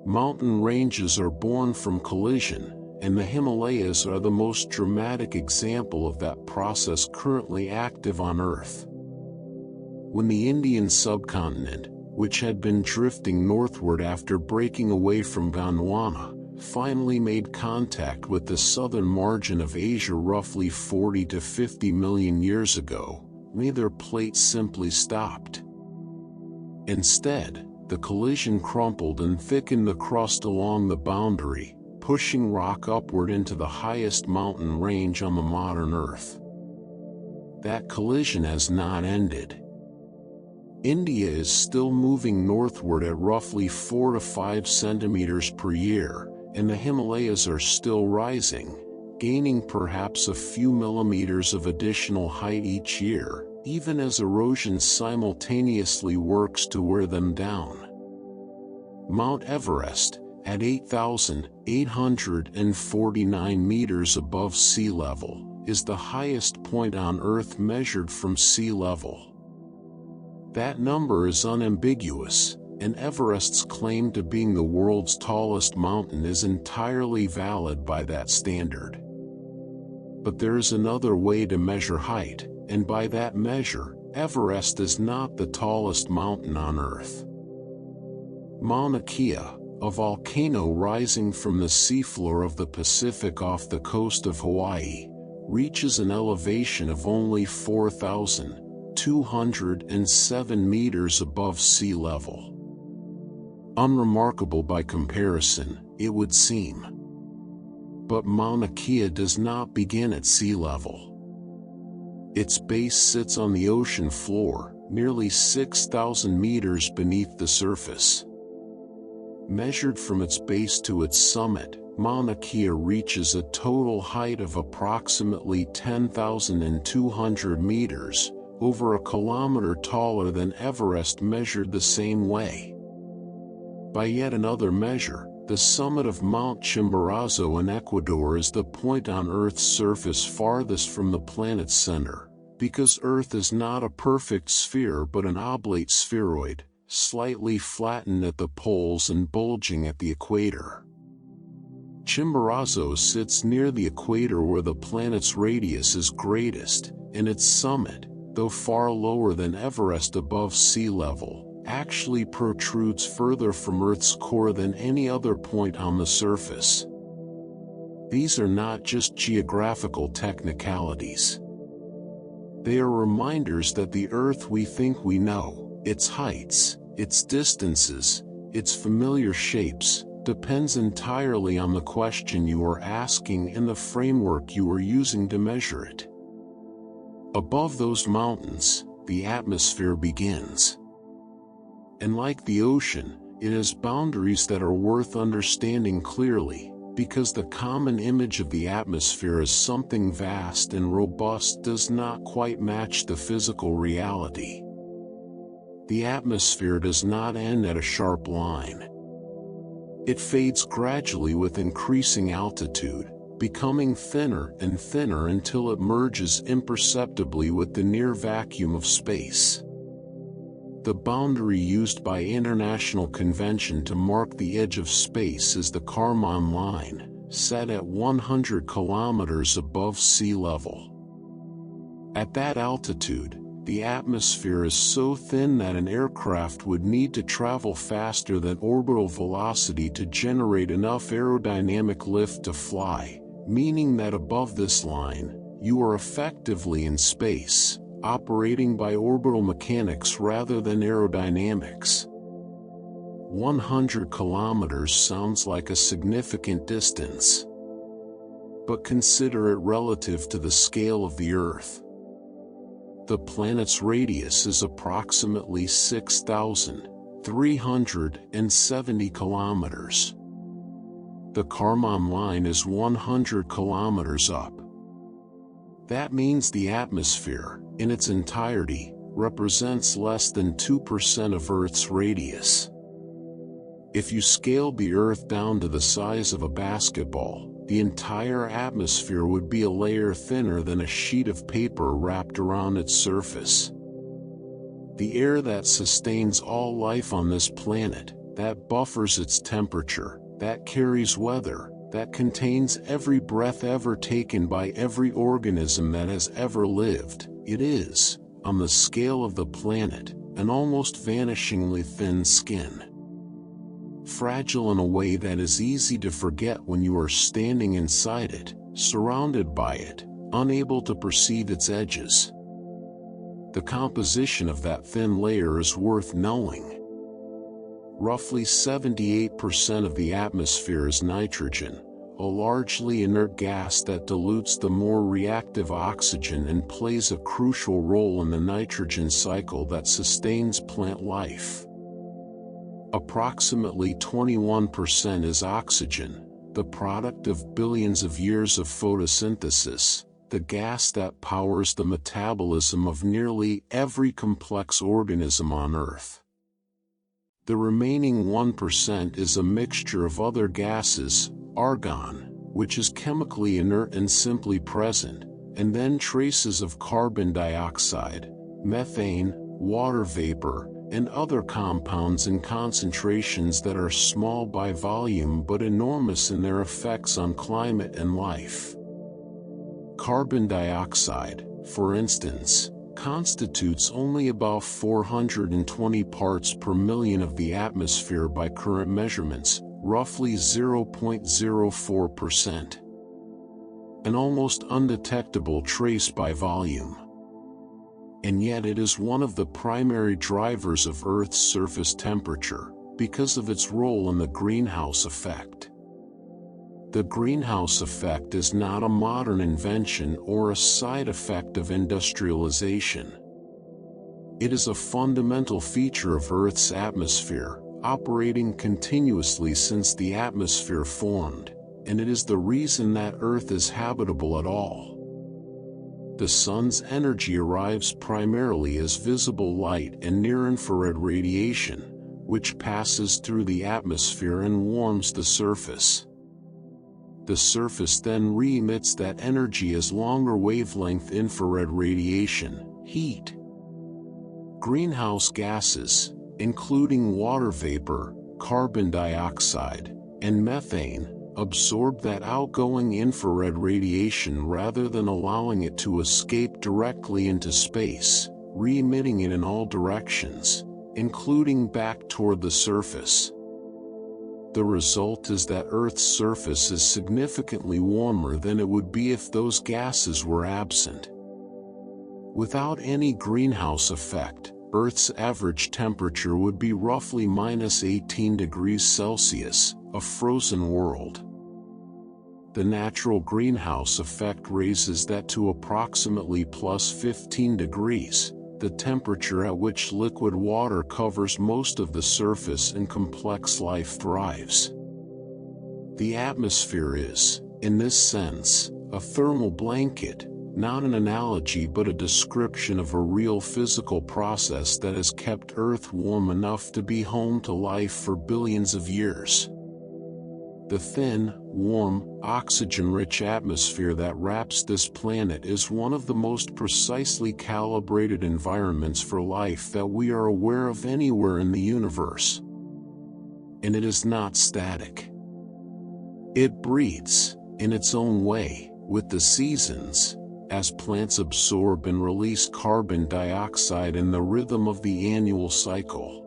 Mountain ranges are born from collision, and the Himalayas are the most dramatic example of that process currently active on Earth. When the Indian subcontinent, which had been drifting northward after breaking away from Gondwana, finally made contact with the southern margin of Asia roughly 40 to 50 million years ago, neither plate simply stopped. Instead, the collision crumpled and thickened the crust along the boundary, pushing rock upward into the highest mountain range on the modern Earth. That collision has not ended. India is still moving northward at roughly 4 to 5 centimeters per year, and the Himalayas are still rising, gaining perhaps a few millimeters of additional height each year, even as erosion simultaneously works to wear them down. Mount Everest, at 8,849 meters above sea level, is the highest point on Earth measured from sea level. That number is unambiguous, and Everest's claim to being the world's tallest mountain is entirely valid by that standard. But there is another way to measure height, and by that measure, Everest is not the tallest mountain on Earth. Mauna Kea, a volcano rising from the seafloor of the Pacific off the coast of Hawaii, reaches an elevation of only 4,207 meters above sea level. Unremarkable by comparison, it would seem. But Mauna Kea does not begin at sea level. Its base sits on the ocean floor, nearly 6,000 meters beneath the surface. Measured from its base to its summit, Mauna Kea reaches a total height of approximately 10,200 meters, over a kilometer taller than Everest measured the same way. By yet another measure, the summit of Mount Chimborazo in Ecuador is the point on Earth's surface farthest from the planet's center, because Earth is not a perfect sphere but an oblate spheroid, slightly flattened at the poles and bulging at the equator. Chimborazo sits near the equator where the planet's radius is greatest, and its summit, though far lower than Everest above sea level, actually protrudes further from Earth's core than any other point on the surface. These are not just geographical technicalities. They are reminders that the Earth we think we know, its heights, its distances, its familiar shapes, depends entirely on the question you are asking and the framework you are using to measure it. Above those mountains, the atmosphere begins. And like the ocean, it has boundaries that are worth understanding clearly, because the common image of the atmosphere as something vast and robust does not quite match the physical reality. The atmosphere does not end at a sharp line. It fades gradually with increasing altitude, becoming thinner and thinner until it merges imperceptibly with the near vacuum of space. The boundary used by international convention to mark the edge of space is the Kármán line, set at 100 kilometers above sea level. At that altitude, the atmosphere is so thin that an aircraft would need to travel faster than orbital velocity to generate enough aerodynamic lift to fly, meaning that above this line, you are effectively in space, operating by orbital mechanics rather than aerodynamics. 100 kilometers sounds like a significant distance. But consider it relative to the scale of the Earth. The planet's radius is approximately 6,370 kilometers. The Kármán line is 100 kilometers up. That means the atmosphere, in its entirety, represents less than 2% of Earth's radius. If you scaled the Earth down to the size of a basketball, the entire atmosphere would be a layer thinner than a sheet of paper wrapped around its surface. The air that sustains all life on this planet, that buffers its temperature, that carries weather, that contains every breath ever taken by every organism that has ever lived. It is, on the scale of the planet, an almost vanishingly thin skin. Fragile in a way that is easy to forget when you are standing inside it, surrounded by it, unable to perceive its edges. The composition of that thin layer is worth knowing. Roughly 78% of the atmosphere is nitrogen, a largely inert gas that dilutes the more reactive oxygen and plays a crucial role in the nitrogen cycle that sustains plant life. Approximately 21% is oxygen, the product of billions of years of photosynthesis, the gas that powers the metabolism of nearly every complex organism on Earth. The remaining 1% is a mixture of other gases, argon, which is chemically inert and simply present, and then traces of carbon dioxide, methane, water vapor, and other compounds in concentrations that are small by volume but enormous in their effects on climate and life. Carbon dioxide, for instance, constitutes only about 420 parts per million of the atmosphere by current measurements, roughly 0.04%. An almost undetectable trace by volume. And yet it is one of the primary drivers of Earth's surface temperature, because of its role in the greenhouse effect. The greenhouse effect is not a modern invention or a side effect of industrialization. It is a fundamental feature of Earth's atmosphere, operating continuously since the atmosphere formed, and it is the reason that Earth is habitable at all. The sun's energy arrives primarily as visible light and near-infrared radiation, which passes through the atmosphere and warms the surface. The surface then re-emits that energy as longer wavelength infrared radiation, heat. Greenhouse gases, including water vapor, carbon dioxide, and methane, absorb that outgoing infrared radiation rather than allowing it to escape directly into space, re-emitting it in all directions, including back toward the surface. The result is that Earth's surface is significantly warmer than it would be if those gases were absent. Without any greenhouse effect, Earth's average temperature would be roughly -18 degrees Celsius, a frozen world. The natural greenhouse effect raises that to approximately +15 degrees, the temperature at which liquid water covers most of the surface and complex life thrives. The atmosphere is, in this sense, a thermal blanket, not an analogy but a description of a real physical process that has kept Earth warm enough to be home to life for billions of years. The thin, warm, oxygen-rich atmosphere that wraps this planet is one of the most precisely calibrated environments for life that we are aware of anywhere in the universe. And it is not static. It breathes, in its own way, with the seasons, as plants absorb and release carbon dioxide in the rhythm of the annual cycle.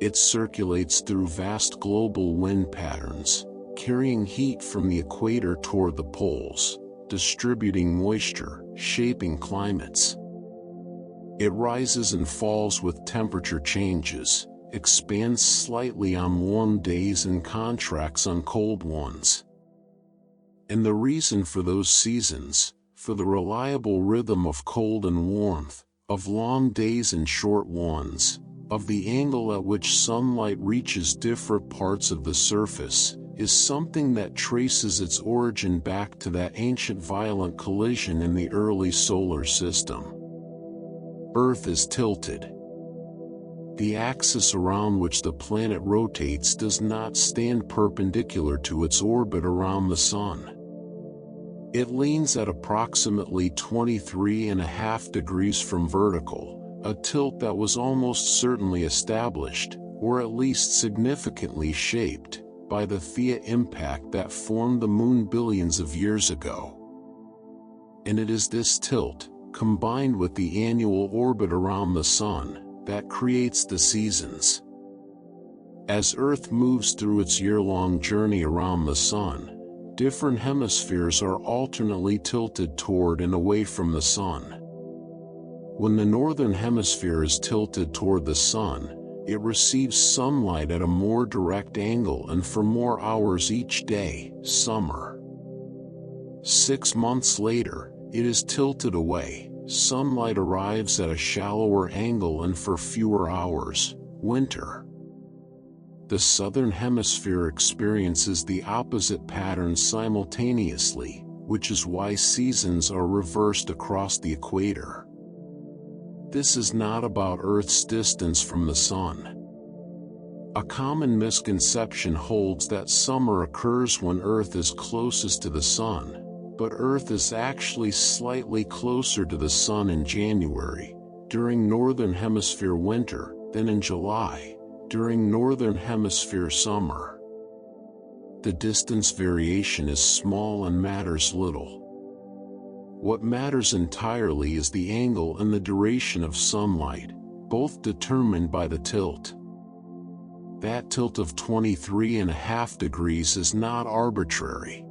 It circulates through vast global wind patterns, carrying heat from the equator toward the poles, distributing moisture, shaping climates. It rises and falls with temperature changes, expands slightly on warm days and contracts on cold ones. And the reason for those seasons, for the reliable rhythm of cold and warmth, of long days and short ones, of the angle at which sunlight reaches different parts of the surface, is something that traces its origin back to that ancient violent collision in the early solar system. Earth is tilted. The axis around which the planet rotates does not stand perpendicular to its orbit around the Sun. It leans at approximately 23.5 degrees from vertical, a tilt that was almost certainly established, or at least significantly shaped, by the Theia impact that formed the Moon billions of years ago. And it is this tilt, combined with the annual orbit around the Sun, that creates the seasons. As Earth moves through its year-long journey around the Sun, different hemispheres are alternately tilted toward and away from the Sun. When the northern hemisphere is tilted toward the Sun, it receives sunlight at a more direct angle and for more hours each day, summer. 6 months later, it is tilted away, sunlight arrives at a shallower angle and for fewer hours, winter. The southern hemisphere experiences the opposite pattern simultaneously, which is why seasons are reversed across the equator. This is not about Earth's distance from the Sun. A common misconception holds that summer occurs when Earth is closest to the Sun, but Earth is actually slightly closer to the Sun in January, during Northern Hemisphere winter, than in July, during Northern Hemisphere summer. The distance variation is small and matters little. What matters entirely is the angle and the duration of sunlight, both determined by the tilt. That tilt of 23.5 degrees is not arbitrary.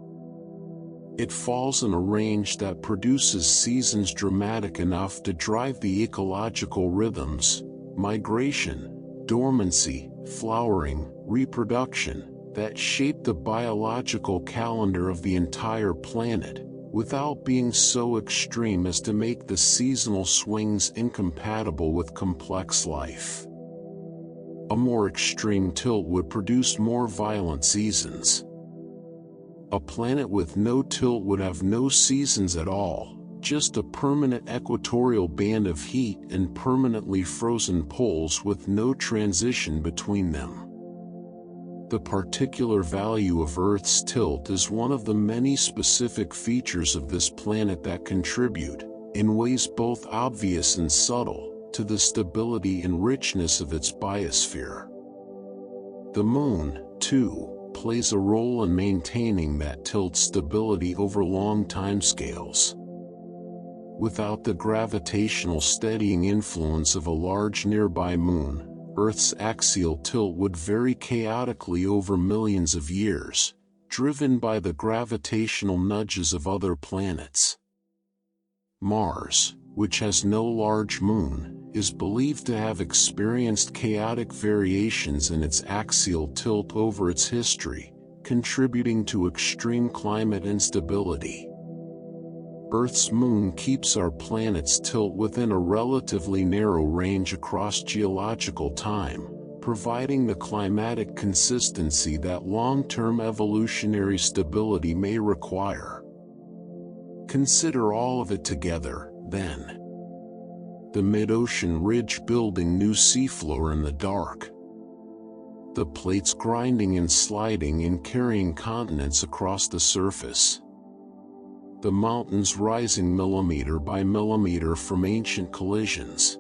It falls in a range that produces seasons dramatic enough to drive the ecological rhythms, migration, dormancy, flowering, reproduction, that shape the biological calendar of the entire planet, without being so extreme as to make the seasonal swings incompatible with complex life. A more extreme tilt would produce more violent seasons. A planet with no tilt would have no seasons at all, just a permanent equatorial band of heat and permanently frozen poles with no transition between them. The particular value of Earth's tilt is one of the many specific features of this planet that contribute, in ways both obvious and subtle, to the stability and richness of its biosphere. The Moon, too, plays a role in maintaining that tilt stability over long timescales. Without the gravitational steadying influence of a large nearby moon, Earth's axial tilt would vary chaotically over millions of years, driven by the gravitational nudges of other planets. Mars, which has no large moon, is believed to have experienced chaotic variations in its axial tilt over its history, contributing to extreme climate instability. Earth's moon keeps our planet's tilt within a relatively narrow range across geological time, providing the climatic consistency that long-term evolutionary stability may require. Consider all of it together, then. The mid-ocean ridge building new seafloor in the dark. The plates grinding and sliding and carrying continents across the surface. The mountains rising millimeter by millimeter from ancient collisions.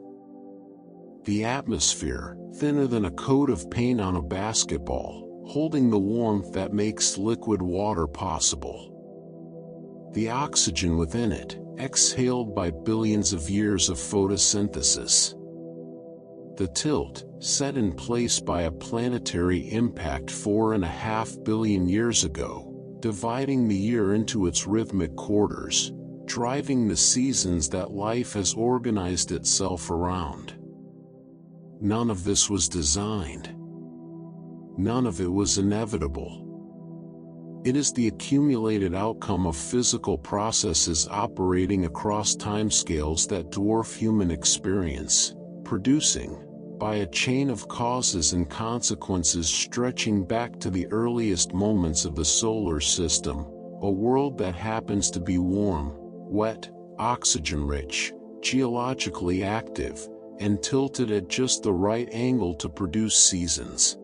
The atmosphere, thinner than a coat of paint on a basketball, holding the warmth that makes liquid water possible. The oxygen within it, exhaled by billions of years of photosynthesis. The tilt, set in place by a planetary impact 4.5 billion years ago, dividing the year into its rhythmic quarters, driving the seasons that life has organized itself around. None of this was designed. None of it was inevitable. It is the accumulated outcome of physical processes operating across timescales that dwarf human experience, producing, by a chain of causes and consequences stretching back to the earliest moments of the solar system, a world that happens to be warm, wet, oxygen-rich, geologically active, and tilted at just the right angle to produce seasons.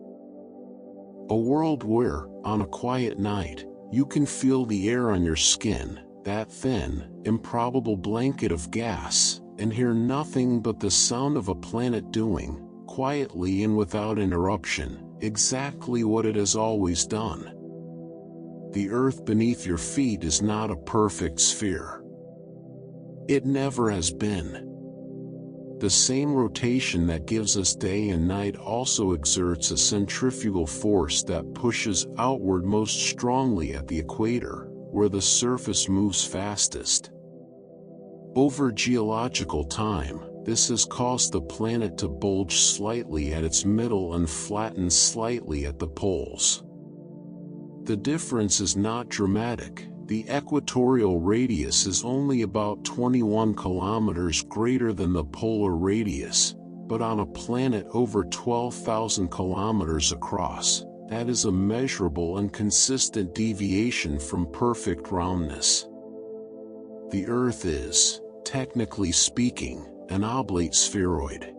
A world where, on a quiet night, you can feel the air on your skin, that thin, improbable blanket of gas, and hear nothing but the sound of a planet doing, quietly and without interruption, exactly what it has always done. The Earth beneath your feet is not a perfect sphere. It never has been. The same rotation that gives us day and night also exerts a centrifugal force that pushes outward most strongly at the equator, where the surface moves fastest. Over geological time, this has caused the planet to bulge slightly at its middle and flatten slightly at the poles. The difference is not dramatic. The equatorial radius is only about 21 kilometers greater than the polar radius, but on a planet over 12,000 kilometers across, that is a measurable and consistent deviation from perfect roundness. The Earth is, technically speaking, an oblate spheroid.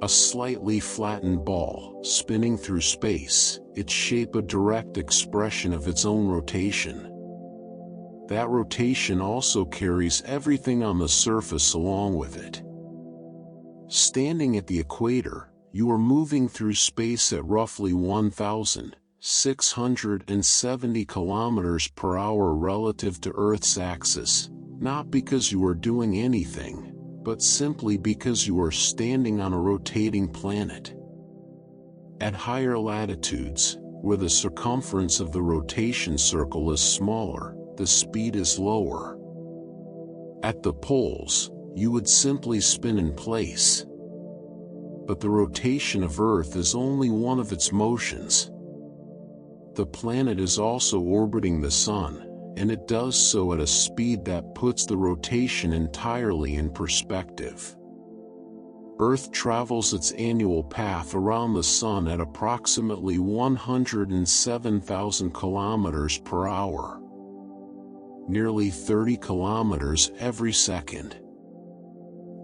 A slightly flattened ball, spinning through space, its shape a direct expression of its own rotation. That rotation also carries everything on the surface along with it. Standing at the equator, you are moving through space at roughly 1,670 kilometers per hour relative to Earth's axis, not because you are doing anything, but simply because you are standing on a rotating planet. At higher latitudes, where the circumference of the rotation circle is smaller, the speed is lower. At the poles, you would simply spin in place. But the rotation of Earth is only one of its motions. The planet is also orbiting the Sun, and it does so at a speed that puts the rotation entirely in perspective. Earth travels its annual path around the Sun at approximately 107,000 kilometers per hour. Nearly 30 kilometers every second.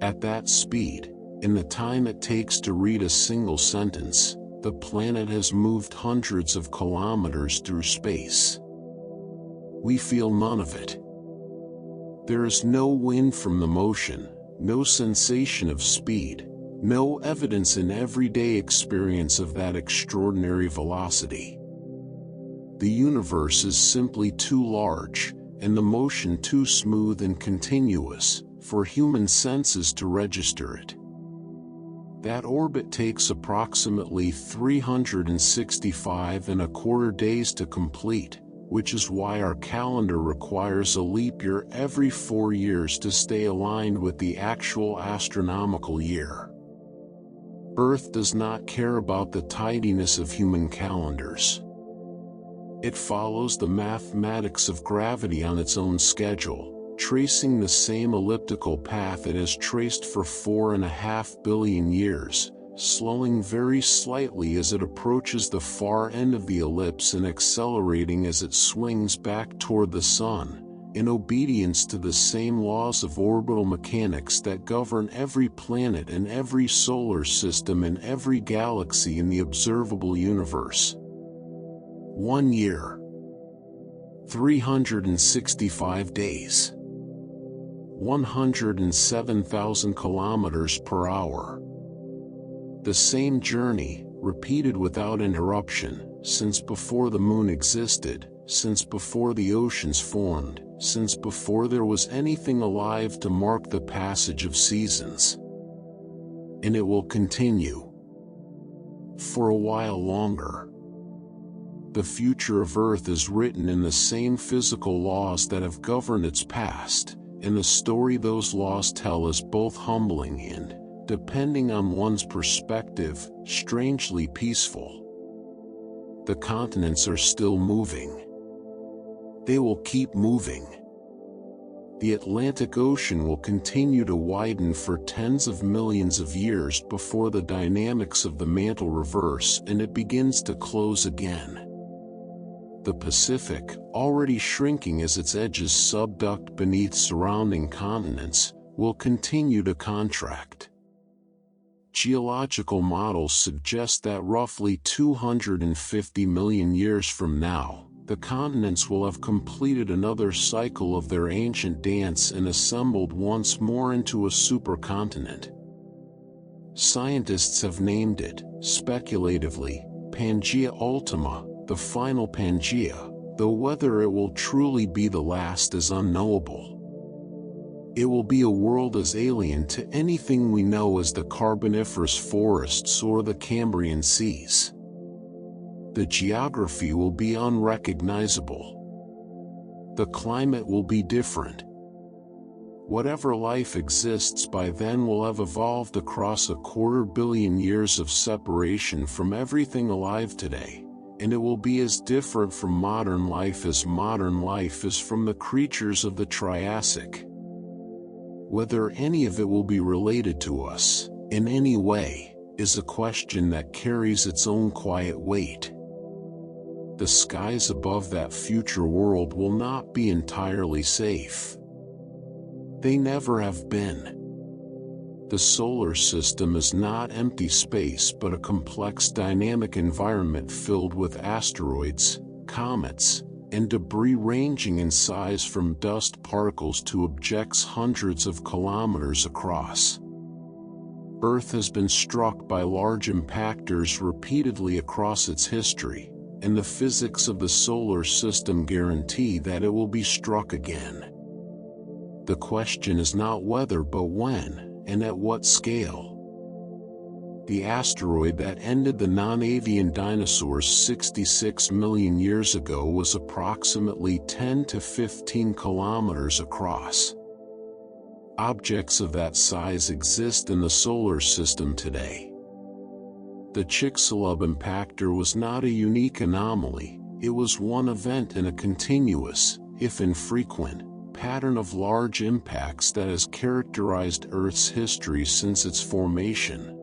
At that speed, in the time it takes to read a single sentence, the planet has moved hundreds of kilometers through space. We feel none of it. There is no wind from the motion, no sensation of speed, no evidence in everyday experience of that extraordinary velocity. The universe is simply too large, and the motion too smooth and continuous, for human senses to register it. That orbit takes approximately 365.25 days to complete, which is why our calendar requires a leap year every 4 years to stay aligned with the actual astronomical year. Earth does not care about the tidiness of human calendars. It follows the mathematics of gravity on its own schedule, tracing the same elliptical path it has traced for 4.5 billion years, slowing very slightly as it approaches the far end of the ellipse and accelerating as it swings back toward the Sun, in obedience to the same laws of orbital mechanics that govern every planet and every solar system and every galaxy in the observable universe. 1 year. 365 days. 107,000 kilometers per hour. The same journey, repeated without interruption, since before the moon existed, since before the oceans formed, since before there was anything alive to mark the passage of seasons. And it will continue. For a while longer. The future of Earth is written in the same physical laws that have governed its past, and the story those laws tell is both humbling and, depending on one's perspective, strangely peaceful. The continents are still moving. They will keep moving. The Atlantic Ocean will continue to widen for tens of millions of years before the dynamics of the mantle reverse and it begins to close again. The Pacific, already shrinking as its edges subduct beneath surrounding continents, will continue to contract. Geological models suggest that roughly 250 million years from now, the continents will have completed another cycle of their ancient dance and assembled once more into a supercontinent. Scientists have named it, speculatively, Pangea Ultima, the final Pangea, though whether it will truly be the last is unknowable. It will be a world as alien to anything we know as the Carboniferous forests or the Cambrian seas. The geography will be unrecognizable. The climate will be different. Whatever life exists by then will have evolved across 250 million years of separation from everything alive today, and it will be as different from modern life as modern life is from the creatures of the Triassic. Whether any of it will be related to us, in any way, is a question that carries its own quiet weight. The skies above that future world will not be entirely safe. They never have been. The solar system is not empty space but a complex dynamic environment filled with asteroids, comets, and debris ranging in size from dust particles to objects hundreds of kilometers across. Earth has been struck by large impactors repeatedly across its history, and the physics of the solar system guarantee that it will be struck again. The question is not whether but when, and at what scale. The asteroid that ended the non-avian dinosaurs 66 million years ago was approximately 10 to 15 kilometers across. Objects of that size exist in the solar system today. The Chicxulub impactor was not a unique anomaly, it was one event in a continuous, if infrequent, pattern of large impacts that has characterized Earth's history since its formation.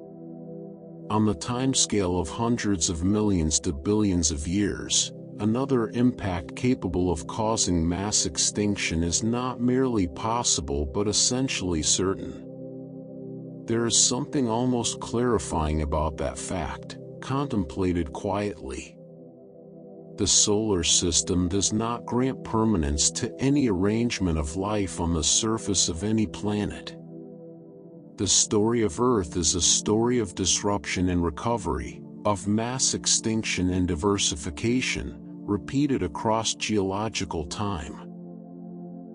On the timescale of hundreds of millions to billions of years, another impact capable of causing mass extinction is not merely possible but essentially certain. There is something almost clarifying about that fact, contemplated quietly. The solar system does not grant permanence to any arrangement of life on the surface of any planet. The story of Earth is a story of disruption and recovery, of mass extinction and diversification, repeated across geological time.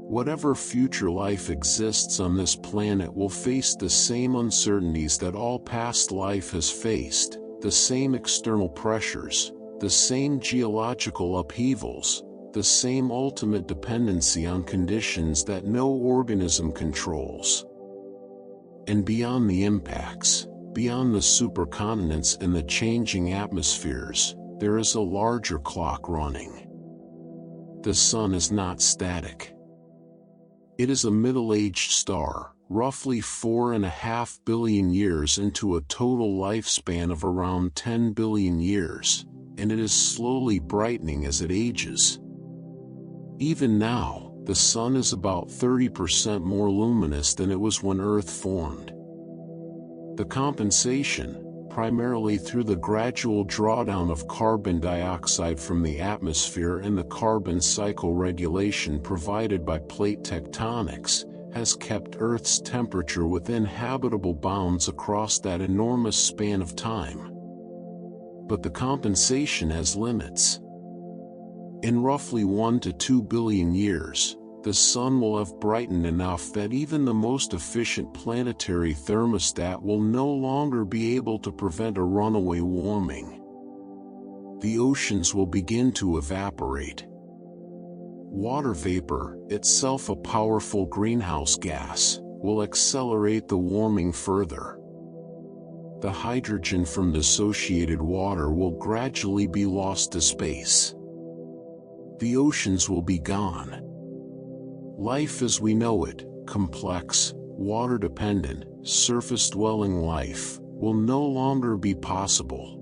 Whatever future life exists on this planet will face the same uncertainties that all past life has faced, the same external pressures, the same geological upheavals, the same ultimate dependency on conditions that no organism controls. And beyond the impacts, beyond the supercontinents and the changing atmospheres, there is a larger clock running. The sun is not static. It is a middle-aged star, roughly 4.5 billion years into a total lifespan of around 10 billion years, and it is slowly brightening as it ages. Even now, the sun is about 30% more luminous than it was when Earth formed. The compensation, primarily through the gradual drawdown of carbon dioxide from the atmosphere and the carbon cycle regulation provided by plate tectonics, has kept Earth's temperature within habitable bounds across that enormous span of time. But the compensation has limits. In roughly 1 to 2 billion years, the sun will have brightened enough that even the most efficient planetary thermostat will no longer be able to prevent a runaway warming. The oceans will begin to evaporate. Water vapor, itself a powerful greenhouse gas, will accelerate the warming further. The hydrogen from dissociated water will gradually be lost to space. The oceans will be gone. Life as we know it, complex, water-dependent, surface-dwelling life, will no longer be possible.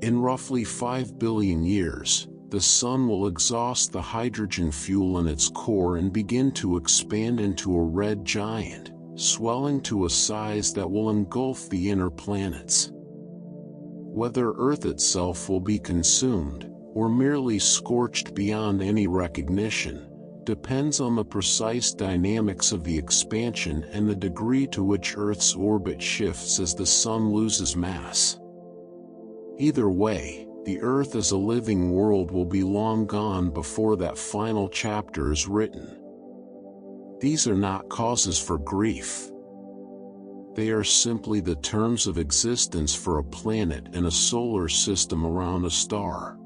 In roughly 5 billion years, the sun will exhaust the hydrogen fuel in its core and begin to expand into a red giant, swelling to a size that will engulf the inner planets. Whether Earth itself will be consumed, or merely scorched beyond any recognition, depends on the precise dynamics of the expansion and the degree to which Earth's orbit shifts as the sun loses mass. Either way, the Earth as a living world will be long gone before that final chapter is written. These are not causes for grief. They are simply the terms of existence for a planet and a solar system around a star.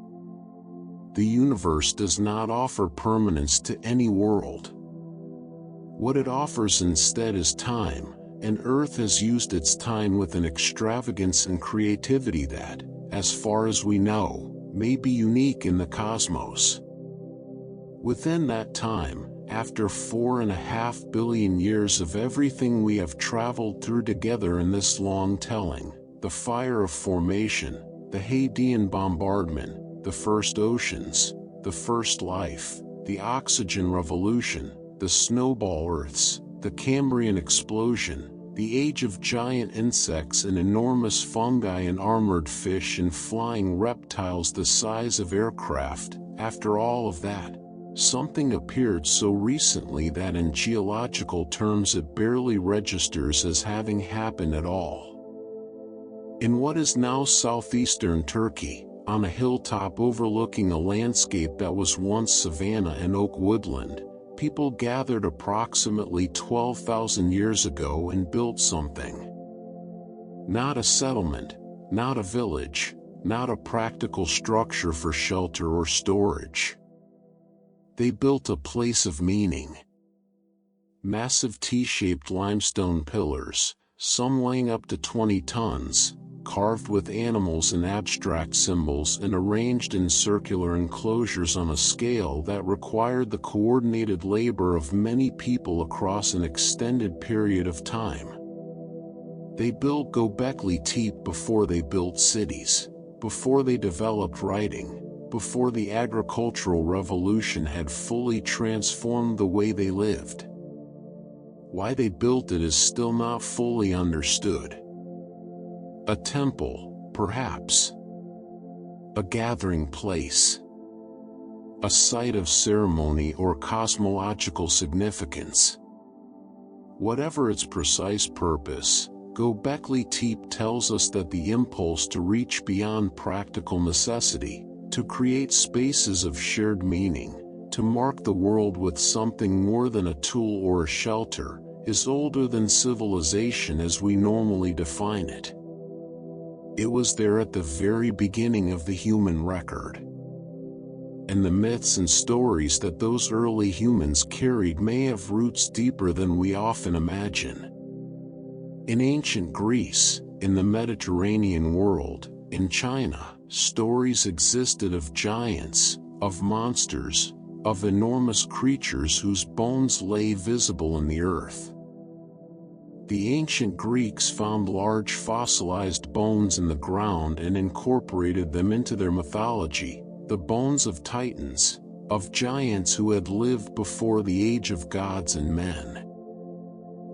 The universe does not offer permanence to any world. What it offers instead is time, and Earth has used its time with an extravagance and creativity that, as far as we know, may be unique in the cosmos. Within that time, after 4.5 billion years of everything we have traveled through together in this long telling, the fire of formation, the Hadean bombardment, the first oceans, the first life, the oxygen revolution, the Snowball Earths, the Cambrian explosion, the age of giant insects and enormous fungi and armored fish and flying reptiles the size of aircraft, after all of that, something appeared so recently that in geological terms it barely registers as having happened at all. In what is now southeastern Turkey, on a hilltop overlooking a landscape that was once savanna and oak woodland, people gathered approximately 12,000 years ago and built something. Not a settlement, not a village, not a practical structure for shelter or storage. They built a place of meaning. Massive T-shaped limestone pillars, some weighing up to 20 tons, carved with animals and abstract symbols and arranged in circular enclosures on a scale that required the coordinated labor of many people across an extended period of time. They built Göbekli Tepe before they built cities, before they developed writing, before the agricultural revolution had fully transformed the way they lived. Why they built it is still not fully understood. A temple, perhaps. A gathering place. A site of ceremony or cosmological significance. Whatever its precise purpose, Göbekli Tepe tells us that the impulse to reach beyond practical necessity, to create spaces of shared meaning, to mark the world with something more than a tool or a shelter, is older than civilization as we normally define it. It was there at the very beginning of the human record. And the myths and stories that those early humans carried may have roots deeper than we often imagine. In ancient Greece, in the Mediterranean world, in China, stories existed of giants, of monsters, of enormous creatures whose bones lay visible in the earth. The ancient Greeks found large fossilized bones in the ground and incorporated them into their mythology, the bones of titans, of giants who had lived before the age of gods and men.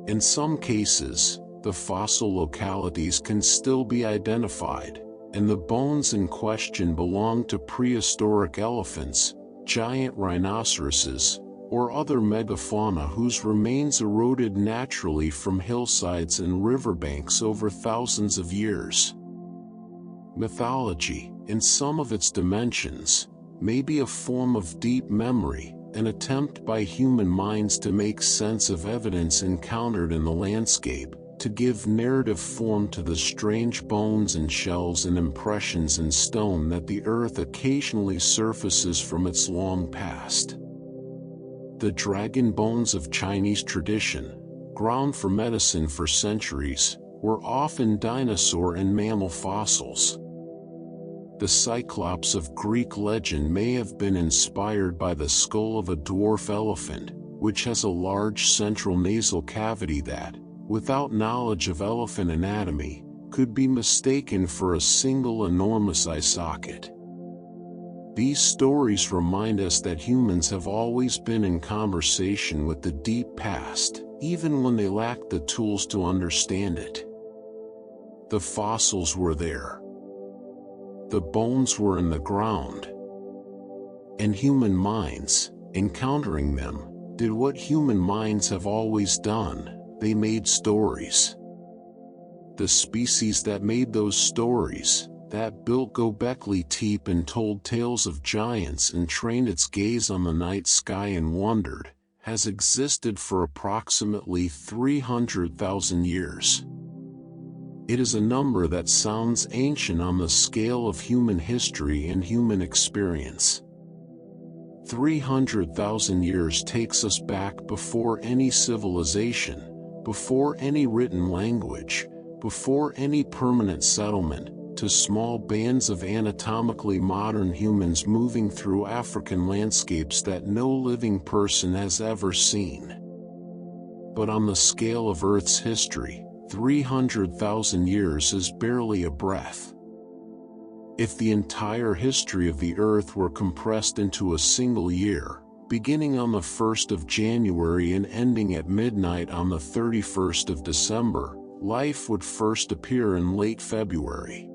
In some cases, the fossil localities can still be identified, and the bones in question belong to prehistoric elephants, giant rhinoceroses, or other megafauna whose remains eroded naturally from hillsides and riverbanks over thousands of years. Mythology, in some of its dimensions, may be a form of deep memory, an attempt by human minds to make sense of evidence encountered in the landscape, to give narrative form to the strange bones and shells and impressions in stone that the earth occasionally surfaces from its long past. The dragon bones of Chinese tradition, ground for medicine for centuries, were often dinosaur and mammal fossils. The Cyclops of Greek legend may have been inspired by the skull of a dwarf elephant, which has a large central nasal cavity that, without knowledge of elephant anatomy, could be mistaken for a single enormous eye socket. These stories remind us that humans have always been in conversation with the deep past, even when they lacked the tools to understand it. The fossils were there. The bones were in the ground. And human minds, encountering them, did what human minds have always done: they made stories. The species that made those stories, that built Göbekli Tepe and told tales of giants and trained its gaze on the night sky and wondered, has existed for approximately 300,000 years. It is a number that sounds ancient on the scale of human history and human experience. 300,000 years takes us back before any civilization, before any written language, before any permanent settlement, to small bands of anatomically modern humans moving through African landscapes that no living person has ever seen. But on the scale of Earth's history, 300,000 years is barely a breath. If the entire history of the Earth were compressed into a single year, beginning on the 1st of January and ending at midnight on the 31st of December, life would first appear in late February.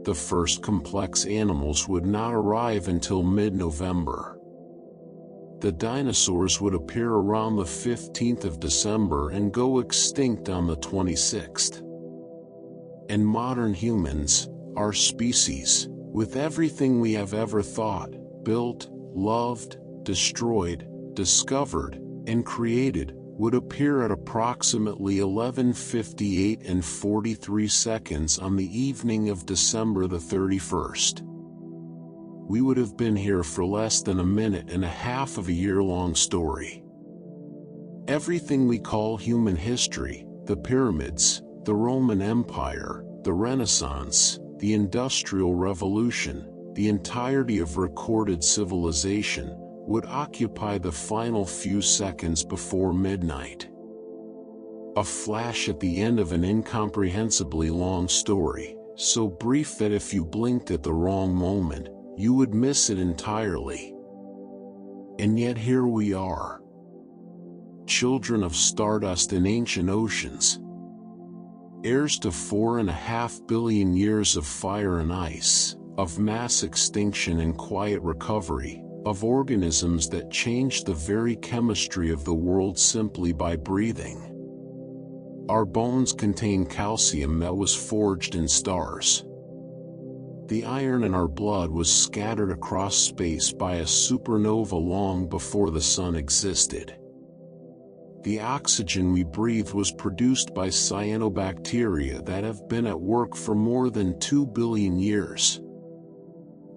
The first complex animals would not arrive until mid-November. The dinosaurs would appear around the 15th of December and go extinct on the 26th. And modern humans, our species, with everything we have ever thought, built, loved, destroyed, discovered, and created, would appear at approximately 11:58 and 43 seconds on the evening of December the 31st. We would have been here for less than a minute and a half of a year-long story. Everything we call human history, the pyramids, the Roman Empire, the Renaissance, the Industrial Revolution, the entirety of recorded civilization, would occupy the final few seconds before midnight. A flash at the end of an incomprehensibly long story, so brief that if you blinked at the wrong moment, you would miss it entirely. And yet here we are. Children of stardust and ancient oceans. Heirs to 4.5 billion years of fire and ice, of mass extinction and quiet recovery, of organisms that changed the very chemistry of the world simply by breathing. Our bones contain calcium that was forged in stars. The iron in our blood was scattered across space by a supernova long before the sun existed. The oxygen we breathe was produced by cyanobacteria that have been at work for more than 2 billion years.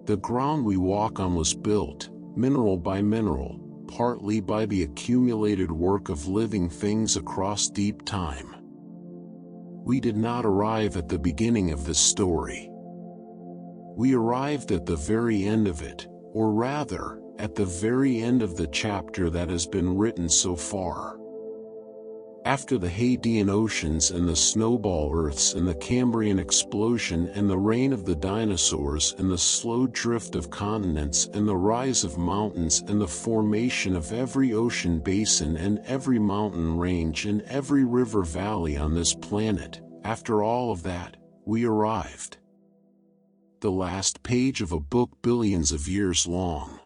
The ground we walk on was built, mineral by mineral, partly by the accumulated work of living things across deep time. We did not arrive at the beginning of this story. We arrived at the very end of it, or rather, at the very end of the chapter that has been written so far. After the Hadean oceans and the Snowball Earths and the Cambrian explosion and the reign of the dinosaurs and the slow drift of continents and the rise of mountains and the formation of every ocean basin and every mountain range and every river valley on this planet, after all of that, we arrived. The last page of a book billions of years long.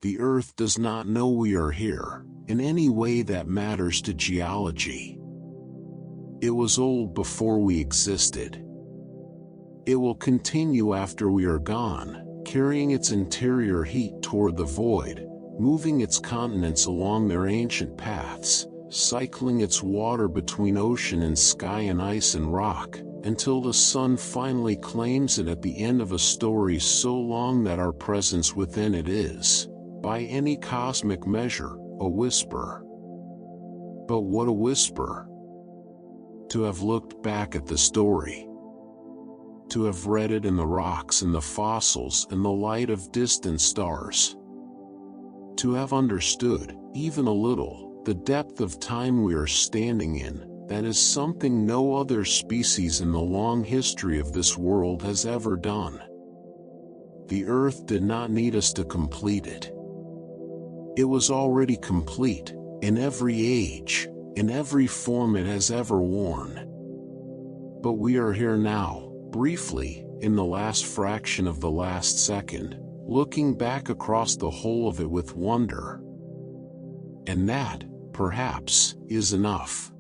The Earth does not know we are here, in any way that matters to geology. It was old before we existed. It will continue after we are gone, carrying its interior heat toward the void, moving its continents along their ancient paths, cycling its water between ocean and sky and ice and rock, until the sun finally claims it at the end of a story so long that our presence within it is, by any cosmic measure, a whisper. But what a whisper! To have looked back at the story. To have read it in the rocks and the fossils and the light of distant stars. To have understood, even a little, the depth of time we are standing in, that is something no other species in the long history of this world has ever done. The Earth did not need us to complete it. It was already complete, in every age, in every form it has ever worn. But we are here now, briefly, in the last fraction of the last second, looking back across the whole of it with wonder. And that, perhaps, is enough.